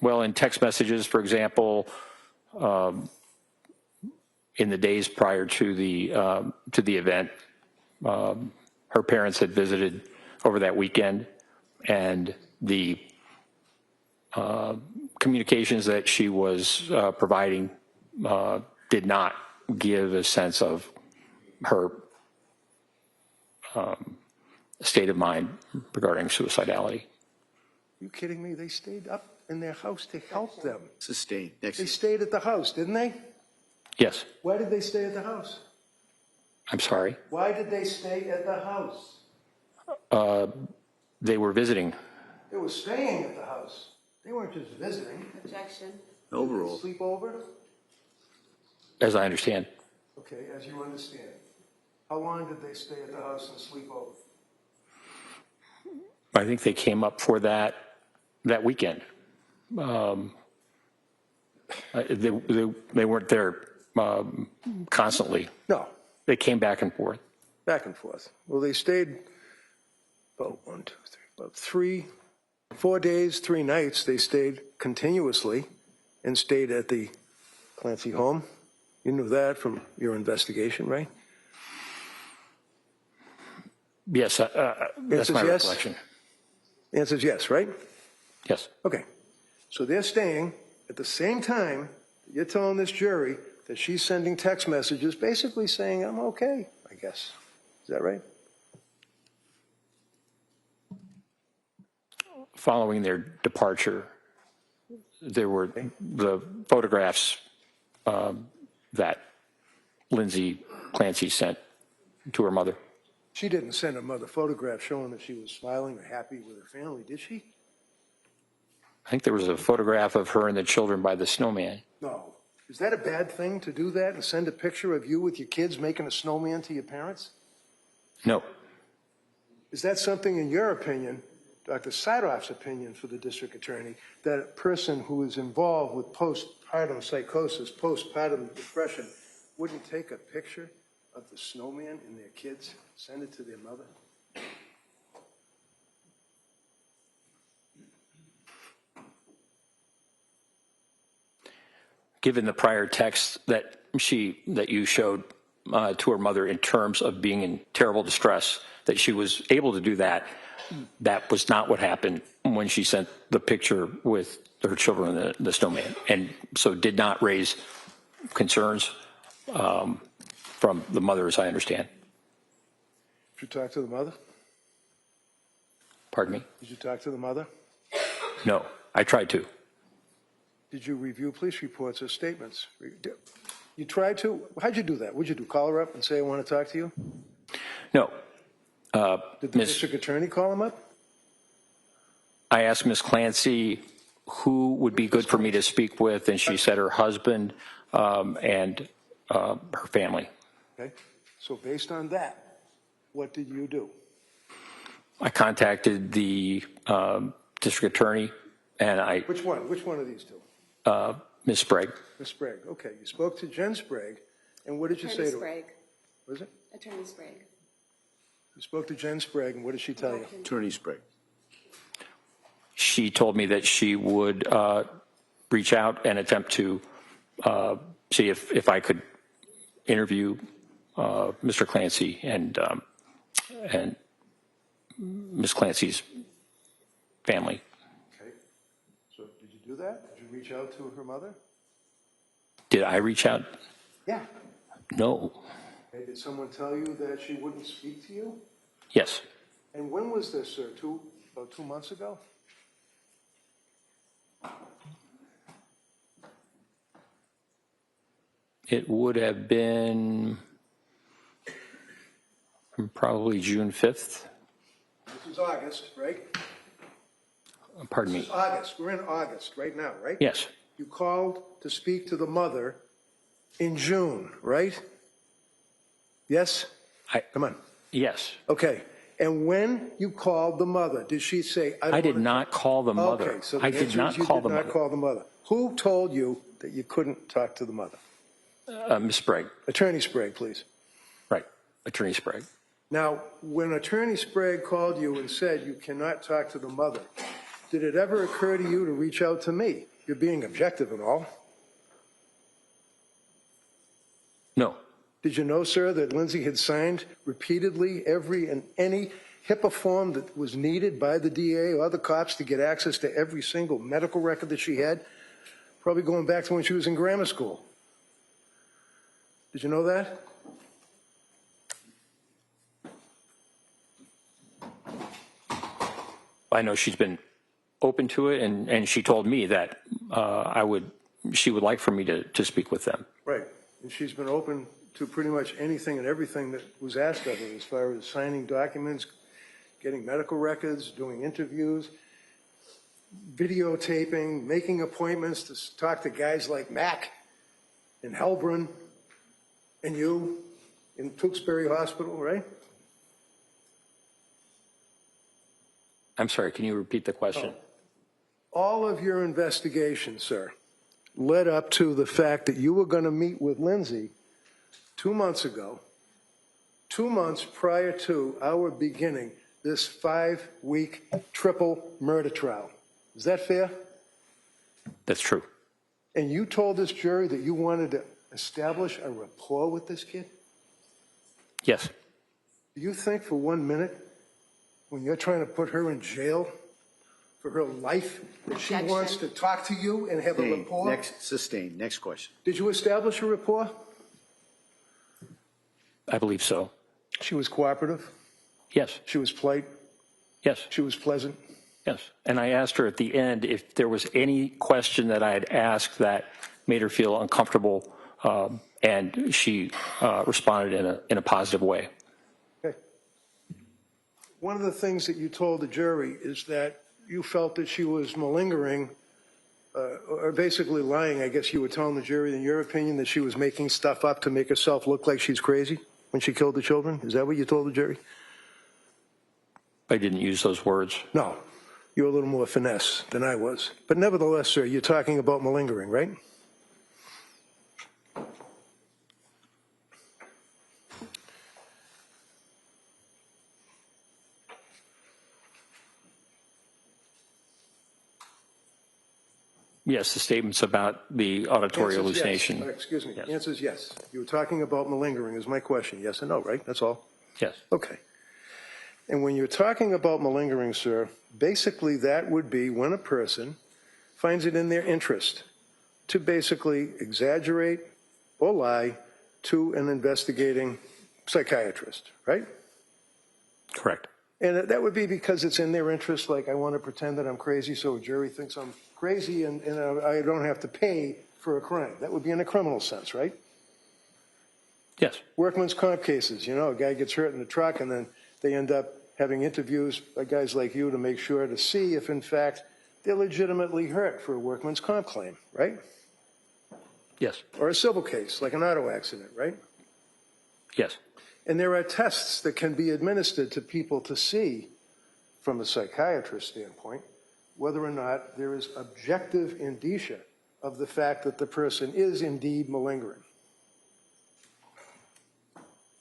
Well, in text messages, for example, in the days prior to the event, her parents had visited over that weekend. and the communications that she was providing did not give a sense of her state of mind regarding suicidality. You kidding me? They stayed up in their house to help them. Sustained. They stayed at the house, didn't they? Yes. Why did they stay at the house? I'm sorry. Why did they stay at the house? They were visiting. They were staying at the house. They weren't just visiting. Objection. Overall. Sleep over? As I understand. Okay, as you understand. How long did they stay at the house and sleep over? I think they came up for that weekend. They weren't there constantly. No, They came back and forth. back and forth. Well, they stayed about 4 days, 3 nights. They stayed continuously and stayed at the Clancy home. You knew that from your investigation, right? Yes, that's my yes? recollection. The answer is yes, right? Yes. Okay. So they're staying at the same time that you're telling this jury that she's sending text messages basically saying, I'm okay, I guess. Is that right? Following their departure, there were the photographs that Lindsay Clancy sent to her mother. She didn't send her mother photographs showing that she was smiling or happy with her family, did she? I think there was a photograph of her and the children by the snowman. No. Is that a bad thing to do that and send a picture of you with your kids making a snowman to your parents? No. Is that something, in your opinion, Dr. Saathoff's opinion for the district attorney, that a person who is involved with postpartum psychosis, postpartum depression, wouldn't take a picture of the snowman and their kids, send it to their mother? Given the prior text that you showed to her mother in terms of being in terrible distress, that she was able to do that, that was not what happened when she sent the picture with her children and the snowman, and so did not raise concerns from the mother, as I understand. Did you talk to the mother? Pardon me? Did you talk to the mother? No, I tried to. Did you review police reports or statements? You tried to? How'd you do that? What'd you do, call her up and say, I want to talk to you? No. Did the district attorney call him up? I asked Ms. Clancy who would be good for me to speak with, and she said her husband and her family. Okay. So based on that, what did you do? I contacted the district attorney, and I... Which one? Which one of these two? Ms. Sprague. Ms. Sprague. Okay. You spoke to Jen Sprague, and what did you say to her? Sprague. Was it? Attorney Sprague. You spoke to Jen Sprague, and what did she tell you? Attorney Sprague. She told me that she would reach out and attempt to see if I could interview Mr. Clancy and Ms. Clancy's family. Okay. So did you do that? Did you reach out to her mother? Did I reach out? Yeah. No. Okay. Did someone tell you that she wouldn't speak to you? Yes. And when was this, sir? About 2 months ago? It would have been probably June 5th. This is August, right? Pardon This me. is August. We're in August right now, right? Yes. You called to speak to the mother in June, right? Yes? Come on. Yes. Okay. And when you called the mother, did she say, I did not call the mother. Okay, so the I did answer not is you call did the not mother. call the mother. Who told you that you couldn't talk to the mother? Ms. Sprague. Attorney Sprague, please. Right. Attorney Sprague. Now, when Attorney Sprague called you and said you cannot talk to the mother, did it ever occur to you to reach out to me? You're being objective and all. No. Did you know, sir, that Lindsay had signed repeatedly every and any HIPAA form that was needed by the DA or other cops to get access to every single medical record that she had, probably going back to when she was in grammar school. Did you know that? I know she's been open to it, and she told me that she would like for me to speak with them. Right. And she's been open to pretty much anything and everything that was asked of her as far as signing documents, getting medical records, doing interviews, videotaping, making appointments to talk to guys like Mac and Helbrun and you in Tewksbury Hospital, right? I'm sorry, can you repeat the question? All of your investigation, sir, led up to the fact that you were going to meet with Lindsay 2 months ago, 2 months prior to our beginning this 5-week triple murder trial. Is that fair? That's true. And you told this jury that you wanted to establish a rapport with this kid? Yes. Do you think for 1 minute, when you're trying to put her in jail for her life, that she wants to talk to you and have a rapport? Sustained. Next question. Did you establish a rapport? I believe so. She was cooperative? Yes. She was polite? Yes. She was pleasant? Yes. And I asked her at the end if there was any question that I had asked that made her feel uncomfortable, and she responded in a positive way. Okay. One of the things that you told the jury is that you felt that she was malingering, or basically lying. I guess you were telling the jury, in your opinion, that she was making stuff up to make herself look like she's crazy when she killed the children. Is that what you told the jury? I didn't use those words. No. You're a little more finesse than I was. But nevertheless, sir, you're talking about malingering, right? Yes, the statements about the auditory hallucination. Yes. Excuse me. Yes. The answer is yes. You were talking about malingering is my question. Yes and no, right? That's all? Yes. Okay. And when you're talking about malingering, sir, basically that would be when a person finds it in their interest to basically exaggerate or lie to an investigating psychiatrist, right? Correct. And that would be because it's in their interest, like I want to pretend that I'm crazy so a jury thinks I'm crazy and I don't have to pay for a crime. That would be in a criminal sense, right? Yes. Workman's comp cases, you know, a guy gets hurt in the truck and then they end up having interviews by guys like you to make sure to see if, in fact, they're legitimately hurt for a workman's comp claim, right? Yes. Or a civil case, like an auto accident, right? Yes. And there are tests that can be administered to people to see, from a psychiatrist standpoint, whether or not there is objective indicia of the fact that the person is indeed malingering.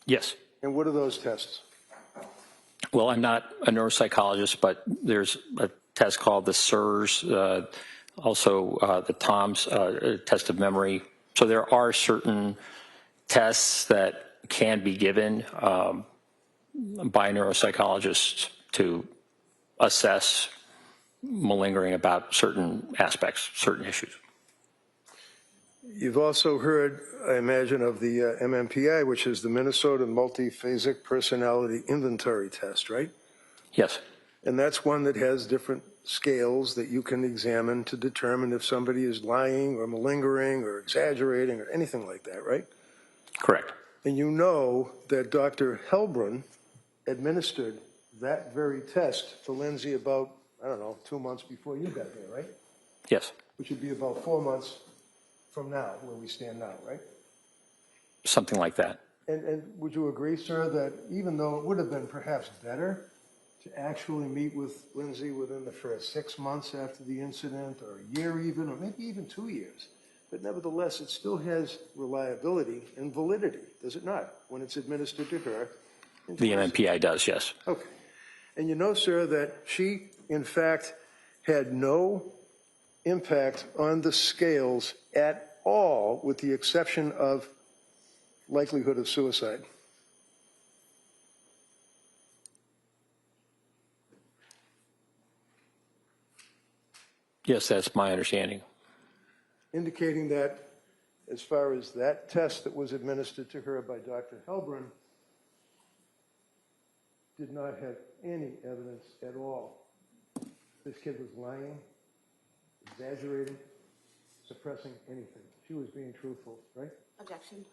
Yes. And what are those tests? Well, I'm not a neuropsychologist, but there's a test called the SIRS, also the TOMS test of memory. So there are certain tests that can be given by neuropsychologists to assess malingering about certain aspects, certain issues. You've also heard, I imagine, of the MMPI, which is the Minnesota Multiphasic Personality Inventory Test, right? Yes. And that's one that has different scales that you can examine to determine if somebody is lying or malingering or exaggerating or anything like that, right? Correct. And you know that Dr. Helbrun administered that very test to Lindsay about, I don't know, 2 months before you got there, right? Yes. Which would be about 4 months from now, where we stand now, right? Something like that. And would you agree, sir, that even though it would have been perhaps better to actually meet with Lindsay within the first 6 months after the incident, or a year even, or maybe even 2 years, but nevertheless, it still has reliability and validity, does it not, when it's administered to her? The MMPI does, yes. Okay. And you know, sir, that she, in fact, had no impact on the scales at all, with the exception of likelihood of suicide. Yes, that's my understanding. Indicating that as far as that test that was administered to her by Dr. Helbrin did not have any evidence at all. This kid was lying, exaggerating, suppressing anything. She was being truthful, right? Objection.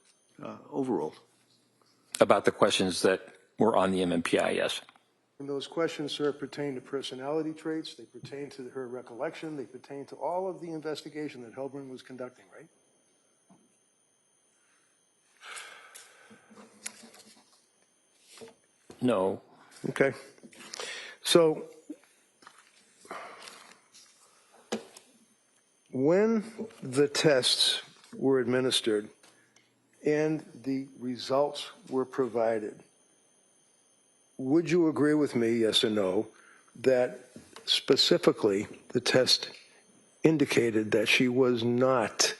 Overruled. About the questions that were on the MMPI, yes. And those questions, sir, pertain to personality traits, they pertain to her recollection, they pertain to all of the investigation that Helbrin was conducting, right? No. Okay. So when the tests were administered and the results were provided, would you agree with me, yes or no, that specifically the test indicated that she was not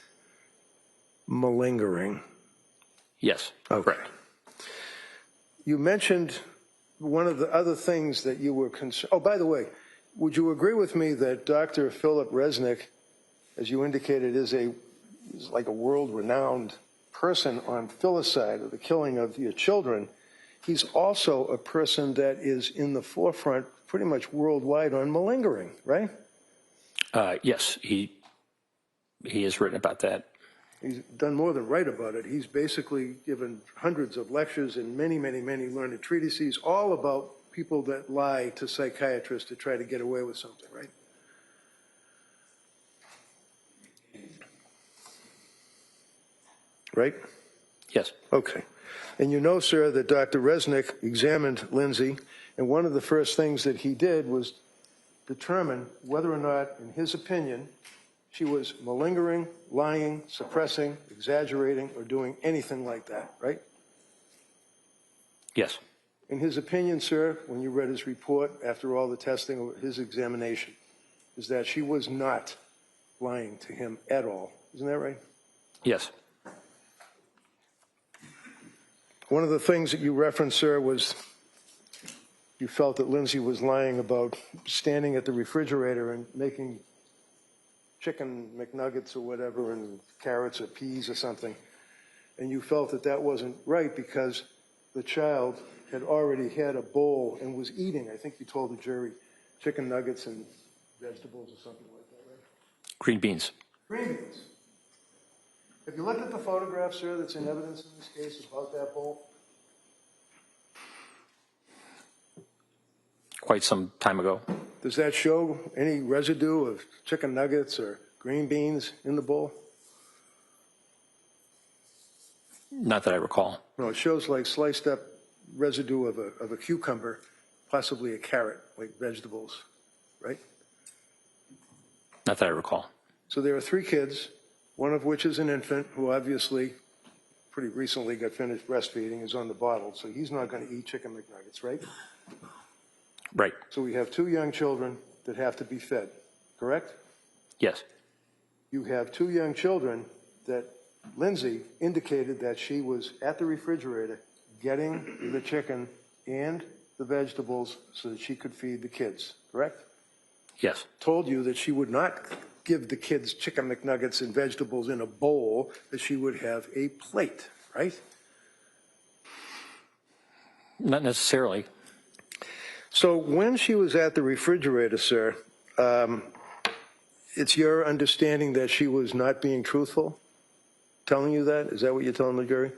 malingering? Yes. Okay. Correct. You mentioned one of the other things that you were concerned. Oh, by the way, would you agree with me that Dr. Philip Resnick, as you indicated, is like a world-renowned person on filicide, or the killing of your children? He's also a person that is in the forefront pretty much worldwide on malingering, right? Yes, he has written about that. He's done more than write about it. He's basically given hundreds of lectures and many, many, many learned treatises all about people that lie to psychiatrists to try to get away with something, right? Right? Yes. Okay. And you know, sir, that Dr. Resnick examined Lindsay, and one of the first things that he did was determine whether or not, in his opinion, she was malingering, lying, suppressing, exaggerating, or doing anything like that, right? Yes. In his opinion, sir, when you read his report after all the testing of his examination, is that she was not lying to him at all. Isn't that right? Yes. One of the things that you referenced, sir, was you felt that Lindsay was lying about standing at the refrigerator and making chicken McNuggets or whatever and carrots or peas or something. And you felt that that wasn't right because the child had already had a bowl and was eating, I think you told the jury, chicken nuggets and vegetables or something like that, right? Green beans. Green beans. Have you looked at the photograph, sir, that's in evidence in this case about that bowl? Quite some time ago. Does that show any residue of chicken nuggets or green beans in the bowl? Not that I recall. No, it shows like sliced up residue of a cucumber, possibly a carrot, like vegetables, right? Not that I recall. So there are 3 kids, one of which is an infant who obviously pretty recently got finished breastfeeding, is on the bottle, so he's not going to eat chicken McNuggets, right? Right. So we have 2 young children that have to be fed, correct? Yes. You have 2 young children that Lindsay indicated that she was at the refrigerator getting the chicken and the vegetables so that she could feed the kids, correct? Yes. Told you that she would not give the kids chicken McNuggets and vegetables in a bowl, that she would have a plate, right? Not necessarily. So when she was at the refrigerator, sir, it's your understanding that she was not being truthful? Telling you that? Is that what you're telling the jury?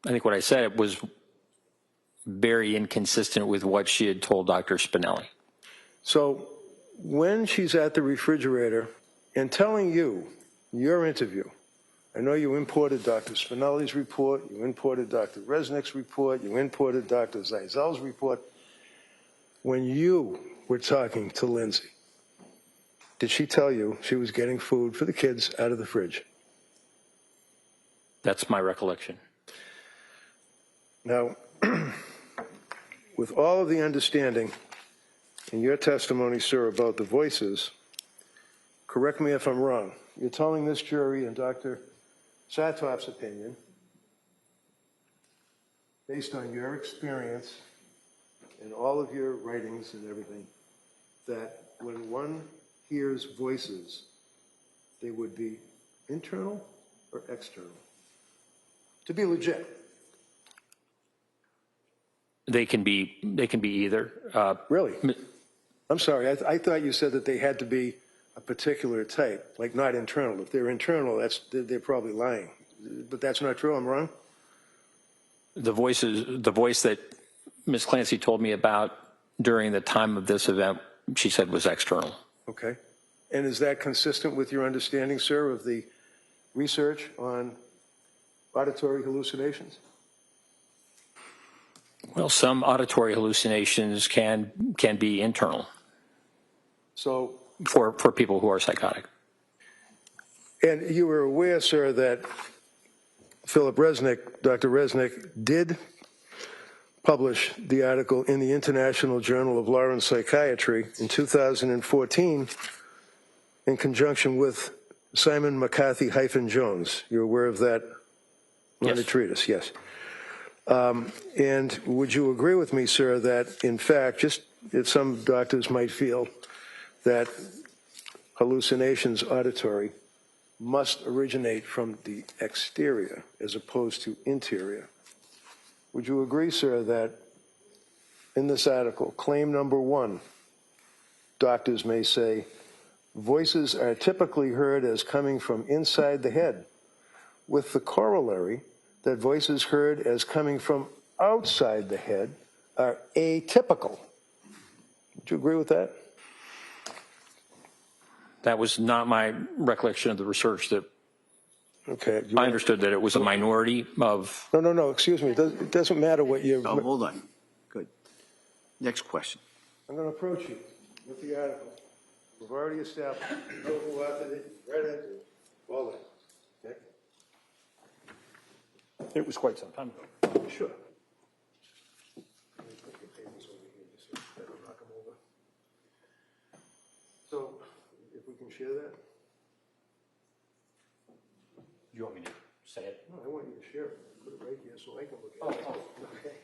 I think what I said was very inconsistent with what she had told Dr. Spinelli. So when she's at the refrigerator and telling you, your interview, I know you imported Dr. Spinelli's report, you imported Dr. Resnick's report, you imported Dr. Zeisel's report. When you were talking to Lindsay, did she tell you she was getting food for the kids out of the fridge? That's my recollection. Now, with all of the understanding in your testimony, sir, about the voices, correct me if I'm wrong, you're telling this jury and Dr. Saathoff's opinion, based on your experience and all of your writings and everything, that when one hears voices, they would be internal or external? To be legit. They can be either. Really? I'm sorry, I thought you said that they had to be a particular type, like not internal. If they're internal, they're probably lying. But that's not true, I'm wrong? The voice that Ms. Clancy told me about during the time of this event, she said was external. Okay. And is that consistent with your understanding, sir, of the research on auditory hallucinations? Well, some auditory hallucinations can be internal. So, for people who are psychotic. and you were aware, sir, that Philip Resnick, Dr. Resnick, did publish the article in the International Journal of Law and Psychiatry in 2014 in conjunction with Simon McCarthy-Jones. You're aware of that learned treatise? Yes. And would you agree with me, sir, that in fact, just if some doctors might feel that hallucinations auditory must originate from the exterior as opposed to interior? Would you agree, sir, that in this article, claim number 1, doctors may say, voices are typically heard as coming from inside the head, with the corollary that voices heard as coming from outside the head are atypical? Would you agree with that? That was not my recollection of the research. That Okay. I understood that it was a minority of. No, excuse me. It doesn't matter what you. Oh, hold on. Good. Next question. I'm going to approach you with the article. We've already established. You know who authored it, read it, all that. Okay? It was quite some time ago. Sure. Let me put your papers over here just so I don't knock them over. So, if we can share that. You want me to say it? No, I want you to share it. Put it right here so I can look at it. Oh. Okay,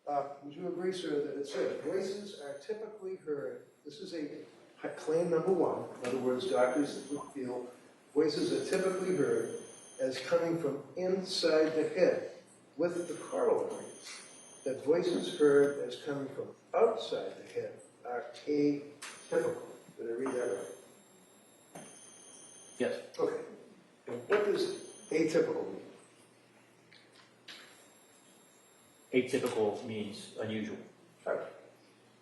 all right. Would you agree, sir, that it says voices are typically heard, this is a claim number 1, in other words, doctors would feel voices are typically heard as coming from inside the head, with the corollary that voices heard as coming from outside the head are atypical. Did I read that right? Yes. Okay. And what does atypical mean? Atypical means unusual. Right.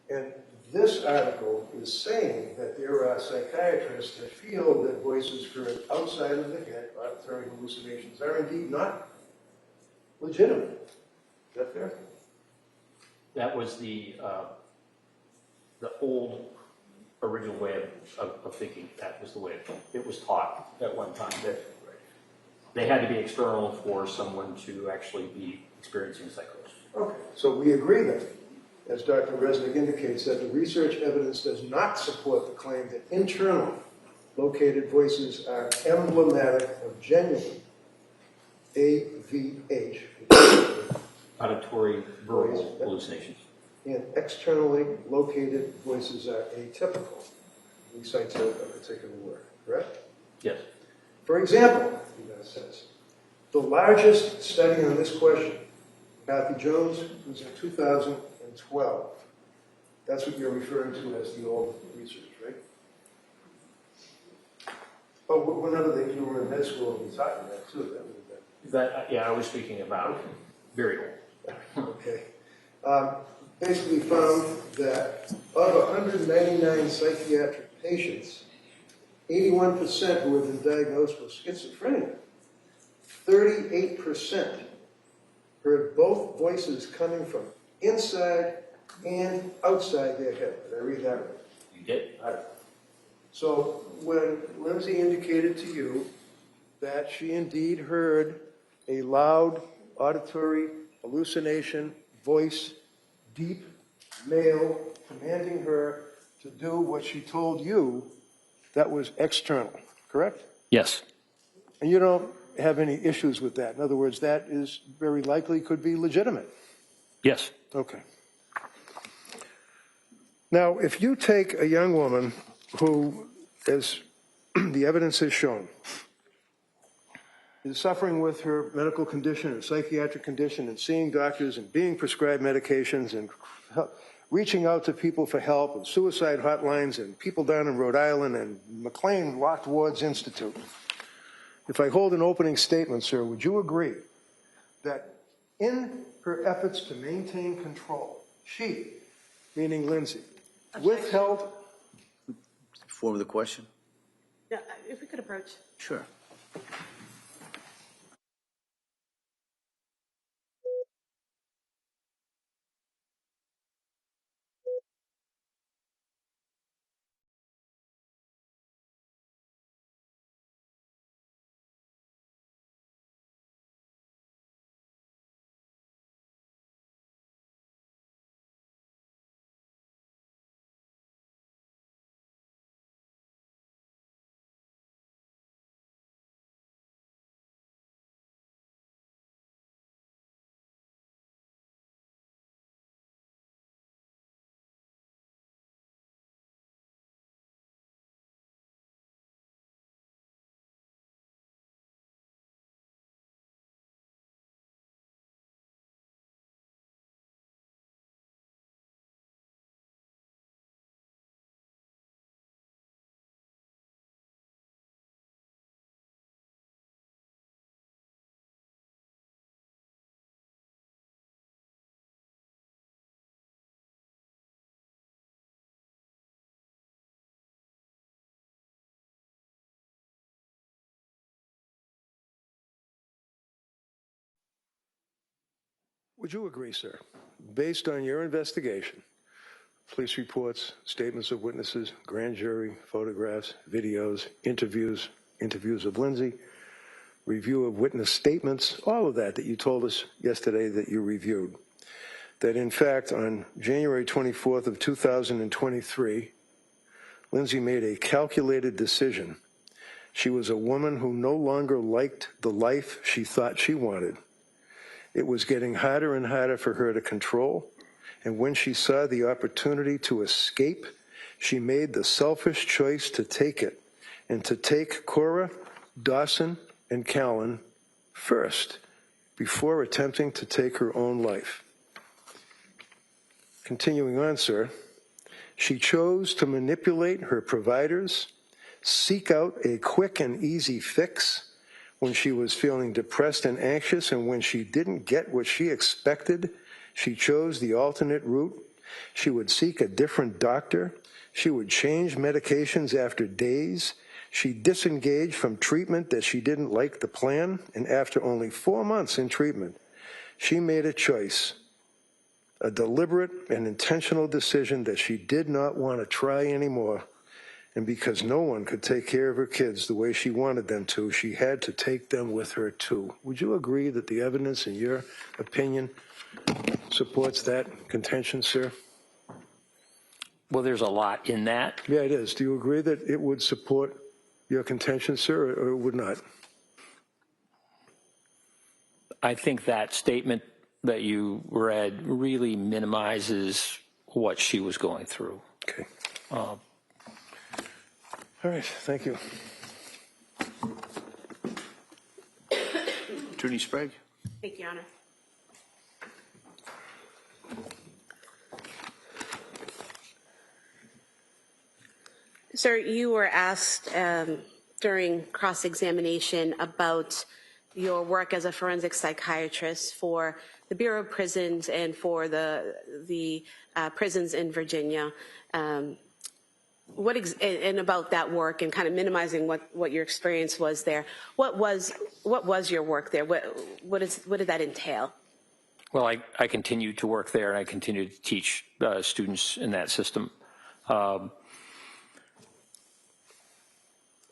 And this article is saying that there are psychiatrists that feel that voices heard outside of the head, auditory hallucinations, are indeed not legitimate. Is that fair? That was the old original way of thinking. That was the way it was taught at one time. That they had to be external for someone to actually be experiencing psychosis. Okay. So we agree then, as Dr. Resnick indicates, that the research evidence does not support the claim that internal located voices are emblematic of genuine AVH, Auditory verbal hallucinations. and externally located voices are atypical. He cites a particular word, correct? Yes. For example, he says, the largest study on this question, Kathy Jones, was in 2012. That's what you're referring to as the old research, right? Oh, one other thing, you were in med school and you taught me that too. I was speaking about very old. Okay. Basically found that of 199 psychiatric patients, 81% who had been diagnosed with schizophrenia, 38% heard both voices coming from inside and outside their head. Did I read that right? You did? So when Lindsay indicated to you that she indeed heard a loud auditory hallucination, voice, deep, male, commanding her to do what she told you, that was external, correct? Yes. And you don't have any issues with that. In other words, that is very likely could be legitimate. Yes. Okay. Now, if you take a young woman who, as the evidence has shown, is suffering with her medical condition and psychiatric condition and seeing doctors and being prescribed medications and reaching out to people for help and suicide hotlines and people down in Rhode Island and McLean Locked Wards Institute. If I hold an opening statement, sir, would you agree that in her efforts to maintain control, she, meaning Lindsay, withheld... Form of the question? Yeah, if we could approach. Sure. Would you agree, sir, based on your investigation, police reports, statements of witnesses, grand jury, photographs, videos, interviews of Lindsay, review of witness statements, all of that you told us yesterday that you reviewed, that in fact on January 24th of 2023, Lindsay made a calculated decision. She was a woman who no longer liked the life she thought she wanted. It was getting harder and harder for her to control, and when she saw the opportunity to escape, she made the selfish choice to take it, and to take Cora, Dawson, and Callan first, before attempting to take her own life. Continuing on, sir, she chose to manipulate her providers, seek out a quick and easy fix when she was feeling depressed and anxious, and when she didn't get what she expected, she chose the alternate route. She would seek a different doctor. She would change medications after days. She disengaged from treatment that she didn't like the plan, and after only 4 months in treatment, she made a choice, a deliberate and intentional decision that she did not want to try anymore. And because no one could take care of her kids the way she wanted them to, she had to take them with her too. Would you agree that the evidence, in your opinion, supports that contention, sir? Well, there's a lot in that. Yeah, it is. Do you agree that it would support your contention, sir, or it would not? I think that statement that you read really minimizes what she was going through. Okay. All right, thank you. Attorney Sprague? Thank you, Your Honor. Sir, you were asked during cross-examination about your work as a forensic psychiatrist for the Bureau of Prisons and for the prisons in Virginia. And about that work and kind of minimizing what your experience was there. What was your work there? What did that entail? Well, I continued to work there, and I continued to teach students in that system.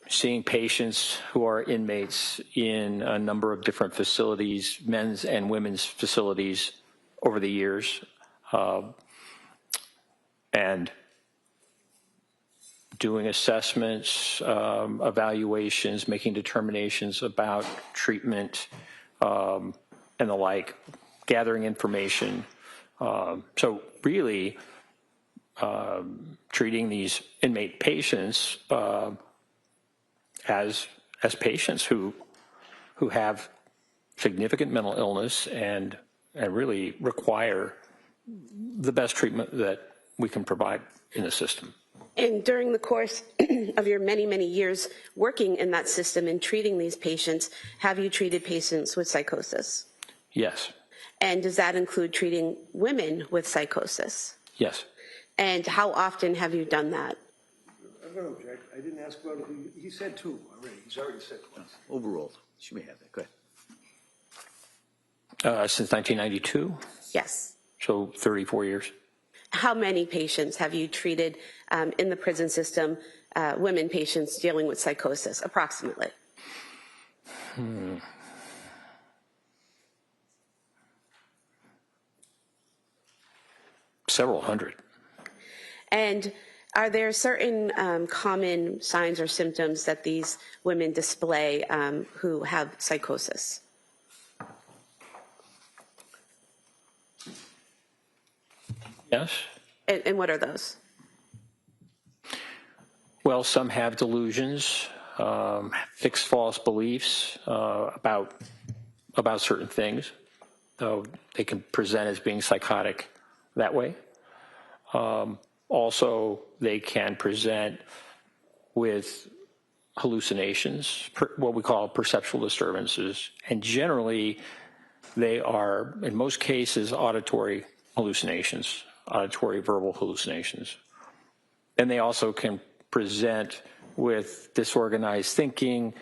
Seeing patients who are inmates in a number of different facilities, men's and women's facilities over the years, and doing assessments, evaluations, making determinations about treatment and the like, gathering information. So really, treating these inmate patients as patients who have significant mental illness and really require the best treatment that we can provide in the system. And during the course of your many, many years working in that system and treating these patients, have you treated patients with psychosis? Yes. And does that include treating women with psychosis? Yes. And how often have you done that? I'm going to object. I didn't ask about it. He said two already. He's already said twice. Overruled. She may have that. Go ahead. Since 1992, Yes. so 34 years. How many patients have you treated in the prison system, women patients dealing with psychosis, approximately? Several hundred. And are there certain common signs or symptoms that these women display who have psychosis? Yes. And what are those? Well, some have delusions, fixed false beliefs about certain things, though they can present as being psychotic that way. Also, they can present with hallucinations, what we call perceptual disturbances, and generally they are, in most cases, auditory hallucinations, auditory verbal hallucinations. And they also can present with disorganized thinking,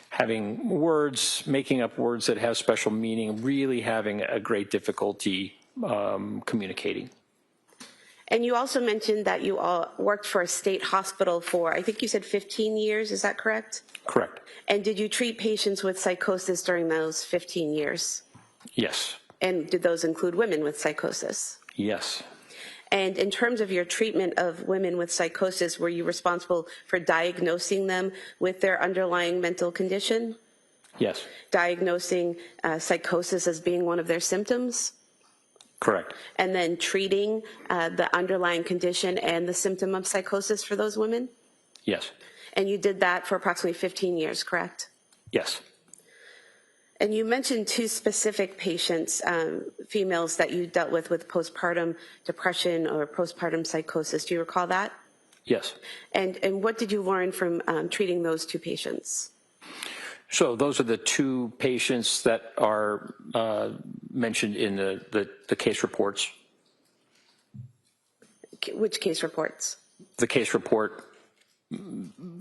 having words, making up words that have special meaning, really having a great difficulty communicating. And you also mentioned that you all worked for a state hospital for, I think you said 15 years, is that correct? Correct. And did you treat patients with psychosis during those 15 years? Yes. And did those include women with psychosis? Yes. And in terms of your treatment of women with psychosis, were you responsible for diagnosing them with their underlying mental condition? Yes. Diagnosing psychosis as being one of their symptoms? Correct. And then treating the underlying condition and the symptom of psychosis for those women? Yes. And you did that for approximately 15 years, correct? Yes. And you mentioned two specific patients, females that you dealt with postpartum depression or postpartum psychosis. Do you recall that? Yes. And what did you learn from treating those two patients? So those are the two patients that are mentioned in the case reports. Which case reports? The case report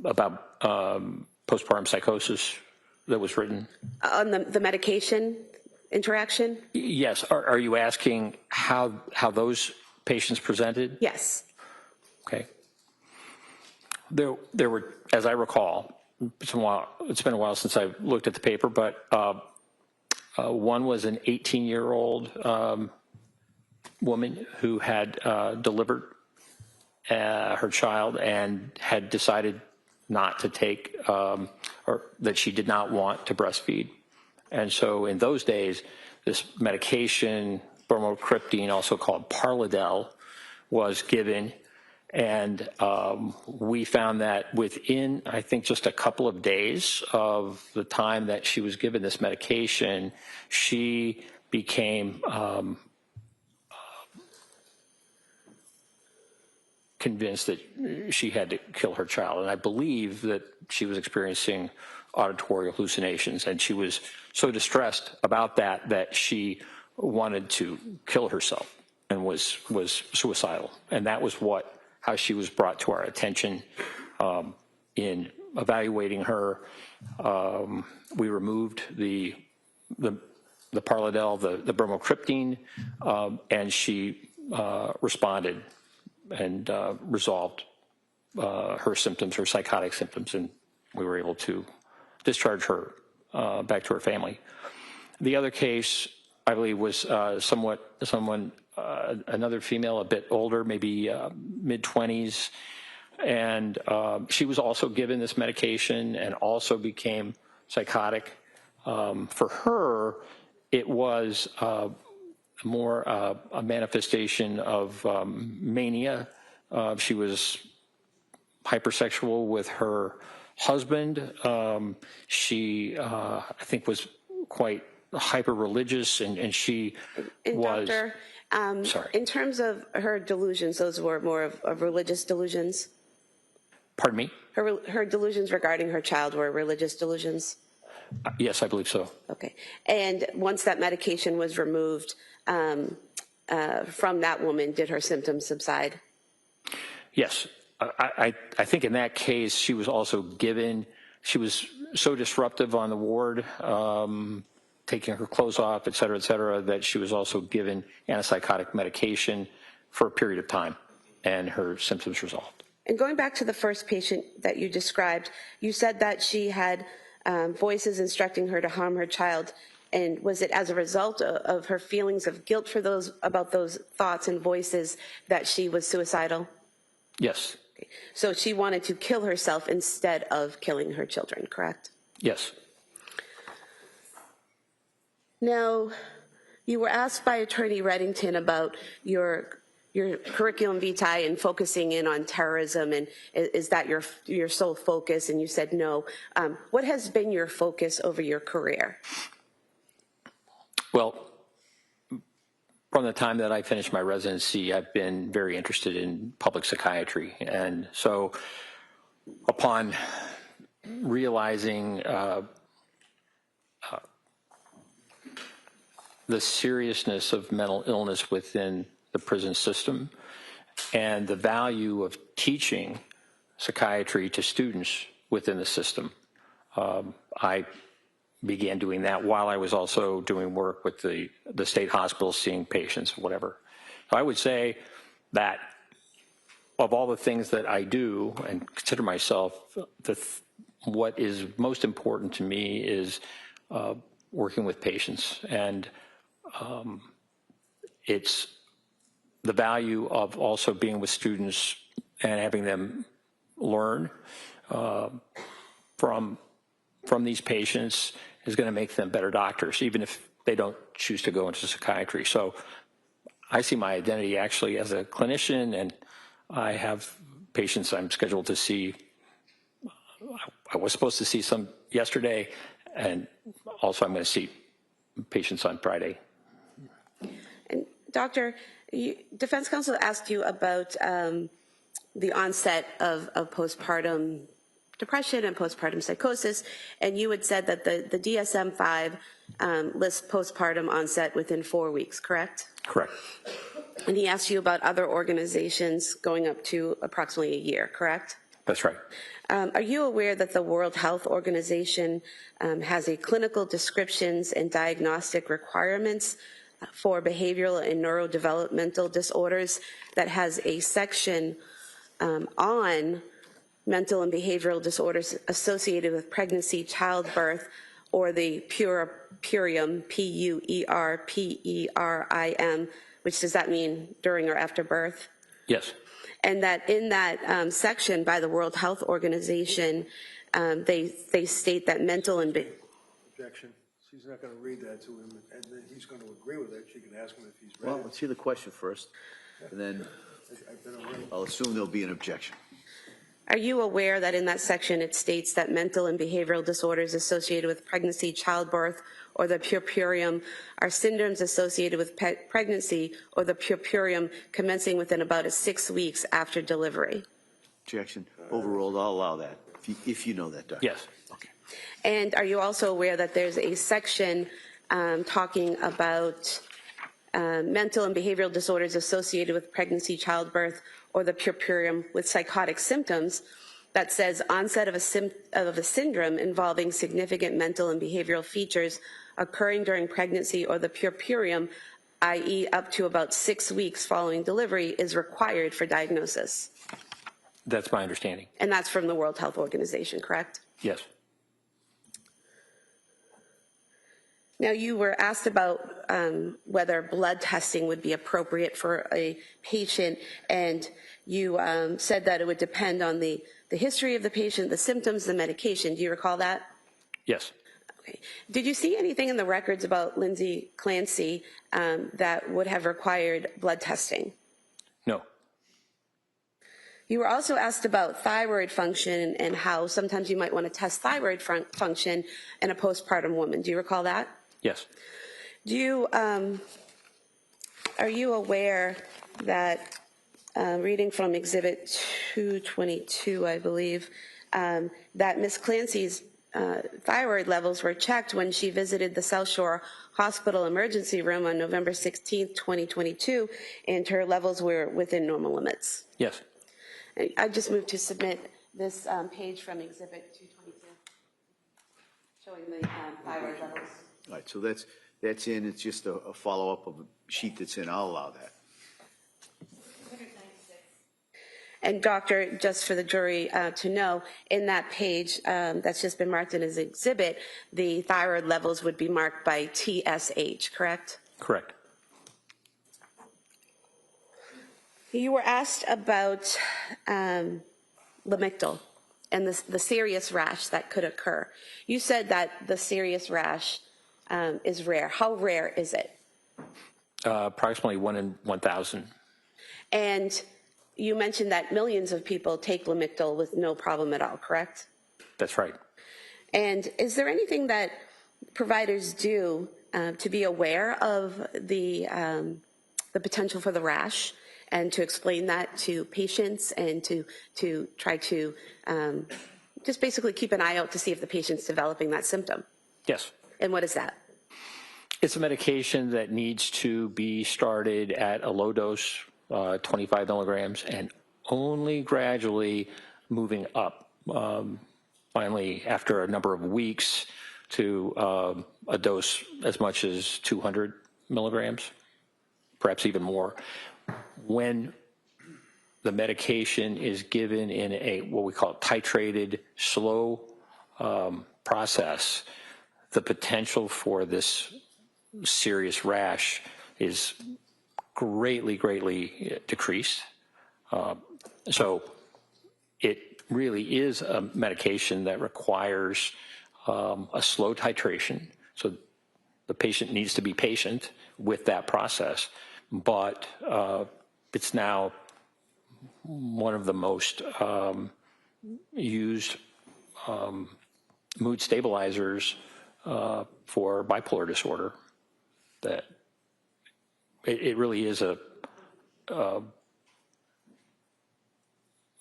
about postpartum psychosis that was written. On the medication interaction? Yes. Are you asking how those patients presented? Yes. Okay. There were, as I recall, it's been a while since I looked at the paper, but one was an 18-year-old woman who had delivered her child and had decided not to take, or that she did not want to breastfeed. And so in those days, this medication, bromocriptine, also called Parladel, was given. And we found that within, I think, just a couple of days of the time that she was given this medication, she became convinced that she had to kill her child. And I believe that she was experiencing auditory hallucinations, and she was so distressed about that she wanted to kill herself and was suicidal. And that was how she was brought to our attention. In evaluating her, we removed the Parladel, the bromocriptine, and she responded and resolved her symptoms, her psychotic symptoms, and we were able to discharge her back to her family. The other case, I believe, was another female, a bit older, maybe mid-20s, and she was also given this medication and also became psychotic. For her, it was more a manifestation of mania. She was hypersexual with her husband. She, I think, was quite hyper-religious, and she was... Doctor, sorry. in terms of her delusions, those were more of religious delusions? Pardon me? Her delusions regarding her child were religious delusions? Yes, I believe so. Okay. And once that medication was removed from that woman, did her symptoms subside? Yes. I think in that case, she was also given, she was so disruptive on the ward, taking her clothes off, et cetera, that she was also given antipsychotic medication for a period of time, and her symptoms resolved. And going back to the first patient that you described, you said that she had voices instructing her to harm her child. And was it as a result of her feelings of guilt for about those thoughts and voices that she was suicidal? Yes. Okay. So she wanted to kill herself instead of killing her children, correct? Yes. Now, you were asked by Attorney Reddington about your curriculum vitae and focusing in on terrorism, and is that your sole focus? And you said no. What has been your focus over your career? Well, from the time that I finished my residency, I've been very interested in public psychiatry. And so upon realizing the seriousness of mental illness within the prison system and the value of teaching psychiatry to students within the system, I began doing that while I was also doing work with the state hospitals, seeing patients, whatever. So I would say that of all the things that I do and consider myself, what is most important to me is working with patients, and it's the value of also being with students and having them learn from these patients is going to make them better doctors, even if they don't choose to go into psychiatry. So I see my identity actually as a clinician, and I have patients I'm scheduled to see. I was supposed to see some yesterday, and also I'm going to see patients on Friday. And Doctor, defense counsel asked you about the onset of postpartum depression and postpartum psychosis, and you had said that the DSM-5 lists postpartum onset within 4 weeks, correct? Correct. And he asked you about other organizations going up to approximately a year, correct? That's right. Are you aware that the World Health Organization has a clinical descriptions and diagnostic requirements for behavioral and neurodevelopmental disorders that has a section on mental and behavioral disorders associated with pregnancy, childbirth, or the puerium, P-U-E-R-P-E-R-I-M, which does that mean during or after birth? Yes. And that in that section by the World Health Organization, they state that mental and... Objection. She's not going to read that to him, and then he's going to agree with it. She can ask him if he's read Well, it. let's hear the question first, and then I'll assume there'll be an objection. Are you aware that in that section it states that mental and behavioral disorders associated with pregnancy, childbirth, or the puerperium are syndromes associated with pregnancy or the puerperium commencing within about 6 weeks after delivery? Objection. Overruled. I'll allow that, if you know that, Doctor. Yes. Okay. And are you also aware that there's a section talking about mental and behavioral disorders associated with pregnancy, childbirth, or the puerperium with psychotic symptoms that says onset of a syndrome involving significant mental and behavioral features occurring during pregnancy or the puerperium, i.e. up to about 6 weeks following delivery, is required for diagnosis? That's my understanding. And that's from the World Health Organization, correct? Yes. Now, you were asked about whether blood testing would be appropriate for a patient, and you said that it would depend on the history of the patient, the symptoms, the medication. Do you recall that? Yes. Okay. Did you see anything in the records about Lindsay Clancy that would have required blood testing? No. You were also asked about thyroid function and how sometimes you might want to test thyroid function in a postpartum woman. Do you recall that? Yes. Do you, are you aware that, reading from Exhibit 222, I believe, that Ms. Clancy's thyroid levels were checked when she visited the South Shore Hospital emergency room on November 16, 2022, and her levels were within normal limits? Yes. I just moved to submit this page from Exhibit 222, showing the thyroid levels. All right, so that's in. It's just a follow-up of a sheet that's in. I'll allow that. And doctor, just for the jury to know, in that page that's just been marked in as exhibit, the thyroid levels would be marked by TSH, correct? Correct. You were asked about Lamictal and the serious rash that could occur. You said that the serious rash is rare. How rare is it? Approximately 1 in 1,000. And you mentioned that millions of people take Lamictal with no problem at all, correct? That's right. And is there anything that providers do to be aware of the potential for the rash and to explain that to patients and to try to just basically keep an eye out to see if the patient's developing that symptom? Yes. And what is that? It's a medication that needs to be started at a low dose, 25 milligrams, and only gradually moving up. Finally, after a number of weeks, to a dose as much as 200 milligrams, perhaps even more. When the medication is given in a what we call titrated, slow process, the potential for this serious rash is greatly decreased. So it really is a medication that requires a slow titration. So the patient needs to be patient with that process. But it's now one of the most used mood stabilizers for bipolar disorder. That it really is a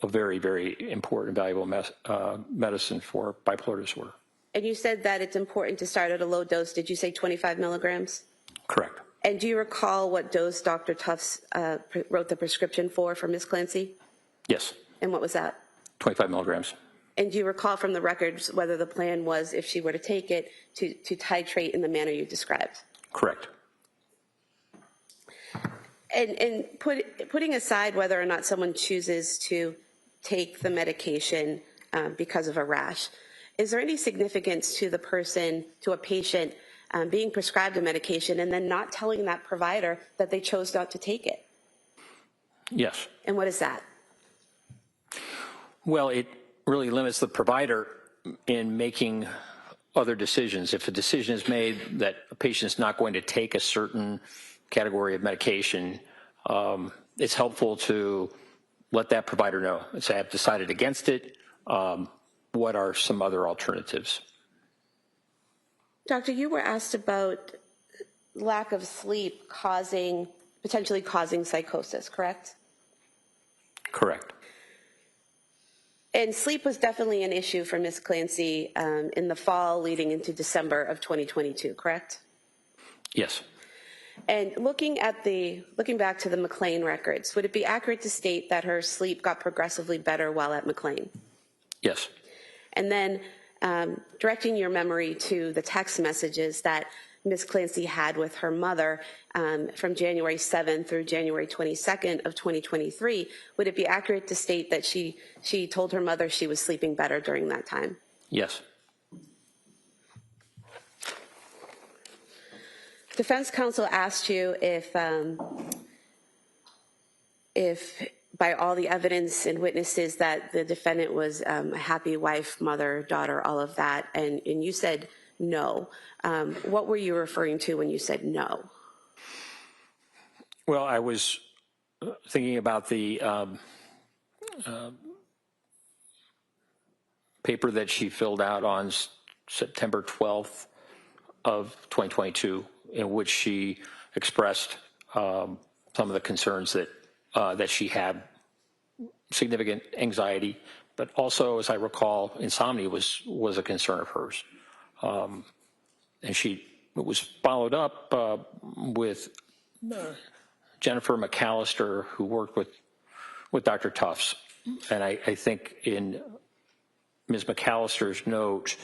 very important, valuable medicine for bipolar disorder. And you said that it's important to start at a low dose. Did you say 25 milligrams? Correct. And do you recall what dose Dr. Tufts wrote the prescription for Ms. Clancy? Yes. And what was that? 25 milligrams. And do you recall from the records whether the plan was, if she were to take it, to titrate in the manner you described? Correct. And putting aside whether or not someone chooses to take the medication because of a rash, is there any significance to the person, to a patient, being prescribed a medication and then not telling that provider that they chose not to take it? Yes. And what is that? Well, it really limits the provider in making other decisions. If a decision is made that a patient is not going to take a certain category of medication, it's helpful to let that provider know and say, I've decided against it. What are some other alternatives? Doctor, you were asked about lack of sleep potentially causing psychosis, correct? Correct. And sleep was definitely an issue for Ms. Clancy in the fall leading into December of 2022, correct? Yes. And looking back to the McLean records, would it be accurate to state that her sleep got progressively better while at McLean? Yes. And then directing your memory to the text messages that Ms. Clancy had with her mother from January 7th through January 22nd of 2023, would it be accurate to state that she told her mother she was sleeping better during that time? Yes. Defense counsel asked you if by all the evidence and witnesses that the defendant was a happy wife, mother, daughter, all of that, and you said no. What were you referring to when you said no? Well, I was thinking about the paper that she filled out on September 12th of 2022, in which she expressed some of the concerns that she had, significant anxiety, but also, as I recall, insomnia was a concern of hers. And it was followed up with Jennifer McAllister, who worked with Dr. Tufts. And I think in Ms. McAllister's note,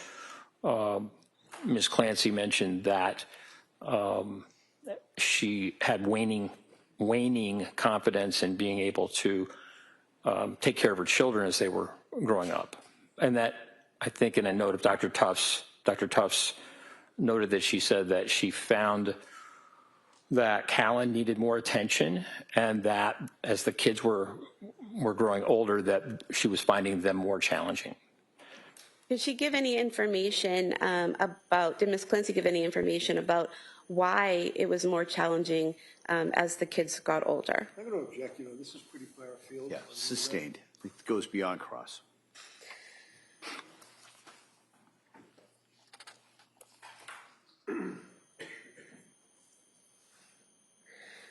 Ms. Clancy mentioned that she had waning confidence in being able to take care of her children as they were growing up. And that, I think in a note of Dr. Tufts noted that she said that she found that Callan needed more attention, and that as the kids were growing older, that she was finding them more challenging. Did she give any information did Ms. Clancy give any information about why it was more challenging as the kids got older? I'm going to object. This is pretty far afield. Yeah, sustained. It goes beyond cross.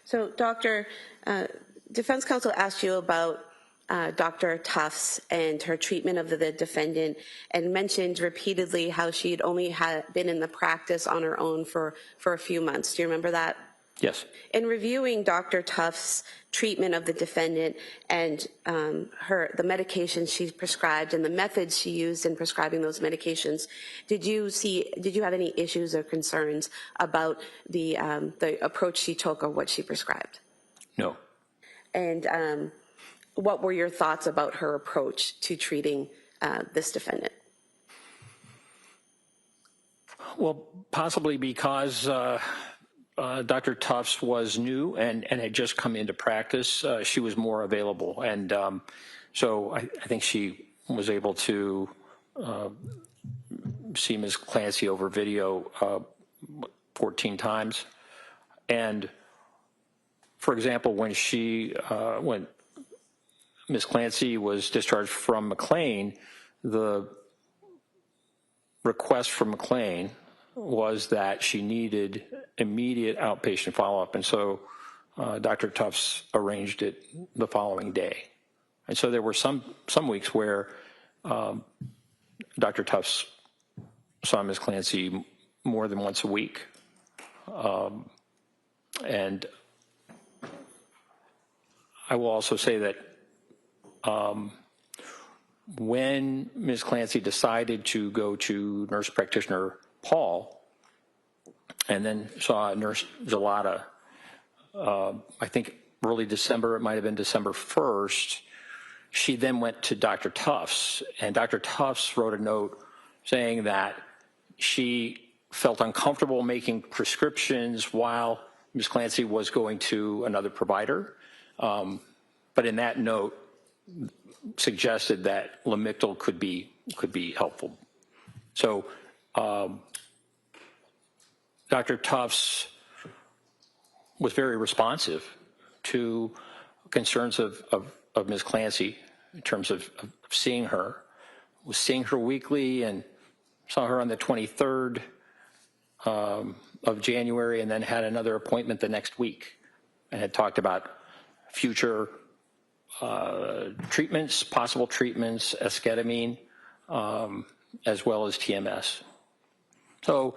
So, Doctor, defense counsel asked you about Dr. Tufts and her treatment of the defendant, and mentioned repeatedly how she'd only been in the practice on her own for a few months. Do you remember that? Yes. In reviewing Dr. Tufts' treatment of the defendant and the medications she prescribed and the methods she used in prescribing those medications, did you have any issues or concerns about the approach she took or what she prescribed? No. And what were your thoughts about her approach to treating this defendant? Well, possibly because Dr. Tufts was new and had just come into practice, she was more available. And so I think she was able to see Ms. Clancy over video 14 times. And for example, when Ms. Clancy was discharged from McLean, the request from McLean was that she needed immediate outpatient follow-up, and so Dr. Tufts arranged it the following day. And so there were some weeks where Dr. Tufts saw Ms. Clancy more than once a week. And I will also say that when Ms. Clancy decided to go to nurse practitioner Paul and then saw Nurse Gelada, I think early December, it might have been December 1st, she then went to Dr. Tufts, and Dr. Tufts wrote a note saying that she felt uncomfortable making prescriptions while Ms. Clancy was going to another provider. But in that note, suggested that Lamictal could be helpful. So Dr. Tufts was very responsive to concerns of Ms. Clancy in terms of seeing her. Was seeing her weekly and saw her on the 23rd of January, and then had another appointment the next week and had talked about future treatments, possible treatments, esketamine, as well as TMS. So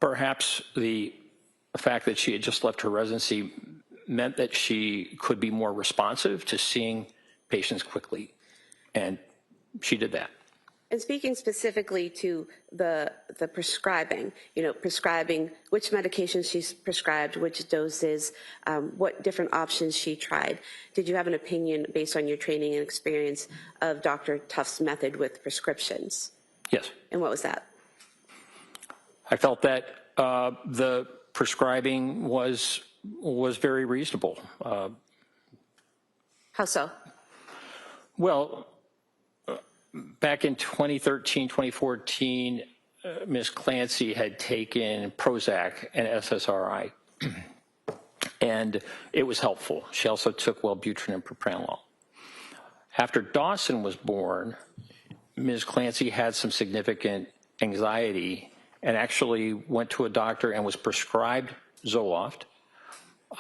perhaps the fact that she had just left her residency meant that she could be more responsive to seeing patients quickly, and she did that. And speaking specifically to the prescribing, prescribing which medications she's prescribed, which doses, what different options she tried, did you have an opinion based on your training and experience of Dr. Tufts' method with prescriptions? Yes. And what was that? I felt that the prescribing was very reasonable. How so? Well, back in 2013, 2014, Ms. Clancy had taken Prozac and SSRI, and it was helpful. She also took Wellbutrin and propranolol. After Dawson was born, Ms. Clancy had some significant anxiety and actually went to a doctor and was prescribed Zoloft.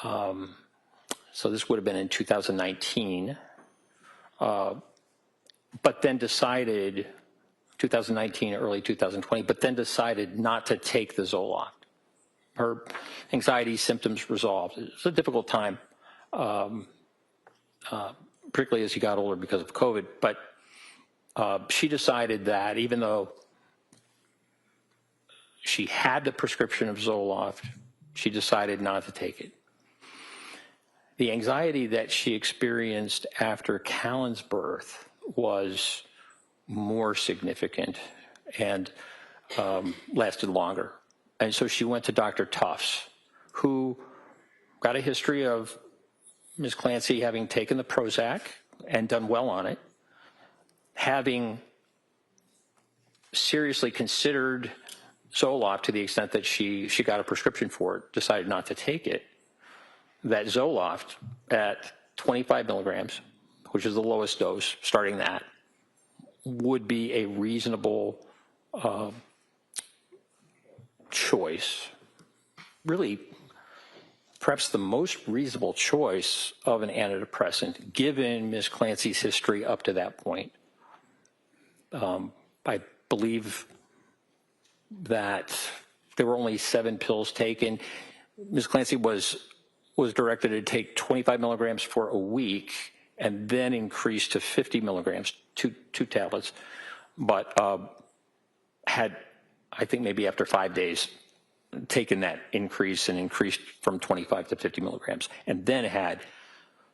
So this would have been in 2019. But then decided, 2019, early 2020, but then decided not to take the Zoloft. Her anxiety symptoms resolved. It was a difficult time, particularly as she got older because of COVID, but she decided that even though she had the prescription of Zoloft, she decided not to take it. The anxiety that she experienced after Callan's birth was more significant and lasted longer. And so she went to Dr. Tufts, who got a history of Ms. Clancy having taken the Prozac and done well on it, having seriously considered Zoloft to the extent that she got a prescription for it, decided not to take it, that Zoloft at 25 milligrams, which is the lowest dose, starting that, would be a reasonable choice, really perhaps the most reasonable choice of an antidepressant, given Ms. Clancy's history up to that point. I believe that there were only 7 pills taken. Ms. Clancy was directed to take 25 milligrams for a week and then increased to 50 milligrams, two tablets, but had, I think maybe after 5 days, taken that increase and increased from 25 to 50 milligrams, and then had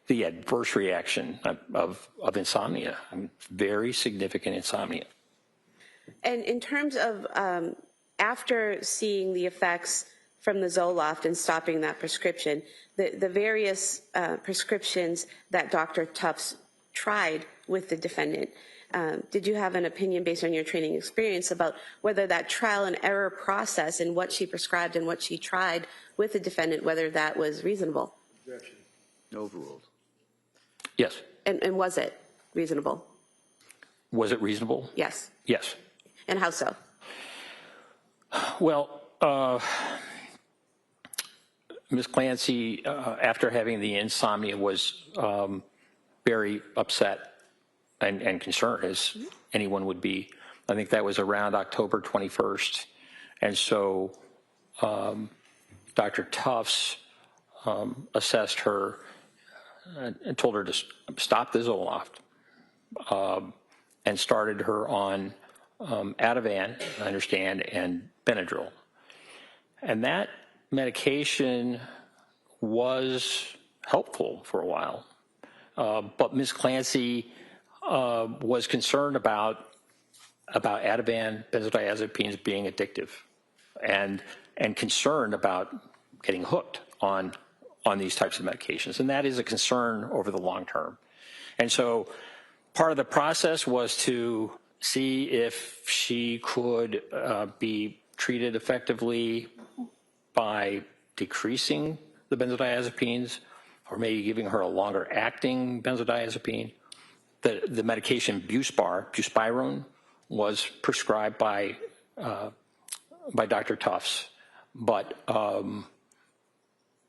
the adverse reaction of insomnia, very significant insomnia. And in terms of after seeing the effects from the Zoloft and stopping that prescription, the various prescriptions that Dr. Tufts tried with the defendant, did you have an opinion based on your training experience about whether that trial and error process and what she prescribed and what she tried with the defendant, whether that was reasonable? Objection. Overruled. Yes. And was it reasonable? Was it reasonable? Yes. Yes. And how so? Well, Ms. Clancy, after having the insomnia, was very upset and concerned, as anyone would be. I think that was around October 21st. And so Dr. Tufts assessed her and told her to stop the Zoloft and started her on Ativan, I understand, and Benadryl. And that medication was helpful for a while. But Ms. Clancy was concerned about Ativan, benzodiazepines being addictive, and concerned about getting hooked on these types of medications. And that is a concern over the long term. And so part of the process was to see if she could be treated effectively by decreasing the benzodiazepines or maybe giving her a longer acting benzodiazepine. The medication buspirone, was prescribed by Dr. Tufts, but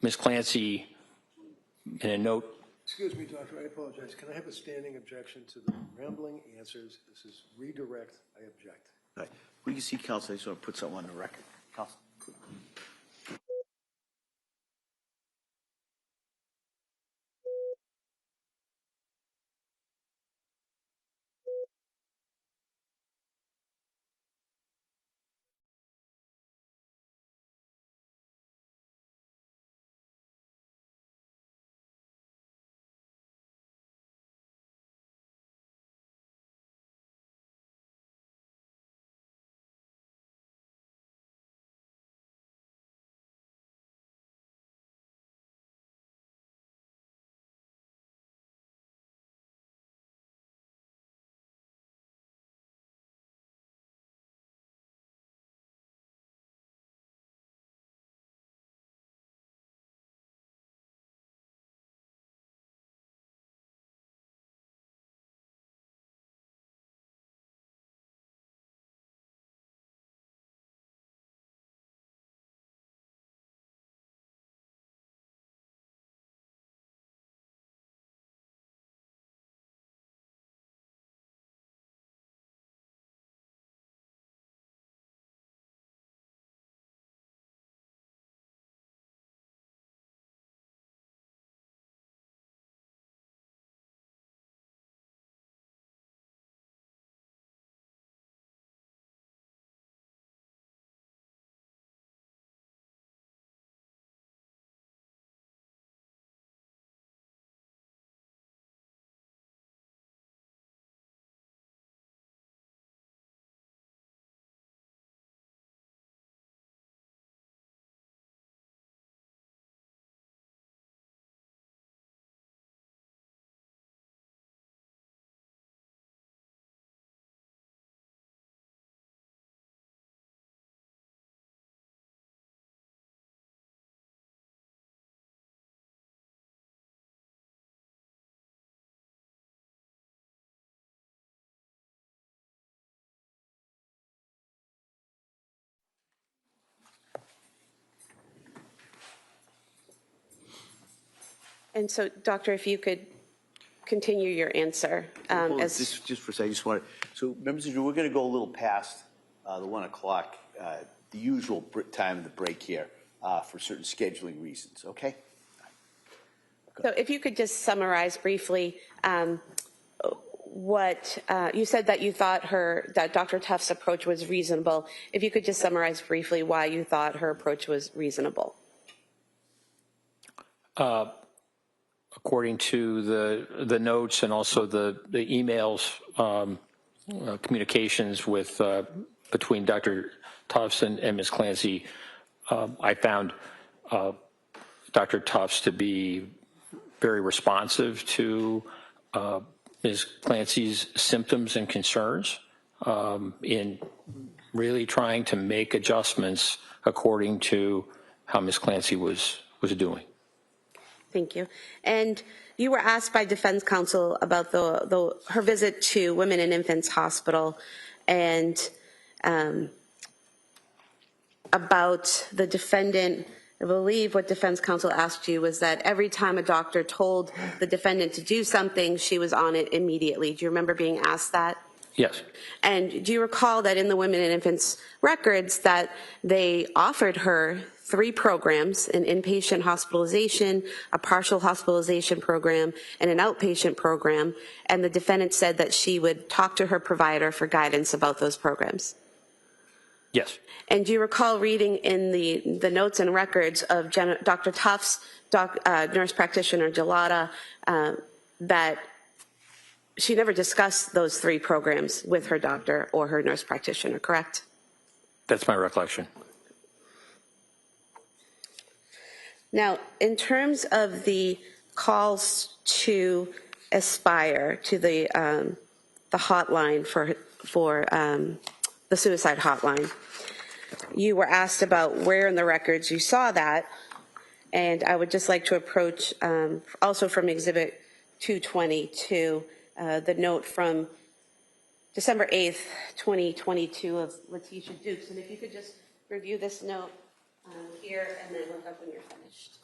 Ms. Clancy, in a note. Excuse me, doctor, I apologize. Can I have a standing objection to the rambling answers? This is redirect. I object. All right. We can see counsel. I just want to put something on the record. Counsel. And so, doctor, if you could continue your answer. Just for a second, so members of the jury, we're going to go a little past the 1 o'clock, the usual time of the break here for certain scheduling reasons, okay? So if you could just summarize briefly what you said, that you thought that Dr. Tuff's approach was reasonable. If you could just summarize briefly why you thought her approach was reasonable. According to the notes and also the emails, communications with between Dr. Tuffs and Ms. Clancy, I found Dr. Tuffs to be very responsive to Ms. Clancy's symptoms and concerns in really trying to make adjustments according to how Ms. Clancy was doing. Thank you. And you were asked by defense counsel about her visit to Women and Infants Hospital and about the defendant. I believe what defense counsel asked you was that every time a doctor told the defendant to do something, she was on it immediately. Do you remember being asked that? Yes. And do you recall that in the Women and Infants records that they offered her 3 programs, an inpatient hospitalization, a partial hospitalization program, and an outpatient program, and the defendant said that she would talk to her provider for guidance about those programs? Yes. And do you recall reading in the notes and records of Dr. Tuff's nurse practitioner, Gelada, that she never discussed those 3 programs with her doctor or her nurse practitioner, correct? That's my recollection. Now, in terms of the calls to Aspire, to the hotline for the suicide hotline, you were asked about where in the records you saw that, and I would just like to approach also from Exhibit 222, the note from December 8th, 2022 of Letitia Dukes. And if you could just review this note here and then look up when you're finished.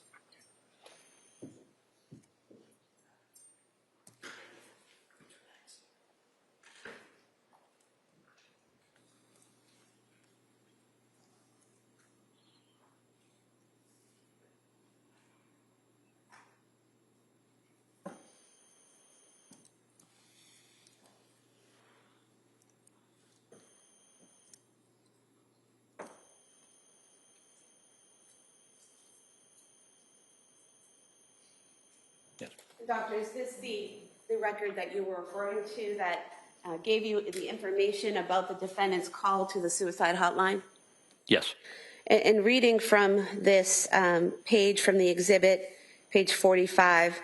Doctor, is this the record that you were referring to that gave you the information about the defendant's call to the suicide hotline? Yes. And reading from this page from the exhibit, page 45,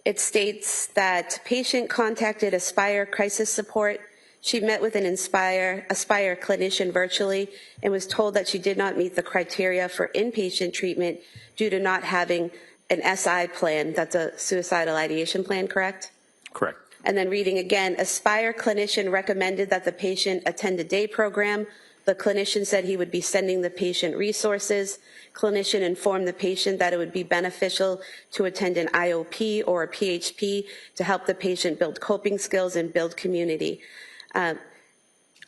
it states that patient contacted Aspire Crisis Support. She met with an Aspire clinician virtually and was told that she did not meet the criteria for inpatient treatment due to not having an SI plan. That's a suicidal ideation plan, correct? Correct. And then reading again, Aspire clinician recommended that the patient attend a day program. The clinician said he would be sending the patient resources. Clinician informed the patient that it would be beneficial to attend an IOP or a PHP to help the patient build coping skills and build community.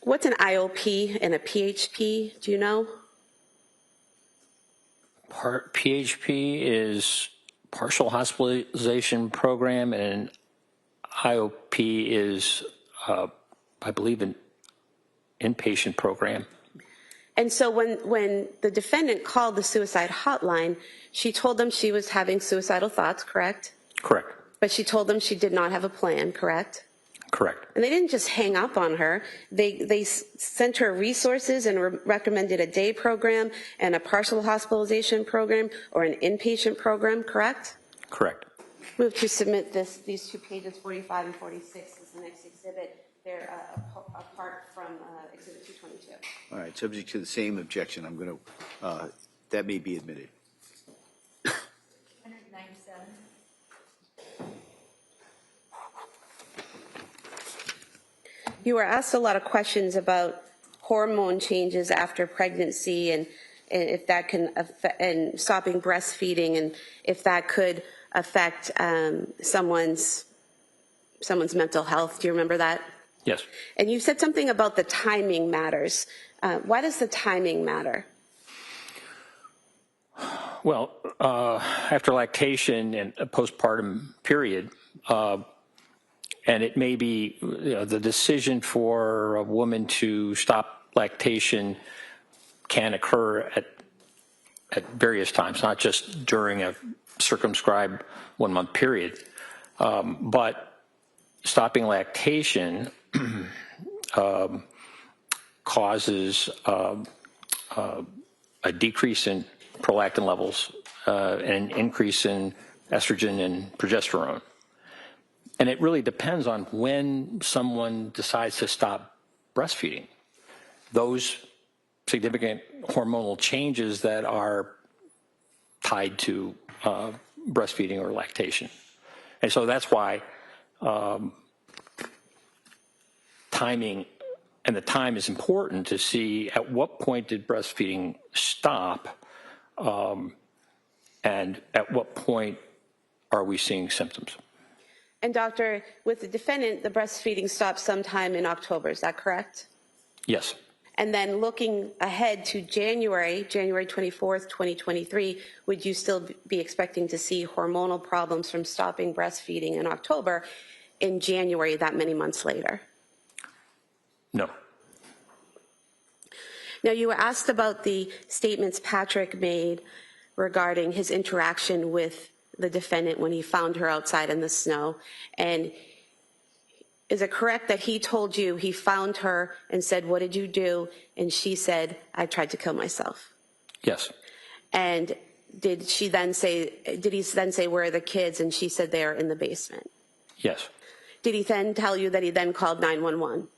What's an IOP and a PHP? Do you know? PHP is partial hospitalization program, and IOP is, I believe, an inpatient program. And so when the defendant called the suicide hotline, she told them she was having suicidal thoughts, correct? Correct. But she told them she did not have a plan, correct? Correct. And they didn't just hang up on her. They sent her resources and recommended a day program and a partial hospitalization program or an inpatient program, correct? Correct. Move to submit these 2 pages, 45 and 46, as the next exhibit. They're apart from Exhibit 222. All right, subject to the same objection, I'm going to, that may be admitted. 197. You were asked a lot of questions about hormone changes after pregnancy and if that can affect, and stopping breastfeeding, and if that could affect someone's mental health. Do you remember that? Yes. And you said something about the timing matters. Why does the timing matter? Well, after lactation and a postpartum period, and it may be the decision for a woman to stop lactation can occur at various times, not just during a circumscribed 1 month period. But stopping lactation causes a decrease in prolactin levels and an increase in estrogen and progesterone. And it really depends on when someone decides to stop breastfeeding. Those significant hormonal changes that are tied to breastfeeding or lactation. And so that's why timing, and the time is important to see at what point did breastfeeding stop, and at what point are we seeing symptoms. And doctor, with the defendant, the breastfeeding stopped sometime in October, is that correct? Yes. And then looking ahead to January 24th, 2023, would you still be expecting to see hormonal problems from stopping breastfeeding in October in January, that many months later? No. Now, you were asked about the statements Patrick made regarding his interaction with the defendant when he found her outside in the snow. And is it correct that he told you he found her and said, "What did you do?" And she said, "I tried to kill myself"? Yes. And did he then say, "Where are the kids?" And she said, "They are in the basement"? Yes. Did he then tell you that he then called 911?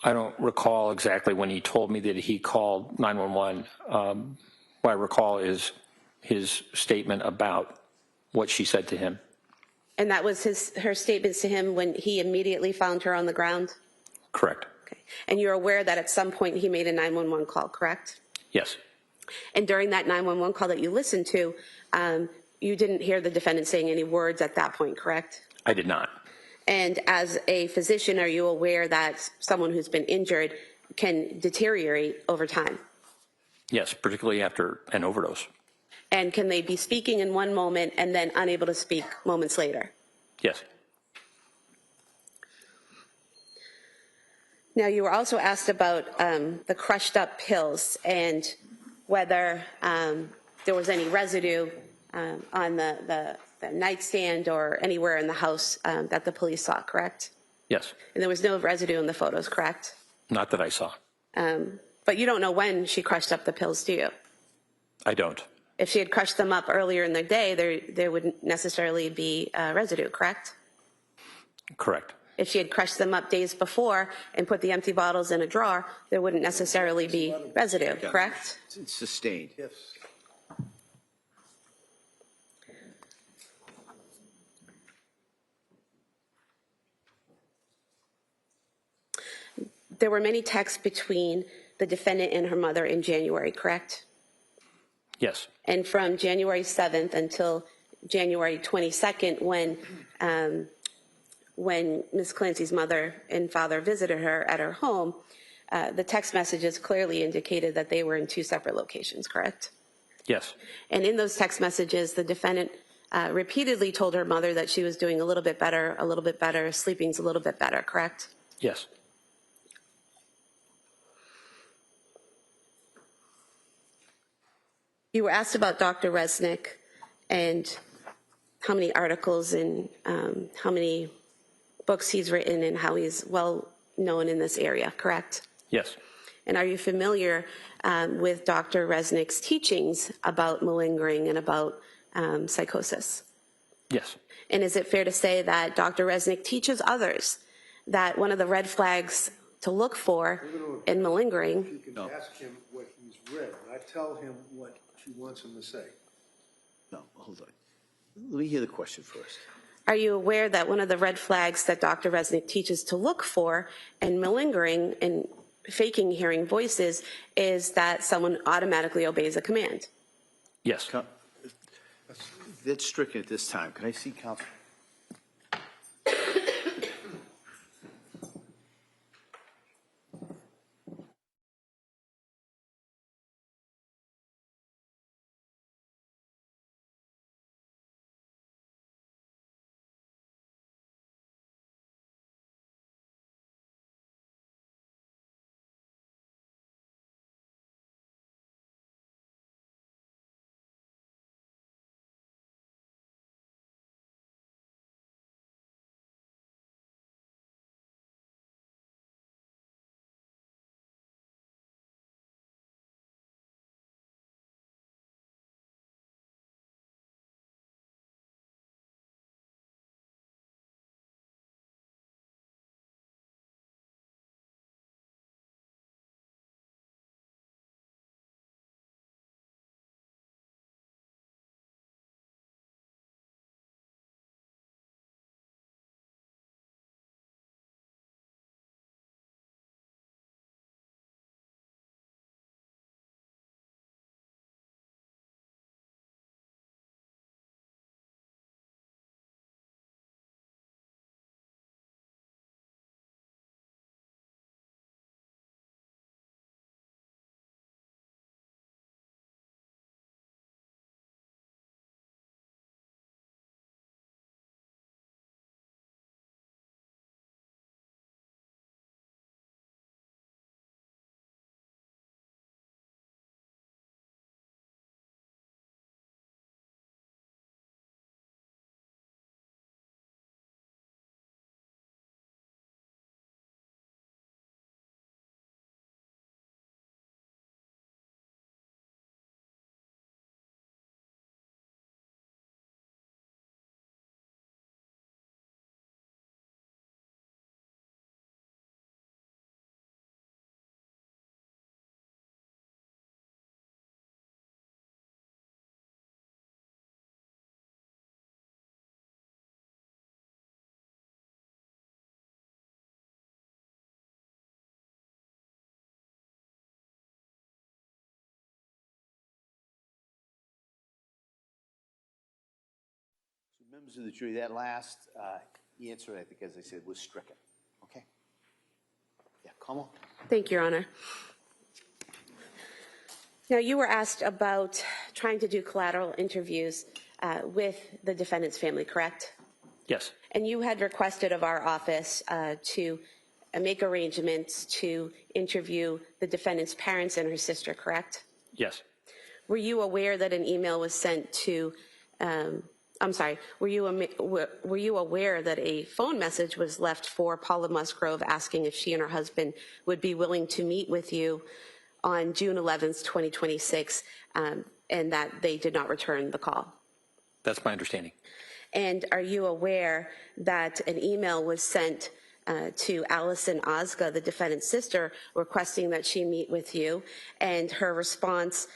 I don't recall exactly when he told me that he called 911. What I recall is his statement about what she said to him. And that was her statements to him when he immediately found her on the ground? Correct. Okay. And you're aware that at some point he made a 911 call, correct? Yes. And during that 911 call that you listened to, you didn't hear the defendant saying any words at that point, correct? I did not. And as a physician, are you aware that someone who's been injured can deteriorate over time? Yes, particularly after an overdose. And can they be speaking in one moment and then unable to speak moments later? Yes. Now, you were also asked about the crushed up pills and whether there was any residue on the nightstand or anywhere in the house that the police saw, correct? Yes. And there was no residue in the photos, correct? Not that I saw. But you don't know when she crushed up the pills, do you? I don't. If she had crushed them up earlier in the day, there wouldn't necessarily be residue, correct? Correct. If she had crushed them up days before and put the empty bottles in a drawer, there wouldn't necessarily be residue, correct? It's sustained. Yes. There were many texts between the defendant and her mother in January, correct? Yes. And from January 7th until January 22nd, when Ms. Clancy's mother and father visited her at her home, the text messages clearly indicated that they were in two separate locations, correct? Yes. And in those text messages, the defendant repeatedly told her mother that she was doing a little bit better, sleeping's a little bit better, correct? Yes. You were asked about Dr. Resnick and how many articles and how many books he's written and how he's well known in this area, correct? Yes. And are you familiar with Dr. Resnick's teachings about malingering and about psychosis? Yes. And is it fair to say that Dr. Resnick teaches others that one of the red flags to look for in malingering? You can ask him what he's read, not tell him what she wants him to say. No, hold on. Let me hear the question first. Are you aware that one of the red flags that Dr. Resnick teaches to look for in malingering and faking hearing voices is that someone automatically obeys a command. Yes. That's stricken at this time. Can I see counsel? Members of the jury, that last answer, I think, as I said, was stricken. Okay? Yeah, Kamal? Thank you, Your Honor. Now, you were asked about trying to do collateral interviews with the defendant's family, correct? Yes. And you had requested of our office to make arrangements to interview the defendant's parents and her sister, correct? Yes. Were you aware that an email was sent to, were you aware that a phone message was left for Paula Musgrove asking if she and her husband would be willing to meet with you on June 11th, 2026, and that they did not return the call? That's my understanding. And are you aware that an email was sent to Allison Ozga, the defendant's sister, requesting that she meet with you, and her response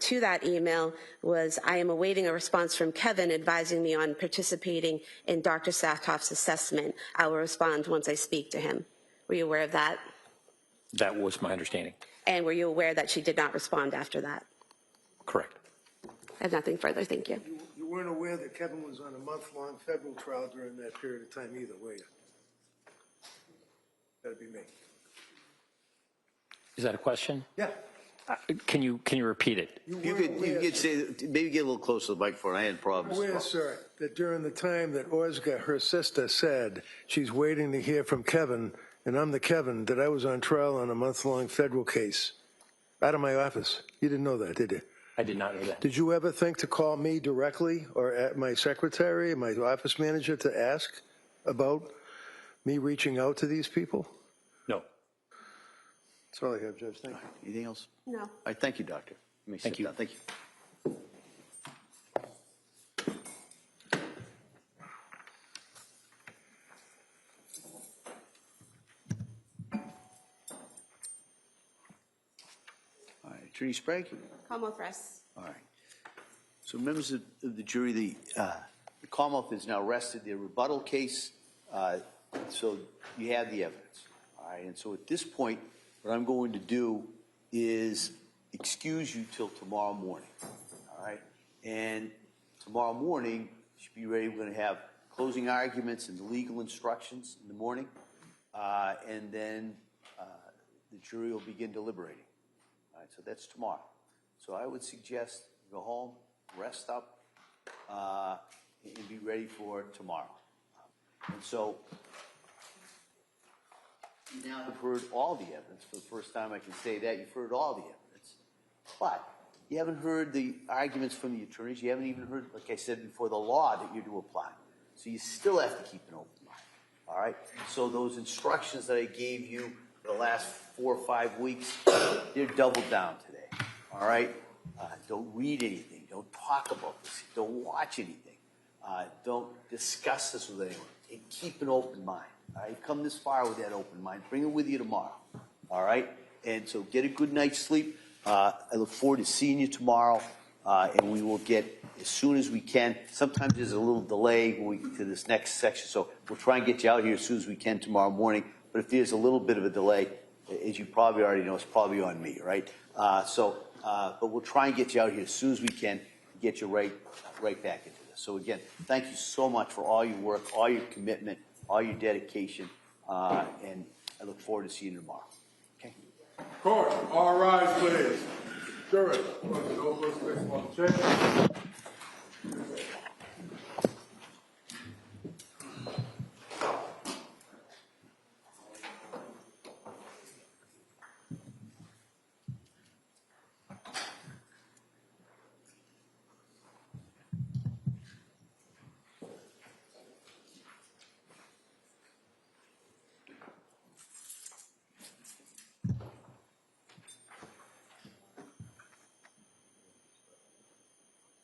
to that email was, I am awaiting a response from Kevin advising me on participating in Dr. Saathoff's assessment. I will respond once I speak to him. Were you aware of that? That was my understanding. And were you aware that she did not respond after that? Correct. I have nothing further, thank you. You weren't aware that Kevin was on a month-long federal trial during that period of time either, were you? That'd be me. Is that a question? Yeah. Can you repeat it? You could say, maybe get a little closer to the microphone. I had problems. Aware, sir, that during the time that Ozga, her sister, said she's waiting to hear from Kevin, and I'm the Kevin, that I was on trial on a month-long federal case out of my office. You didn't know that, did you? I did not know that. Did you ever think to call me directly or at my secretary, my office manager, to ask about me reaching out to these people? No. That's all I have, Judge. Thank you. Anything else? No. All right, thank you, Doctor. You may Thank sit you. down. Thank you. All right, Attorney Sprague? Commonwealth rests. All right. So members of the jury, the Commonwealth is now rested their rebuttal case. So you have the evidence. All right. And so at this point, what I'm going to do is excuse you till tomorrow morning, all right? And tomorrow morning, you should be ready. We're going to have closing arguments and the legal instructions in the morning, and then the jury will begin deliberating. All right, so that's tomorrow. So I would suggest go home, rest up, and be ready for tomorrow. And so now you've heard all the evidence. For the first time I can say that. You've heard all the evidence. But you haven't heard the arguments from the attorneys. You haven't even heard, like I said before, the law that you're to apply. So you still have to keep an open mind. All right? So those instructions that I gave you for the last 4 or 5 weeks, they're doubled down today. All right? Don't read anything. Don't talk about this. Don't watch anything. Don't discuss this with anyone. And keep an open mind. All right? You've come this far with that open mind. Bring it with you tomorrow. All right? And so get a good night's sleep. I look forward to seeing you tomorrow, and we will get as soon as we can. Sometimes there's a little delay when we get to this next section, so we'll try and get you out here as soon as we can tomorrow morning. But if there's a little bit of a delay, as you probably already know, it's probably on me, right? But we'll try and get you out here as soon as we can to get you right back into this. So again, thank you so much for all your work, all your commitment, all your dedication, and I look forward to seeing you tomorrow. Okay. Court, all rise, please. Jurors, no first place on the chair.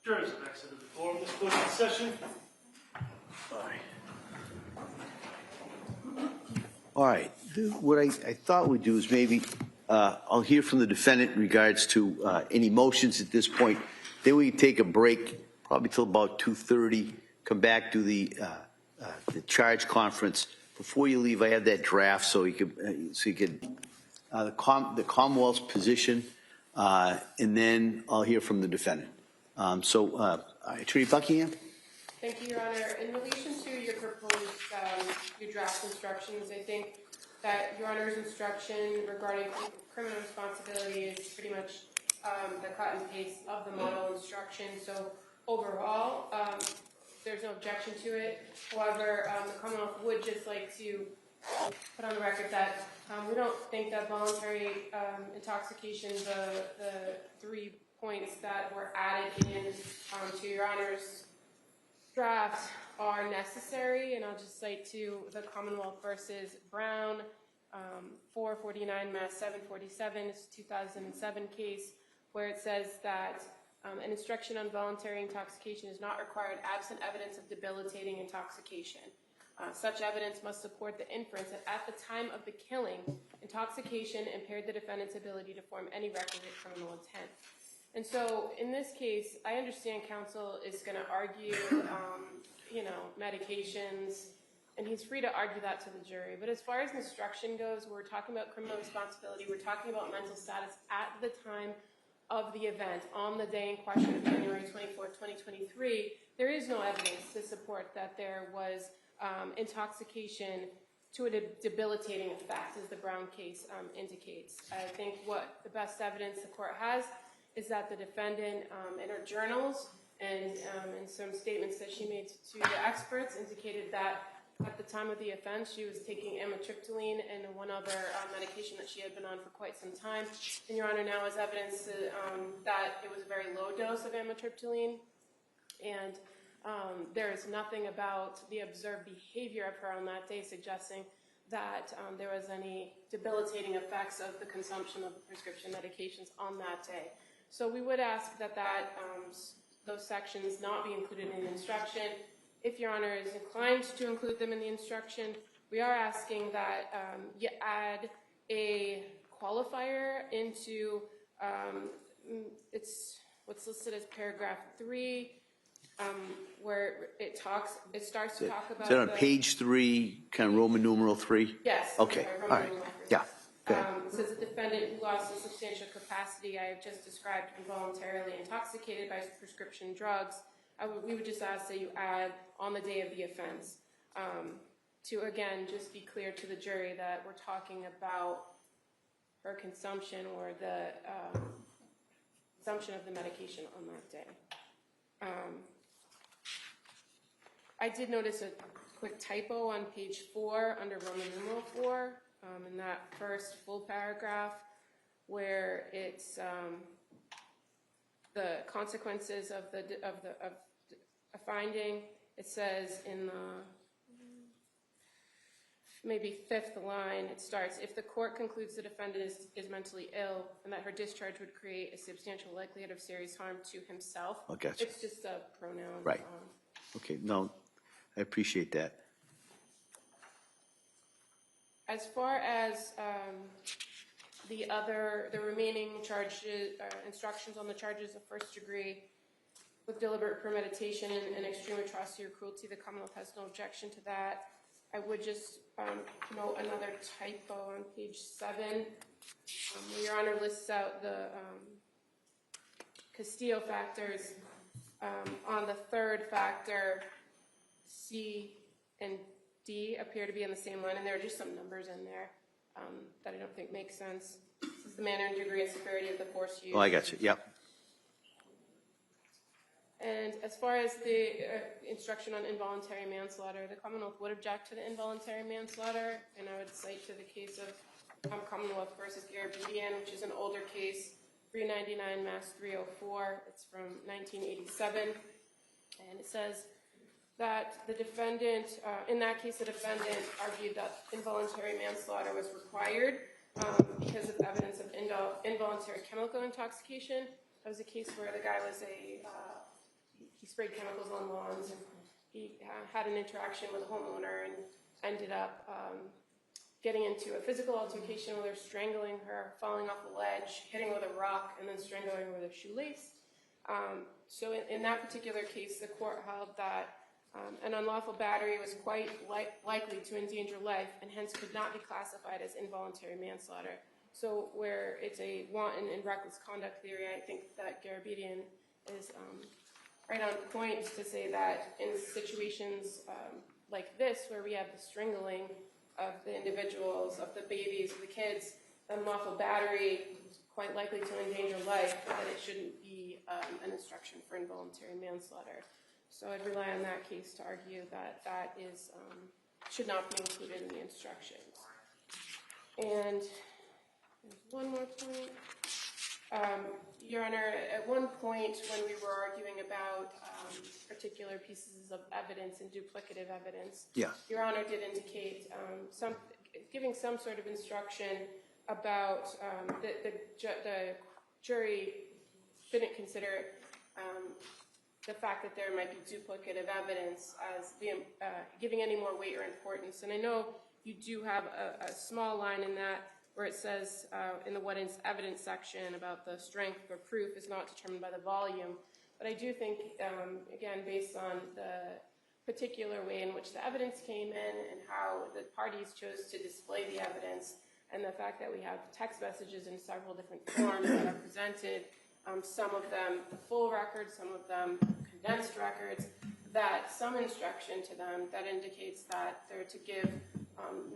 Jurors have exited the floor of this closing session. All right. What I thought we'd do is maybe I'll hear from the defendant in regards to any motions at this point. Then we can take a break, probably till about 2:30. Come back to the charge conference. Before you leave, I have that draft so you could the Commonwealth's position, and then I'll hear from the defendant. Attorney Buckingham. Thank you, Your Honor. In relation to your proposed your draft instructions, I think that Your Honor's instruction regarding criminal responsibility is pretty much the cut and paste of the model instruction. So overall, there's no objection to it. However, the Commonwealth would just like to put on the record that we don't think that voluntary intoxication, the 3 points that were added in to Your Honor's draft are necessary, and I'll just cite to the Commonwealth versus Brown, 449 Mass 747, it's a 2007 case, where it says that an instruction on voluntary intoxication is not required absent evidence of debilitating intoxication. Such evidence must support the inference that at the time of the killing, intoxication impaired the defendant's ability to form any requisite criminal intent. And so, in this case, I understand counsel is going to argue, medications, and he's free to argue that to the jury. But as far as instruction goes, we're talking about criminal responsibility, we're talking about mental status at the time of the event, on the day in question of January 24th, 2023, there is no evidence to support that there was intoxication to a debilitating effect, as the Brown case indicates. I think what the best evidence the court has is that the defendant, in her journals and in some statements that she made to the experts, indicated that at the time of the offense she was taking amitriptyline and one other medication that she had been on for quite some time. And Your Honor now has evidence that it was a very low dose of amitriptyline, and there is nothing about the observed behavior of her on that day suggesting that there was any debilitating effects of the consumption of the prescription medications on that day. So we would ask that those sections not be included in the instruction. If Your Honor is inclined to include them in the instruction, we are asking that you add a qualifier into it's what's listed as paragraph 3, where it starts to talk about. Is that on page 3, kind of Roman numeral 3? Yes. Okay. All right. Yeah. It says the defendant who lost in substantial capacity, I have just described, involuntarily intoxicated by prescription drugs. We would just ask that you add on the day of the offense to, again, just be clear to the jury that we're talking about her consumption or the consumption of the medication on that day. I did notice a quick typo on page 4 under Roman numeral 4 in that first full paragraph where it's the consequences of a finding. It says in the maybe 5th line, it starts, if the court concludes the defendant is mentally ill and that her discharge would create a substantial likelihood of serious harm to himself. Oh, gotcha. It's just a pronoun. Right. Okay, no, I appreciate that. As far as the remaining charges, instructions on the charges of first degree with deliberate premeditation and extreme atrocity or cruelty, the Commonwealth has no objection to that. I would just note another typo on page 7. Where Your Honor lists out the Castillo factors. On the third factor, C and D appear to be in the same line, and there are just some numbers in there that I don't think make sense. This is the manner and degree and severity of the force used. Oh, I got you. Yep. And as far as the instruction on involuntary manslaughter, the Commonwealth would object to the involuntary manslaughter, and I would cite to the case of Commonwealth versus Garabedian, which is an older case, 399 Mass 304. It's from 1987, and it says that the defendant, in that case, the defendant argued that involuntary manslaughter was required because of evidence of involuntary chemical intoxication. That was a case where the guy was he sprayed chemicals on lawns, and he had an interaction with a homeowner and ended up getting into a physical altercation with her, strangling her, falling off a ledge, hitting her with a rock, and then strangling her with a shoelace. So in that particular case, the court held that an unlawful battery was quite likely to endanger life and hence could not be classified as involuntary manslaughter. So where it's a wanton and reckless conduct theory, I think that Garabedian is right on point to say that in situations like this, where we have the strangling of the individuals, of the babies, of the kids, unlawful battery is quite likely to endanger life, that it shouldn't be an instruction for involuntary manslaughter. So I'd rely on that case to argue that that is should not be included in the instructions. And there's one more point. Your Honor, at one point when we were arguing about particular pieces of evidence and duplicative evidence, Yeah. Your Honor did indicate giving some sort of instruction about the jury didn't consider the fact that there might be duplicative evidence as giving any more weight or importance. And I know you do have a small line in that where it says in the what is evidence section about the strength or proof is not determined by the volume. But I do think, again, based on the particular way in which the evidence came in and how the parties chose to display the evidence, and the fact that we have text messages in several different forms that are presented, some of them the full record, some of them condensed records, that some instruction to them that indicates that they're to give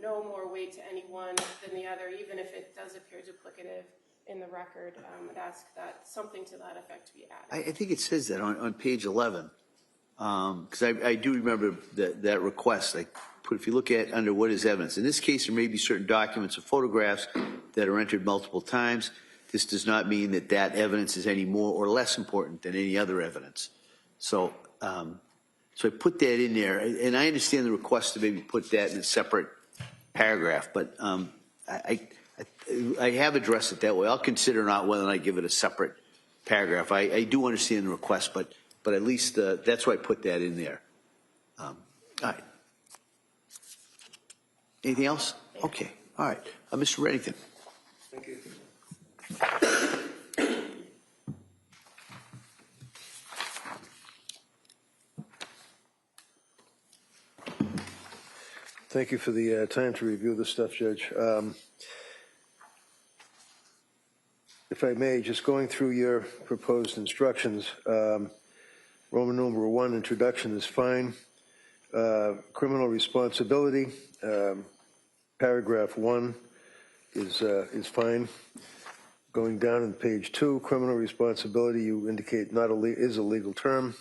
no more weight to any one than the other, even if it does appear duplicative in the record. I'd ask that something to that effect be added. I think it says that on page 11, because I do remember that request. If you look at under what is evidence, in this case there may be certain documents or photographs that are entered multiple times. This does not mean that that evidence is any more or less important than any other evidence. So I put that in there, and I understand the request to maybe put that in a separate paragraph, but I have addressed it that way. I'll consider not whether I give it a separate paragraph. I do understand the request, but at least that's why I put that in there. All right. Anything else? Okay. All right. Mr. Reddington. Thank you. Thank you for the time to review this stuff, Judge. if I may, just going through your proposed instructions, Roman numeral 1, introduction is fine. Criminal responsibility, paragraph 1 is fine. Going down on page 2, criminal responsibility, you indicate is a legal term,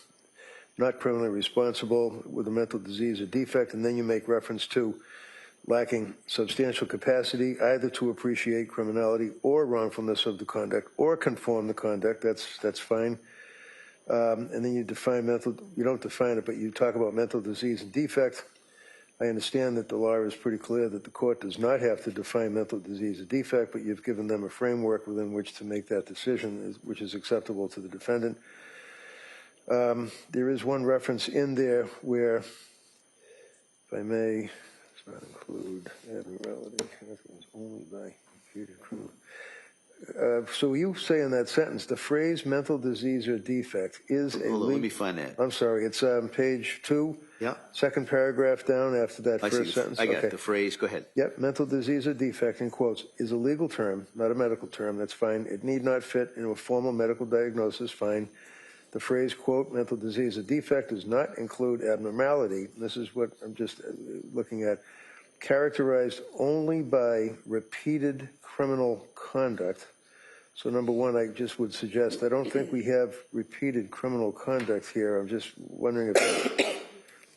not criminally responsible with a mental disease or defect, and then you make reference to lacking substantial capacity either to appreciate criminality or wrongfulness of the conduct or conform the conduct. That's fine. And then you define you don't define it, but you talk about mental disease and defect. I understand that the law is pretty clear that the court does not have to define mental disease or defect, but you've given them a framework within which to make that decision, which is acceptable to the defendant. There is one reference in there where, if I may, does not include abnormality, only by imputed criminal. So you say in that sentence, the phrase mental disease or defect is a Hold on, let me find that. I'm sorry, it's page 2, Yeah. second paragraph down after that first sentence. I got the phrase, go ahead. Yep, mental disease or defect, in quotes, is a legal term, not a medical term, that's fine. It need not fit into a formal medical diagnosis, fine. The phrase, quote, mental disease or defect does not include abnormality. This is what I'm just looking at. Characterized only by repeated criminal conduct. So number one, I just would suggest, I don't think we have repeated criminal conduct here. I'm just wondering if that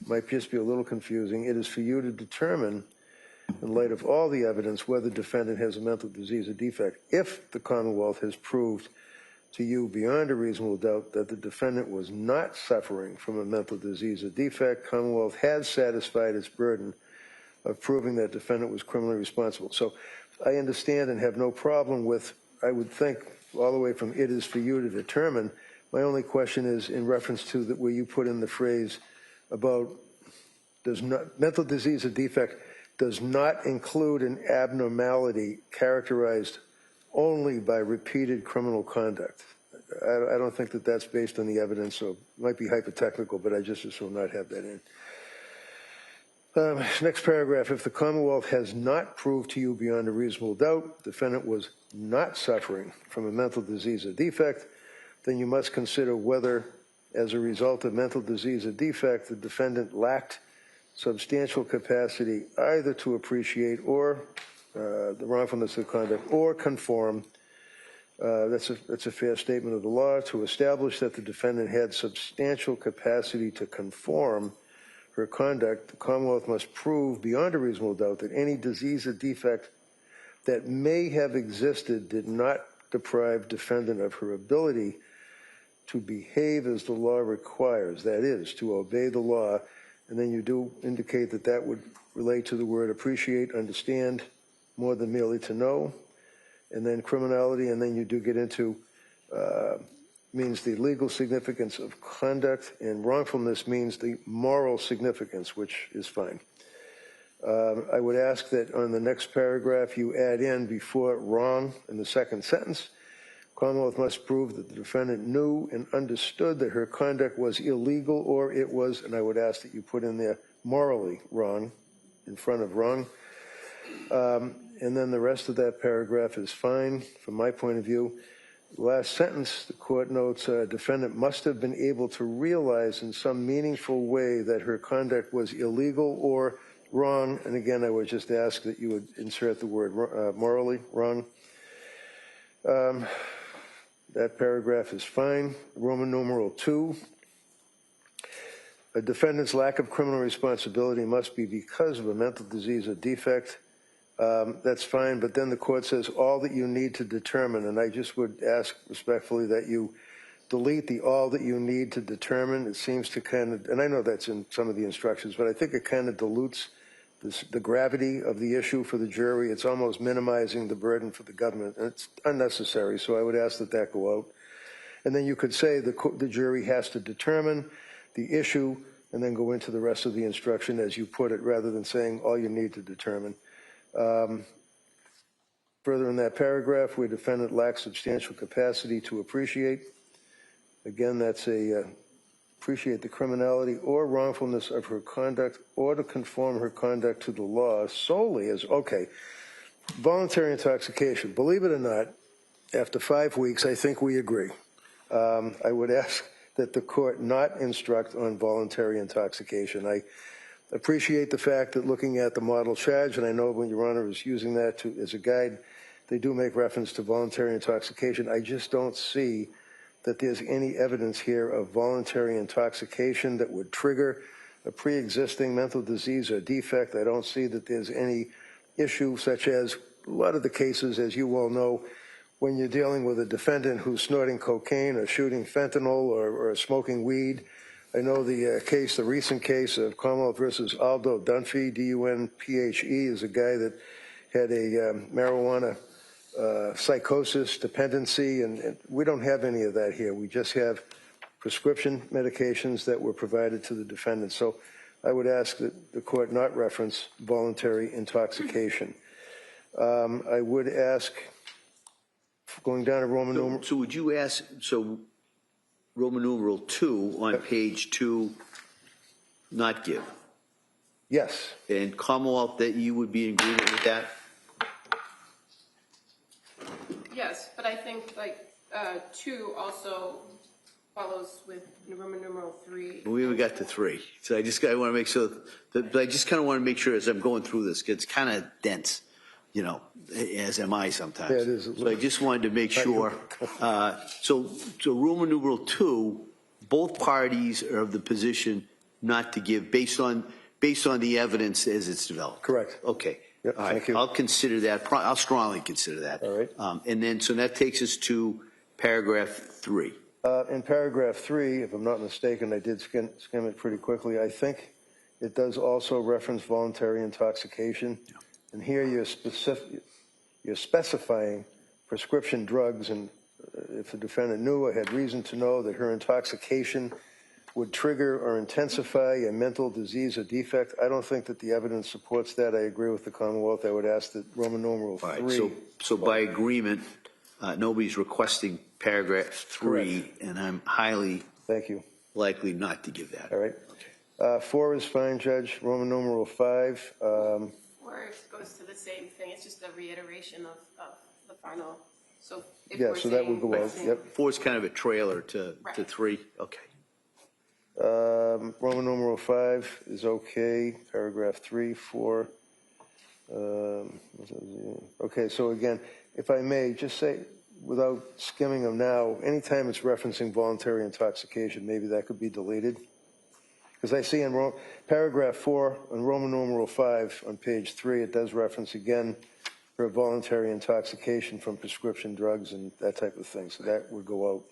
might just be a little confusing. It is for you to determine, in light of all the evidence, whether the defendant has a mental disease or defect. If the Commonwealth has proved to you beyond a reasonable doubt that the defendant was not suffering from a mental disease or defect, Commonwealth has satisfied its burden of proving that defendant was criminally responsible. So I understand and have no problem with, I would think, all the way from it is for you to determine. My only question is in reference to where you put in the phrase about mental disease or defect does not include an abnormality characterized only by repeated criminal conduct. I don't think that that's based on the evidence, so it might be hypothetical, but I just will not have that in. Next paragraph, if the Commonwealth has not proved to you beyond a reasonable doubt the defendant was not suffering from a mental disease or defect, then you must consider whether, as a result of mental disease or defect, the defendant lacked substantial capacity either to appreciate or the wrongfulness of the conduct or conform. That's a fair statement of the law. To establish that the defendant had substantial capacity to conform her conduct, the Commonwealth must prove beyond a reasonable doubt that any disease or defect that may have existed did not deprive defendant of her ability to behave as the law requires, that is, to obey the law. And then you do indicate that that would relate to the word appreciate, understand, more than merely to know. And then criminality, and then you do get into means the legal significance of conduct, and wrongfulness means the moral significance, which is fine. I would ask that on the next paragraph you add in before wrong in the second sentence, Commonwealth must prove that the defendant knew and understood that her conduct was illegal or it was, and I would ask that you put in there morally wrong in front of wrong. And then the rest of that paragraph is fine from my point of view. Last sentence, the court notes, defendant must have been able to realize in some meaningful way that her conduct was illegal or wrong. And again, I would just ask that you would insert the word morally wrong. That paragraph is fine. Roman numeral 2. A defendant's lack of criminal responsibility must be because of a mental disease or defect. That's fine, but then the court says all that you need to determine, and I just would ask respectfully that you delete the all that you need to determine. It seems to kind of, and I know that's in some of the instructions, but I think it kind of dilutes the gravity of the issue for the jury. It's almost minimizing the burden for the government, and it's unnecessary, so I would ask that that go out. And then you could say the jury has to determine the issue and then go into the rest of the instruction as you put it, rather than saying all you need to determine. Further in that paragraph, where defendant lacks substantial capacity to appreciate, again, that's appreciate the criminality or wrongfulness of her conduct or to conform her conduct to the law solely as, okay, voluntary intoxication. Believe it or not, after 5 weeks, I think we agree. I would ask that the court not instruct on voluntary intoxication. I appreciate the fact that looking at the model charge, and I know when Your Honor is using that as a guide, they do make reference to voluntary intoxication. I just don't see that there's any evidence here of voluntary intoxication that would trigger a pre-existing mental disease or defect. I don't see that there's any issue such as a lot of the cases, as you well know, when you're dealing with a defendant who's snorting cocaine or shooting fentanyl or smoking weed. I know the case, the recent case of Commonwealth versus Aldo Dunphy, D-U-N-P-H-E, is a guy that had a marijuana psychosis, dependency, and we don't have any of that here. We just have prescription medications that were provided to the defendant. So I would ask that the court not reference voluntary intoxication. I would ask, going down to Roman numeral. So would you ask, so Roman numeral 2 on page 2, not give? Yes. And Commonwealth, that you would be in agreement with that? Yes, but I think like 2 also follows with Roman numeral 3. We haven't got to 3. So I want to make sure that, I just kind of want to make sure as I'm going through this, it's kind of dense, you know, as am I sometimes. Yeah, it is. So I just wanted to make sure. So Roman numeral 2, both parties are of the position not to give based on the evidence as it's developed. Correct. Okay. Yep, all right. thank you. I'll consider that. I'll strongly consider that. All right. And then, so that takes us to paragraph 3. In paragraph 3, if I'm not mistaken, I did skim it pretty quickly. I think it does also reference voluntary intoxication. Yeah. And here you're specifying prescription drugs, and if the defendant knew or had reason to know that her intoxication would trigger or intensify a mental disease or defect. I don't think that the evidence supports that. I agree with the Commonwealth. I would ask that Roman numeral 3. Right, so by agreement, nobody's requesting paragraph 3, correct. And I'm highly likely not to give that. All right. 4 is fine, Judge. Roman numeral 5. 4 goes to the same thing. It's just a reiteration of the final. So if yeah, so that would go out. Yep. 4 is kind of a trailer to 3. Okay. Roman numeral 5 is okay. Paragraph 3, 4. Okay, so again, if I may just say, without skimming them now, anytime it's referencing voluntary intoxication, maybe that could be deleted. Because I see in paragraph 4 on Roman numeral 5 on page 3, it does reference again for voluntary intoxication from prescription drugs and that type of thing. So that would go out.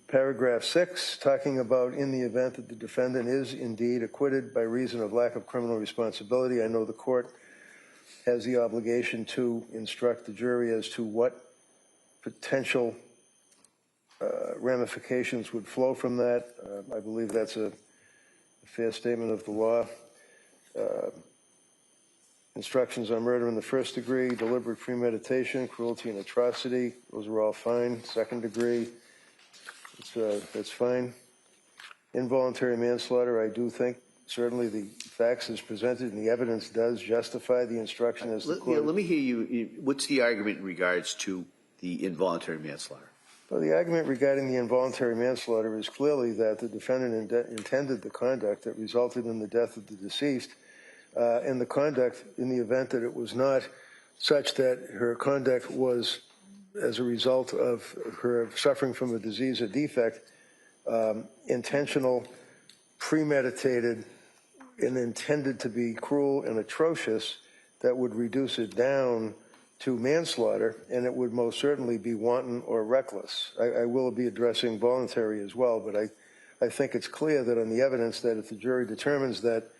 Paragraph 6, talking about in the event that the defendant is indeed acquitted by reason of lack of criminal responsibility. I know the court has the obligation to instruct the jury as to what potential ramifications would flow from that. I believe that's a fair statement of the law. Instructions on murder in the first degree, deliberate premeditation, cruelty and atrocity, those are all fine. Second degree, that's fine. Involuntary manslaughter, I do think certainly the facts as presented and the evidence does justify the instruction as the court. Let me hear you. What's the argument in regards to the involuntary manslaughter? Well, the argument regarding the involuntary manslaughter is clearly that the defendant intended the conduct that resulted in the death of the deceased, and the conduct in the event that it was not such that her conduct was as a result of her suffering from a disease or defect, intentional, premeditated, and intended to be cruel and atrocious, that would reduce it down to manslaughter, and it would most certainly be wanton or reckless. I will be addressing voluntary as well, but I think it's clear that on the evidence that if the jury determines that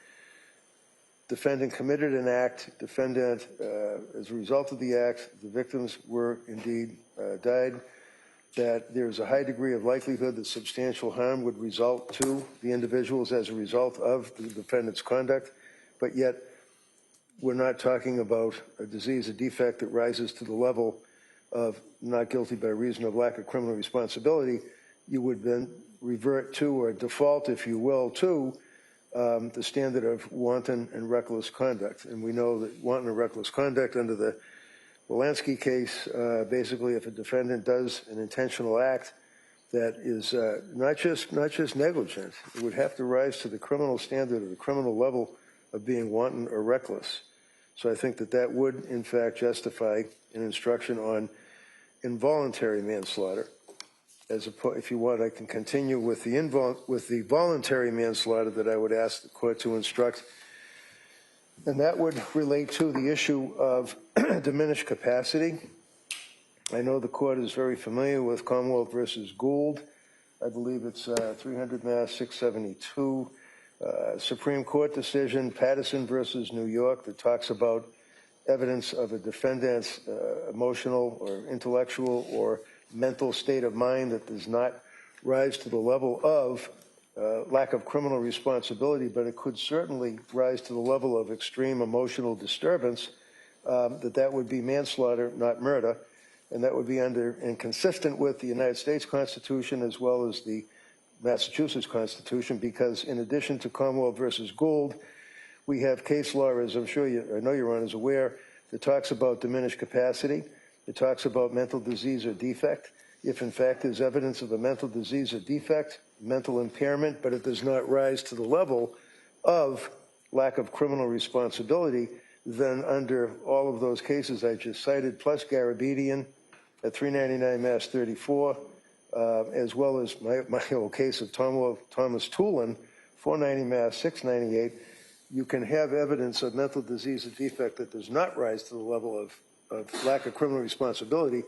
defendant committed an act, defendant, as a result of the act, the victims were indeed died, that there's a high degree of likelihood that substantial harm would result to the individuals as a result of the defendant's conduct, but yet we're not talking about a disease, a defect that rises to the level of not guilty by reason of lack of criminal responsibility. You would then revert to, or default, if you will, to the standard of wanton and reckless conduct. And we know that wanton and reckless conduct under the the Lansky case, basically if a defendant does an intentional act that is not just negligent, it would have to rise to the criminal standard or the criminal level of being wanton or reckless. So I think that that would, in fact, justify an instruction on involuntary manslaughter. If you want, I can continue with the voluntary manslaughter that I would ask the court to instruct. And that would relate to the issue of diminished capacity. I know the court is very familiar with Commonwealth versus Gould. I believe it's 300 Mass 672. Supreme Court decision, Patterson versus New York, that talks about evidence of a defendant's emotional or intellectual or mental state of mind that does not rise to the level of lack of criminal responsibility, but it could certainly rise to the level of extreme emotional disturbance, that would be manslaughter, not murder, and that would be under and consistent with the United States Constitution as well as the Massachusetts Constitution, because in addition to Commonwealth versus Gould, we have case law, as I'm sure I know Your Honor is aware, that talks about diminished capacity. It talks about mental disease or defect. If in fact there's evidence of a mental disease or defect, mental impairment, but it does not rise to the level of lack of criminal responsibility, then under all of those cases I just cited, plus Garabedian at 399 Mass 34, as well as my old case of Thomas Toolin, 490 Mass 698, you can have evidence of mental disease or defect that does not rise to the level of lack of criminal responsibility,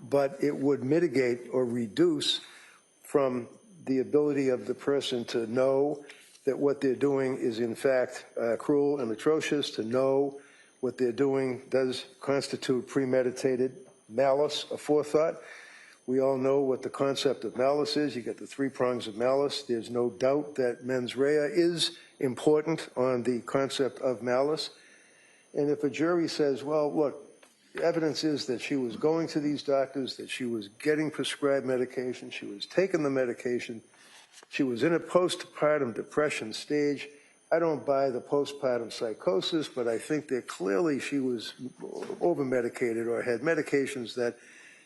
but it would mitigate or reduce from the ability of the person to know that what they're doing is in fact cruel and atrocious, to know what they're doing does constitute premeditated malice, a forethought. We all know what the concept of malice is. You get the three prongs of malice. There's no doubt that mens rea is important on the concept of malice. And if a jury says, well, look, evidence is that she was going to these doctors, that she was getting prescribed medication, she was taking the medication, she was in a postpartum depression stage. I don't buy the postpartum psychosis, but I think that clearly she was over-medicated or had medications that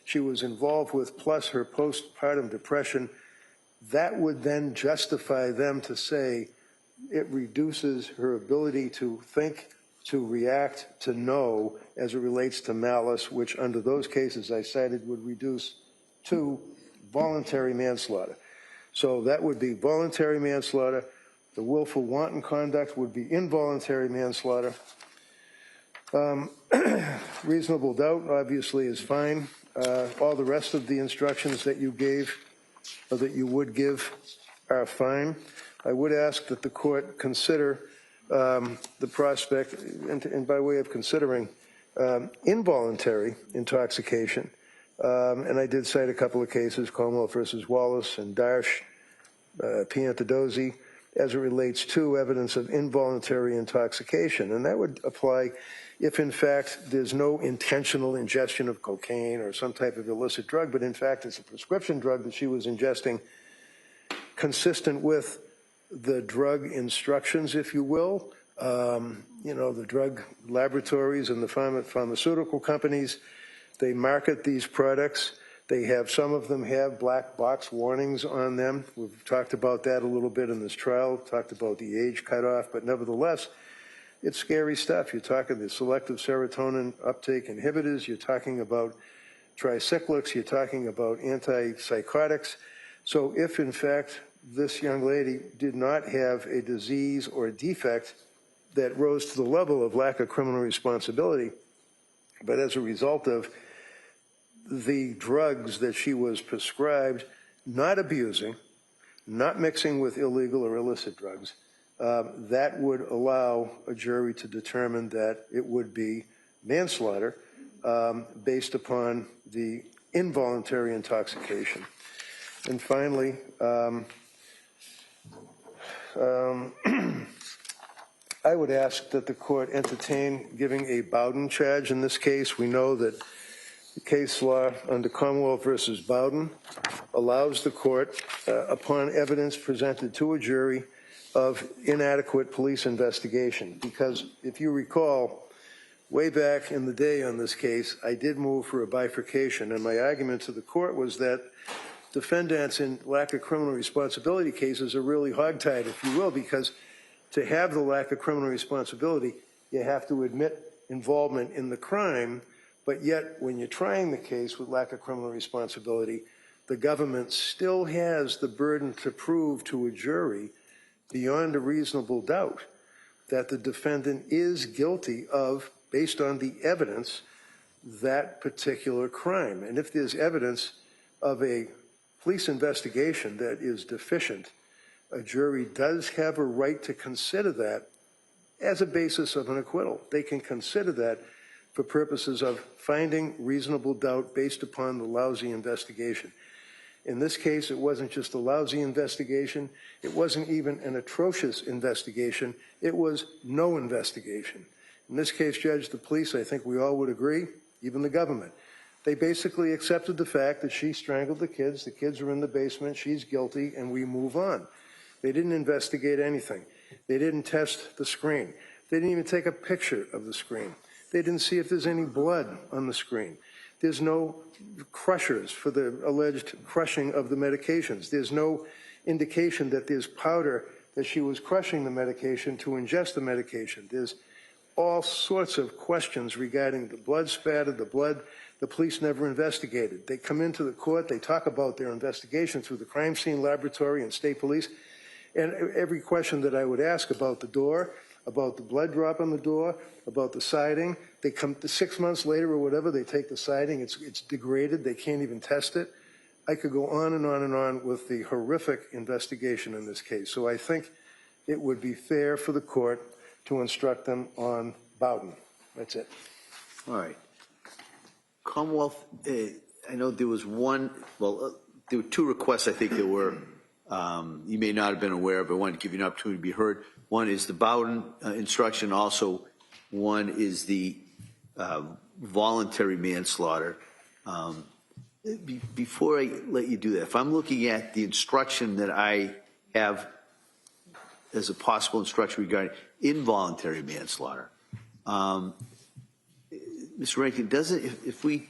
she was involved with, plus her postpartum depression. That would then justify them to say it reduces her ability to think, to react, to know as it relates to malice, which under those cases I cited would reduce to voluntary manslaughter. So that would be voluntary manslaughter. The willful wanton conduct would be involuntary manslaughter. Reasonable doubt obviously is fine. All the rest of the instructions that you gave or that you would give are fine. I would ask that the court consider the prospect, and by way of considering involuntary intoxication. And I did cite a couple of cases, Commonwealth versus Wallace and Darsh, Piantadozzi, as it relates to evidence of involuntary intoxication. And that would apply if, in fact, there's no intentional ingestion of cocaine or some type of illicit drug, but in fact it's a prescription drug that she was ingesting consistent with the drug instructions, if you will. You know, the drug laboratories and the pharmaceutical companies, they market these products. They have, some of them have black box warnings on them. We've talked about that a little bit in this trial, talked about the age cutoff, but nevertheless, it's scary stuff. You're talking the selective serotonin uptake inhibitors, you're talking about tricyclics, you're talking about antipsychotics. So if in fact this young lady did not have a disease or a defect that rose to the level of lack of criminal responsibility, but as a result of the drugs that she was prescribed, not abusing, not mixing with illegal or illicit drugs, that would allow a jury to determine that it would be manslaughter based upon the involuntary intoxication. And finally, I would ask that the court entertain giving a Bowden charge in this case. We know that the case law under Commonwealth versus Bowden allows the court, upon evidence presented to a jury, of inadequate police investigation. Because if you recall, way back in the day on this case, I did move for a bifurcation, and my argument to the court was that defendants in lack of criminal responsibility cases are really hogtied, if you will, because to have the lack of criminal responsibility, you have to admit involvement in the crime, but yet when you're trying the case with lack of criminal responsibility, the government still has the burden to prove to a jury beyond a reasonable doubt that the defendant is guilty of, based on the evidence, that particular crime. And if there's evidence of a police investigation that is deficient, a jury does have a right to consider that as a basis of an acquittal. They can consider that for purposes of finding reasonable doubt based upon the lousy investigation. In this case, it wasn't just a lousy investigation. It wasn't even an atrocious investigation. It was no investigation. In this case, Judge, the police, I think we all would agree, even the government, they basically accepted the fact that she strangled the kids are in the basement, she's guilty, and we move on. They didn't investigate anything. They didn't test the screen. They didn't even take a picture of the screen. They didn't see if there's any blood on the screen. There's no crushers for the alleged crushing of the medications. There's no indication that there's powder that she was crushing the medication to ingest the medication. There's all sorts of questions regarding the blood spatter, the blood. The police never investigated. They come into the court, they talk about their investigation through the crime scene laboratory and state police, and every question that I would ask about the door, about the blood drop on the door, about the siding, they come 6 months later or whatever, they take the siding, it's degraded, they can't even test it. I could go on and on and on with the horrific investigation in this case. So I think it would be fair for the court to instruct them on Bowden. That's it. All right. Commonwealth, I know there was one, well, there were two requests I think that were, you may not have been aware of, but I wanted to give you an opportunity to be heard. One is the Bowden instruction. Also, one is the voluntary manslaughter. Before I let you do that, if I'm looking at the instruction that I have as a possible instruction regarding involuntary manslaughter, Mr. Rankin, doesn't, if we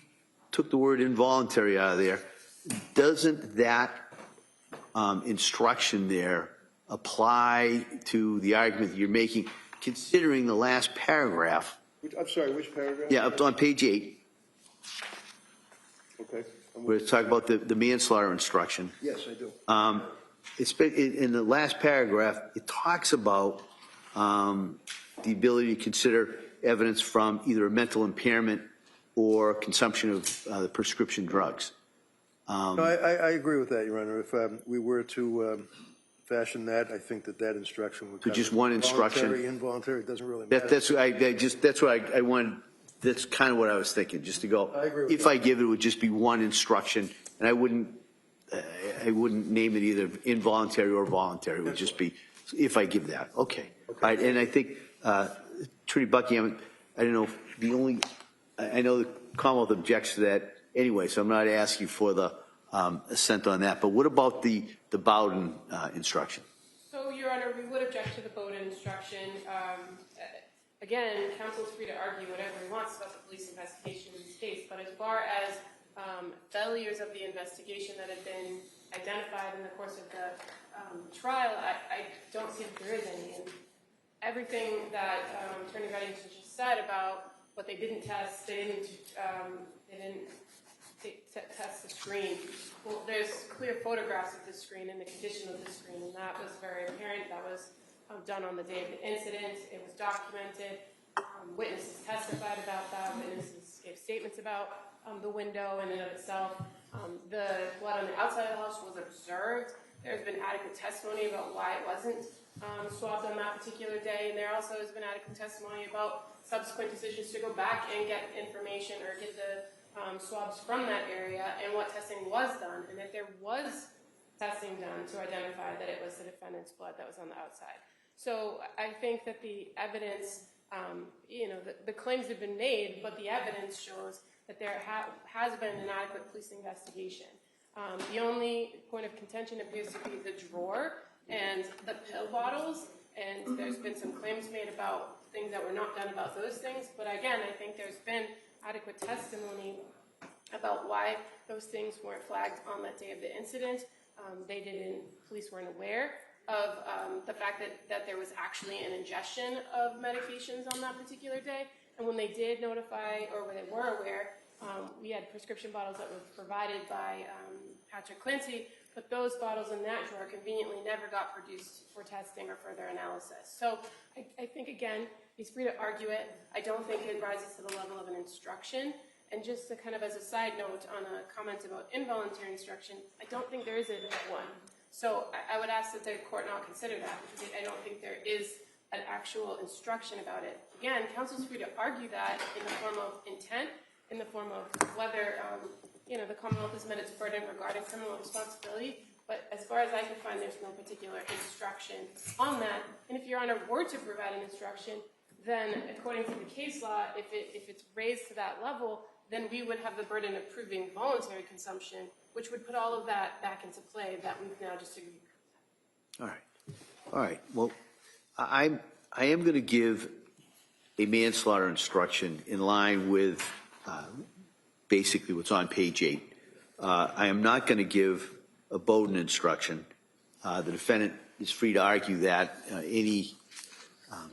took the word involuntary out of there, doesn't that instruction there apply to the argument that you're making, considering the last paragraph? I'm sorry, which paragraph? Yeah, up on page 8. Okay. We're talking about the manslaughter instruction. Yes, I do. It's in the last paragraph, it talks about the ability to consider evidence from either a mental impairment or consumption of the prescription drugs. No, I agree with that, Your Honor. If we were to fashion that, I think that instruction would So just one instruction. Voluntary, involuntary, it doesn't really matter. That's what I wanted. That's kind of what I was thinking, just to go. I agree with if that. I give it, it would just be one instruction, and I wouldn't name it either involuntary or voluntary. It would just be if I give that. Okay. All right. And I think Attorney Buckingham, I don't know if I know the Commonwealth objects to that anyway, so I'm not asking for the assent on that. But what about the Bowden instruction? So, Your Honor, we would object to the Bowden instruction. Again, counsel is free to argue whatever he wants about the police investigation in this case, but as far as failures of the investigation that have been identified in the course of the trial, I don't see that there is any. And everything that Attorney Reddington just said about what they didn't test, they didn't test the screen. Well, there's clear photographs of the screen and the condition of the screen, and that was very apparent. That was done on the day of the incident. It was documented. Witnesses testified about that. Witnesses gave statements about the window in and of itself. The blood on the outside of the house was observed. There's been adequate testimony about why it wasn't swabbed on that particular day, and there also has been adequate testimony about subsequent decisions to go back and get information or get the swabs from that area and what testing was done, and if there was testing done to identify that it was the defendant's blood that was on the outside. So I think that the evidence, the claims have been made, but the evidence shows that there has been an adequate police investigation. The only point of contention appears to be the drawer and the pill bottles, and there's been some claims made about things that were not done about those things. But again, I think there's been adequate testimony about why those things weren't flagged on that day of the incident. Police weren't aware of the fact that there was actually an ingestion of medications on that particular day. And when they did notify, or when they were aware, we had prescription bottles that were provided by Patrick Clancy, but those bottles in that drawer conveniently never got produced for testing or further analysis. So I think, again, he's free to argue it. I don't think it rises to the level of an instruction. And just to kind of as a side note on a comment about involuntary instruction, I don't think there is a one. So I would ask that the court not consider that, because I don't think there is an actual instruction about it. Again, counsel's free to argue that in the form of intent, in the form of whether the Commonwealth has met its burden regarding criminal responsibility. But as far as I can find, there's no particular instruction on that. And if Your Honor were to provide an instruction, then according to the case law, if it's raised to that level, then we would have the burden of proving voluntary consumption, which would put all of that back into play that we've now just agreed. All right. Well, I am going to give a manslaughter instruction in line with basically what's on page 8. I am not going to give a Bowden instruction. The defendant is free to argue that any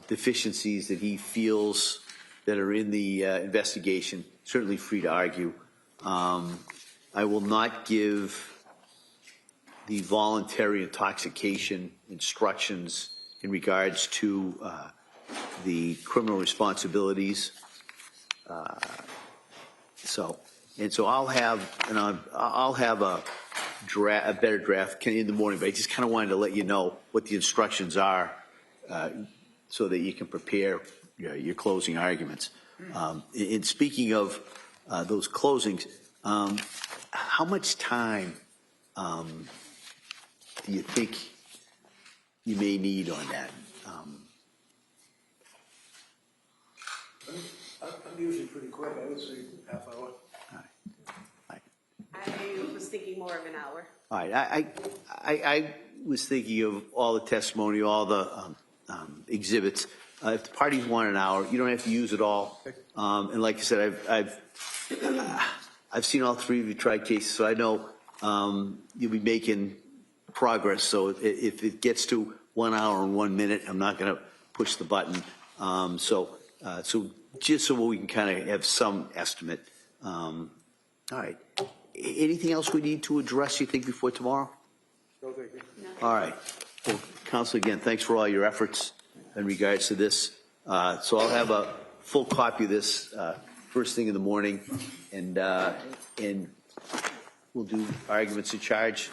deficiencies that he feels that are in the investigation, certainly free to argue. I will not give the voluntary intoxication instructions in regards to the criminal responsibilities. So I'll have a better draft in the morning, but I just kind of wanted to let you know what the instructions are so that you can prepare your closing arguments. In speaking of those closings, how much time do you think you may need on that? I'm usually pretty quick. I would say half hour. All right. I was thinking more of an hour. All right. I was thinking of all the testimony, all the exhibits. If the parties want an hour, you don't have to use it all. And like I said, I've seen all three of you try cases, so I know you'll be making progress. So if it gets to 1 hour and 1 minute, I'm not going to push the button. So just so we can kind of have some estimate. All right. Anything else we need to address, you think, before tomorrow? No, thank you. No. All right. Well, Counsel, again, thanks for all your efforts in regards to this. So I'll have a full copy of this first thing in the morning, and we'll do arguments in charge,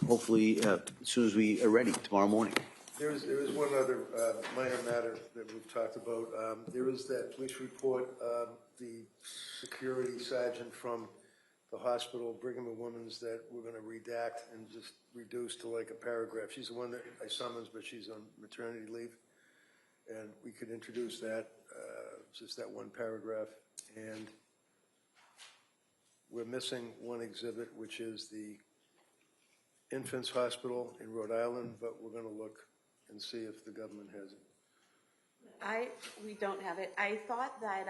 hopefully as soon as we are ready tomorrow morning. There is one other minor matter that we've talked about. There is that police report, the security sergeant from the hospital, Brigham and Women's, that we're going to redact and just reduce to like a paragraph. She's the one that I summons, but she's on maternity leave. And we could introduce that, just that one paragraph. And we're missing one exhibit, which is the Infants Hospital in Rhode Island, but we're going to look and see if the government has it. We don't have it. I thought that,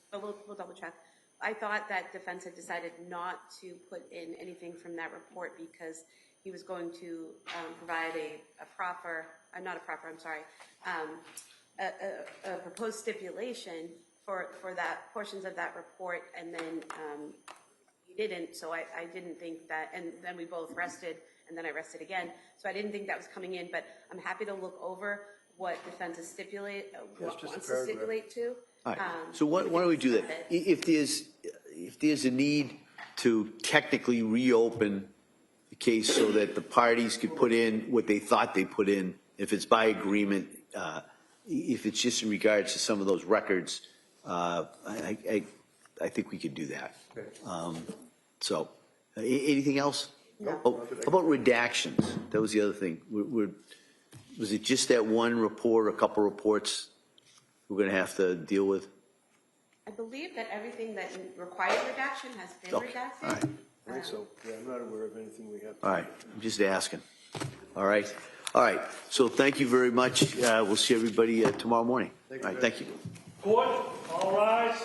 but we'll double check. I thought that defense had decided not to put in anything from that report because he was going to provide a proposed stipulation for that portions of that report, and then he didn't. So I didn't think that, and then we both rested, and then I rested again. So I didn't think that was coming in, but I'm happy to look over what defense is wants to stipulate to. All right. So why don't we do that? If there's a need to technically reopen the case so that the parties could put in what they thought they put in, if it's by agreement, if it's just in regards to some of those records, I think we could do that. So anything else? No. Oh, how about redactions? That was the other thing. Was it just that one report, a couple reports we're going to have to deal with? I believe that everything that required redaction has been redacted. All right. I think so. Yeah, I'm not aware of anything we have to All right. I'm just asking. All right. All right, so thank you very much. We'll see everybody tomorrow morning. All right, thank you. Court, all rise.